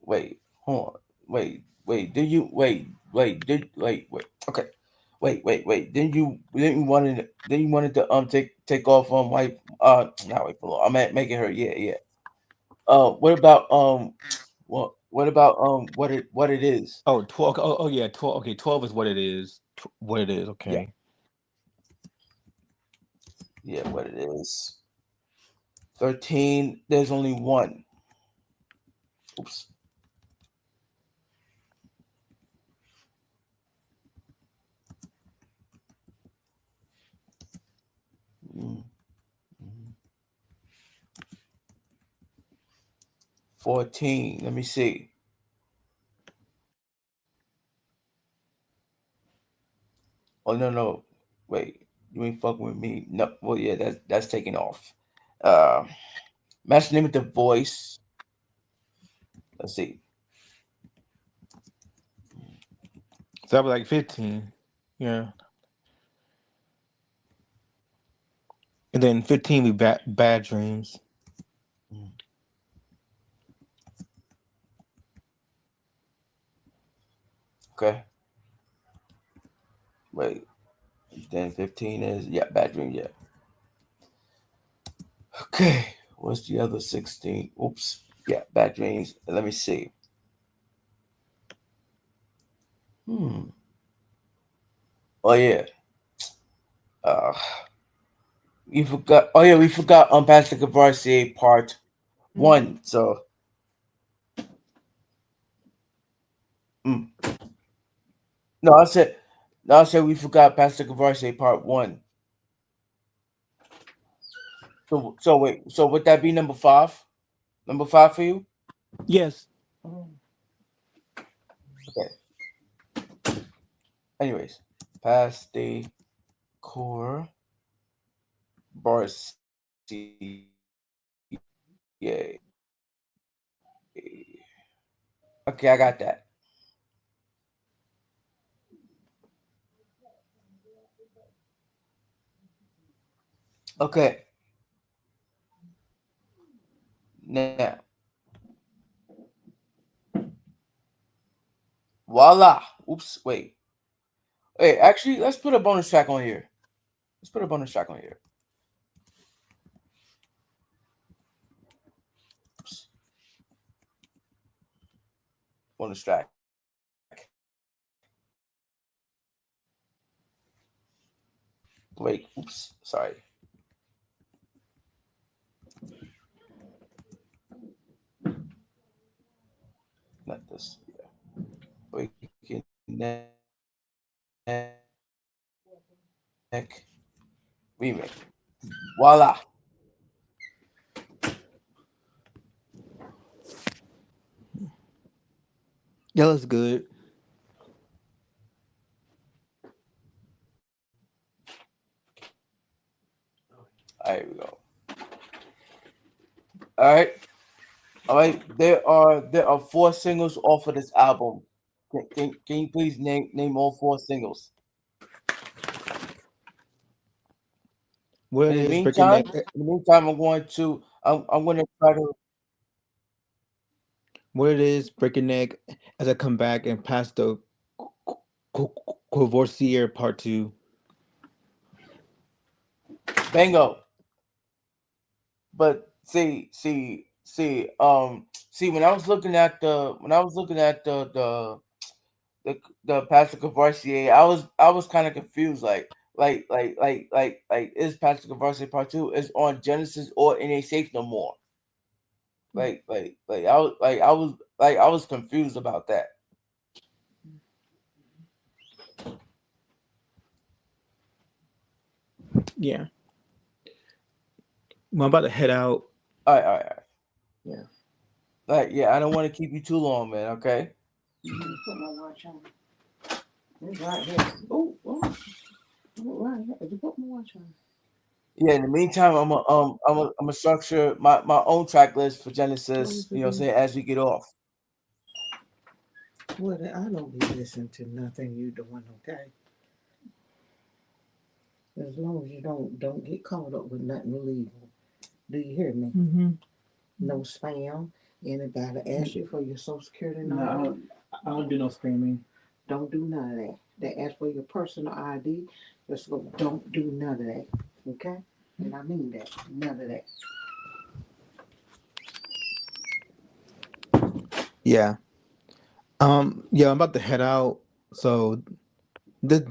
Wait, hold on. Wait. Did you wait? Okay. Wait. Didn't you wanted to take off wife not wife in law. I'm making her. Yeah. What about what it is? Oh, 12. Oh yeah, 12. Okay, 12 is what it is. What it is, Yeah, okay. yeah, what it is. 13. There's only one. Oops. Mm, mm. 14. Let me see. Oh no. Wait. You ain't fucking with me. No. Well, yeah, that's taking off. Uh, match the name with the voice. Let's see. So that was like 15. Yeah. And then 15 we bad dreams. Mm. Okay. Wait. Then 15 is Bad Dream. Yeah. Okay. What's the other 16? Oops. Yeah, Bad Dreams. Let me see. Hmm. Oh yeah. Uh, we forgot. Oh yeah, we forgot Pastor Courvoisier part one. So, mm. no, I said, no, I said we forgot Pastor Courvoisier part one. So wait. So would that be number five? Number five for you? Yes. Okay. Anyways, Pastor Courvoisier. Okay, I got that. Okay. Now, voila. Oops. Wait. Wait. Actually, let's put a bonus track on here. Let's put a bonus track on here. Oops. Bonus track. Wait. Oops. Sorry. Not this. Yeah. Waking neck remake. Voila. Yeah, that's good. All right. Here we go. All right. All right. There are four singles off of this album. Can you please name all four singles? What In it the is, breaking meantime, neck. I'm going to try to. What it is, breaking neck. As I come back and pass the Courvoisier part two. Bango. But see, when I was looking at the Patrick Courvoisier, I was kind of confused. Is Patrick Courvoisier part two is on Genesis or it ain't safe no more? I was confused about that. Yeah. Well, I'm about to head out. All right, all right, all right. Yeah. Like, yeah, I don't want to keep you too long, man. Okay. Put my watch on. It's right here. Right here. You put my watch on. Yeah. In the meantime, I'm a structure my own track list for Genesis. You know, what I'm saying as we get off. Well, I don't be listening to nothing you doing, okay? As long as you don't get caught up with nothing illegal. Do you hear me? Mm-hmm. No spam. Anybody ask you for your social security No, number? I don't do no screaming. Don't do none of that. They ask for your personal ID. Just go, don't do none of that. Okay? And I mean that. None of that. Yeah. Yeah, I'm about to head out. So this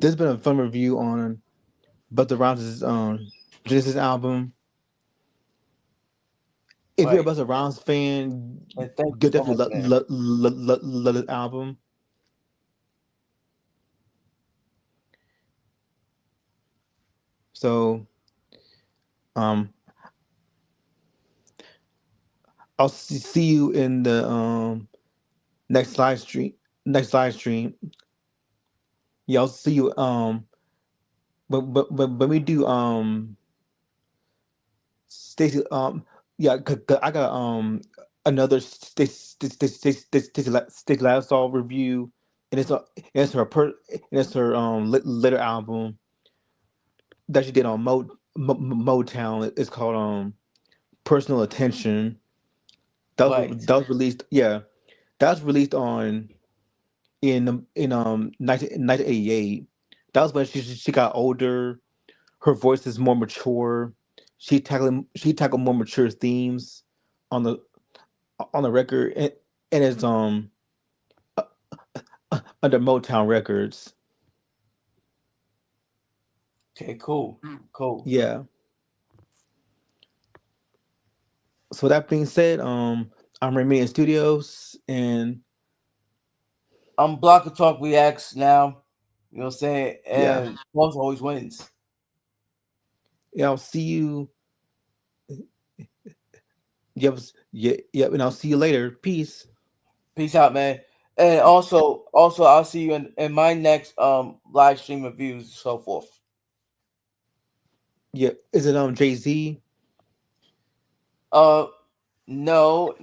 has been a fun review on Busta Rhymes' Genesis album. If you're a Right. Busta Rhymes fan, And thank you you'll so much, definitely man. love this album. So um, I'll see you in the next live stream. Next live stream. Yeah, I'll see you. But when we do Stacey, yeah, 'cause I got another Stacey Lattisaw review, and it's her later album that she did on Mode. Motown. It's called Personal Attention. Right. That was released. Yeah, that was released on in 1988. That was when she got older. Her voice is more mature. She tackled more mature themes on the record, and it's under Motown Records. Okay, cool. Cool. Yeah. So that being said, I'm Remy in studios, and I'm Block of Talk Reacts now. You know what I'm saying? yeah, And Boss always wins. yeah, I'll see you. Yep, yeah, yep, and I'll see you later. Peace. Peace out, man. And also I'll see you in my next live stream reviews and so forth. Yeah, is it Jay Z? Uh no,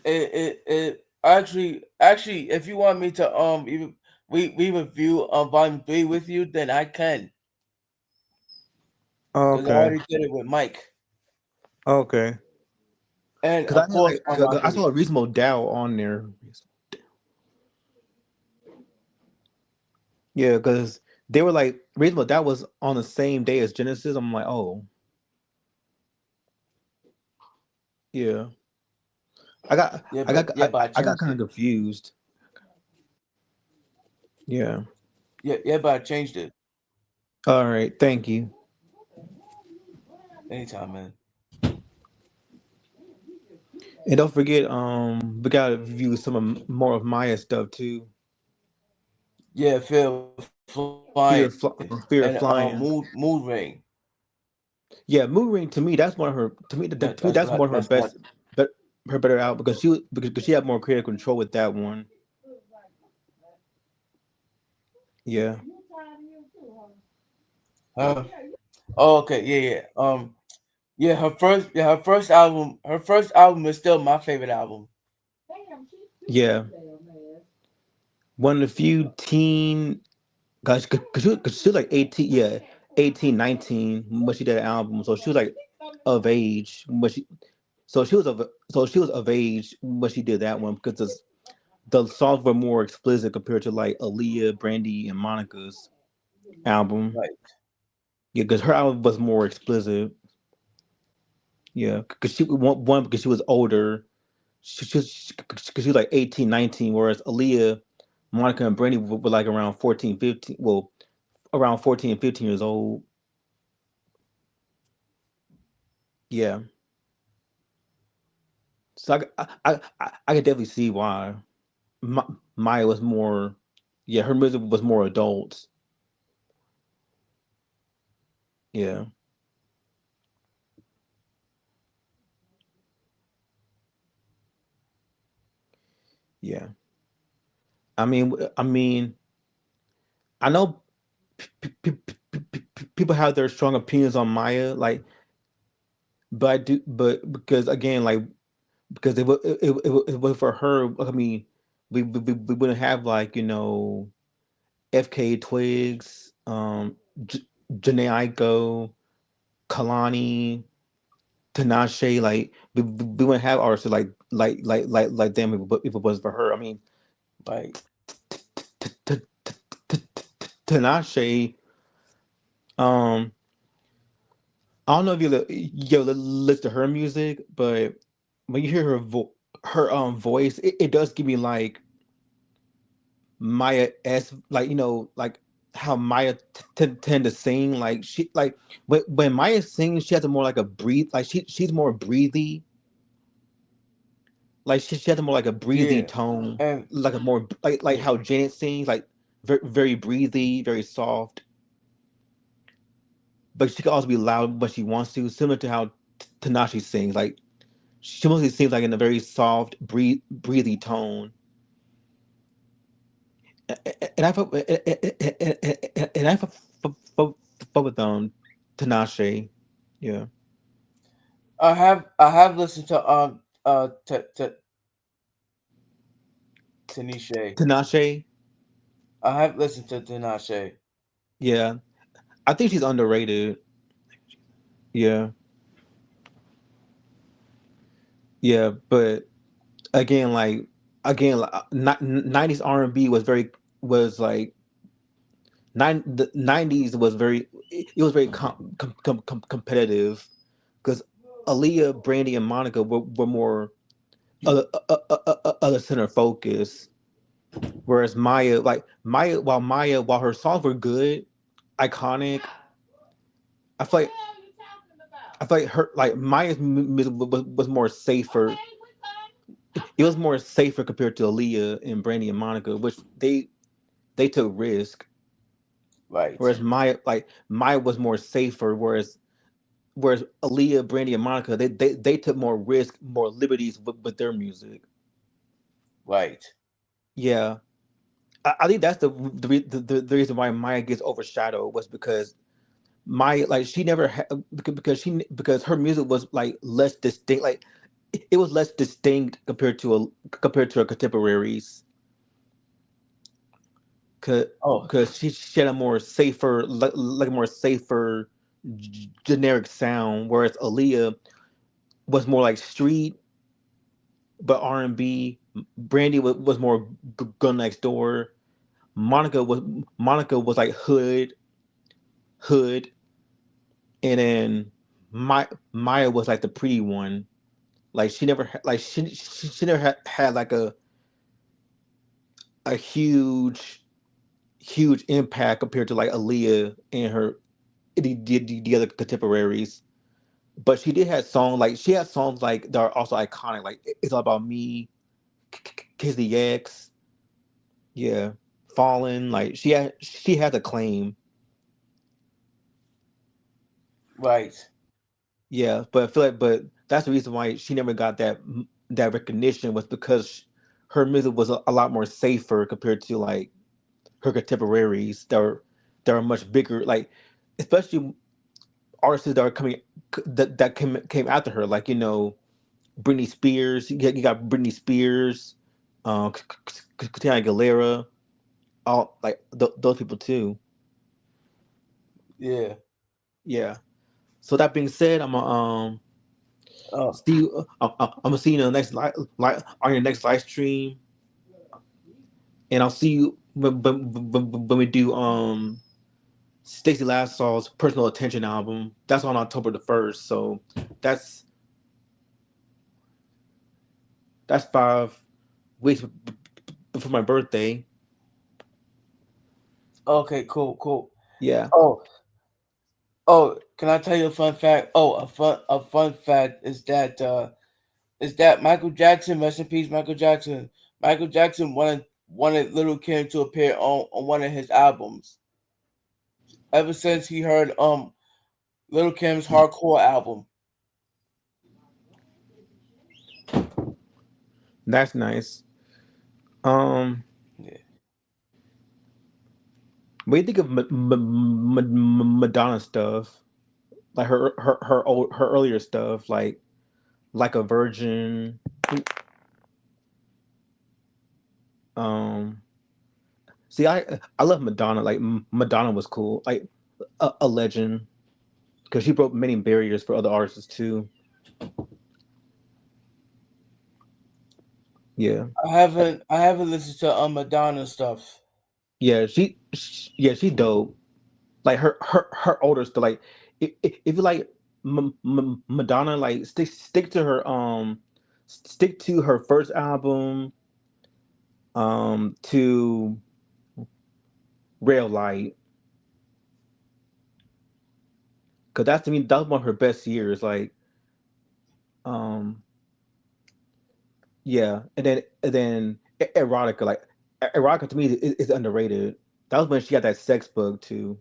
it actually if you want me to even we review volume 3 with you, then I can. Because I Okay, already did it with Mike. okay. And Because of I had course like on 'cause my I saw page. a reasonable doubt on there. Yeah, because they were like reasonable doubt was on the same day as Genesis. I'm like, oh yeah. I got Yeah, I got but I I got changed kind it. of confused. Yeah. Yeah, but I changed it. All right. Thank you. Anytime, man. And don't forget, we gotta review some of more of Maya's stuff too. Yeah, flying and Fear of mood flying. ring. Yeah, Moon Ring to me that's one of her to me that's one of her That's what best, but her better out because because she had more creative control with that one. Yeah. her. Oh, okay, yeah. Yeah, her first album is still my favorite album. Yeah. One of the few teen guys, cause she was like 18, yeah, 18, 19 when she did the album. So she was like of age when she was of age when she did that one because the songs were more explicit compared to like Aaliyah, Brandy, and Monica's album. Right. Yeah, because her album was more explicit. Yeah, because one because she was older. Because she was like 18, 19, whereas Aaliyah, Monica, and Brandy were like around 14, 15. Well, around 14 and 15 years old. Yeah. So I could definitely see why Maya was more, yeah, her music was more adult. Yeah, yeah. I mean, I know people have their strong opinions on Maya, like, but because again, like, because it was for her. I mean, we wouldn't have like FK Twigs, Janae Aiko, Kalani, Tinashe, like we wouldn't have artists like them if it wasn't for her. I mean, Right. Tinashe, um, I don't know if you listen to her music, but when you hear her voice, it does give me like Maya s like like how Maya tend to sing like she like when Maya sings she has a more like a breathe like she's more breathy like she has a more like a breathy Yeah. tone, And like a more like yeah. how Janet sings, like very breathy, very soft. But she can also be loud when she wants to, similar to how Tanashi sings. Like she mostly sings like in a very soft, breathy tone. And I fuck, and I fuck with Tanashi. Yeah, I have listened to Tanisha. Tanashi. I have listened to Tinashe. Yeah, I think she's underrated. Yeah, yeah, but again, like 90s R&B was very was like the 90s was very it was very competitive because Aaliyah, Brandy, and Monica were more other center focus, whereas while her songs were good, iconic, I feel like her like Maya's music was more safer. It was more safer compared to Aaliyah and Brandy and Monica, which they took risk. Right. Whereas Maya was more safer. Whereas Aaliyah, Brandy, and Monica they took more risk, more liberties with their music. Right. Yeah, I think that's the reason why Maya gets overshadowed was because Maya like she never had because her music was like less distinct. Like it was less distinct compared to her contemporaries. Cause, Oh, cause she had a more safer, like a more safer, generic sound, whereas Aaliyah was more like street, but R&B. Brandy was more Gun Next Door. Monica was like hood, and then Maya was like the pretty one. Like she never like she never had like a huge impact compared to like Aaliyah and her the other contemporaries. But she had songs like that are also iconic. Like It's All About Me, Kiss the X, yeah, Fallen. Like she had a claim, right. yeah. But I feel like that's the reason why she never got that recognition was because her music was a lot more safer compared to like her contemporaries that are much bigger. Like especially artists that are coming that came after her. Like Britney Spears. You got Britney Spears, Christina Aguilera, all like those people too. Yeah. Yeah. So that being said, I'm gonna Oh, see you. I'm gonna see you in the next on your next live stream, and I'll see you when we do Stacey Lassaw's Personal Attention album. That's on October the 1st. So that's that's 5 weeks before my birthday. okay. Cool. Cool. Yeah. Oh, oh. Can I tell you a fun fact? Oh, a fun fact is that Michael Jackson, rest in peace, Michael Jackson. Michael Jackson wanted Little Kim to appear on one of his albums. Ever since he heard Little Kim's hardcore album. That's nice. Um, Yeah. what do you think of Madonna stuff? Like her earlier stuff, like a Virgin. Um, see, I love Madonna. Like Madonna was cool, like a legend because she broke many barriers for other artists too. Yeah, I haven't listened to Madonna stuff. yeah, yeah, she dope. Like her older stuff. Like if you like Madonna, like stick to her first album, to Rail Light, because that's to me that was one of her best years. Like um yeah, and then Erotica, like Erotica to me is underrated. That was when she got that sex bug too.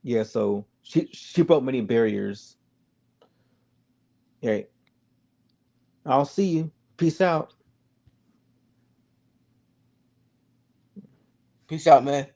Yeah, so she broke many barriers. Yeah, I'll see you. Peace out. Peace out, man.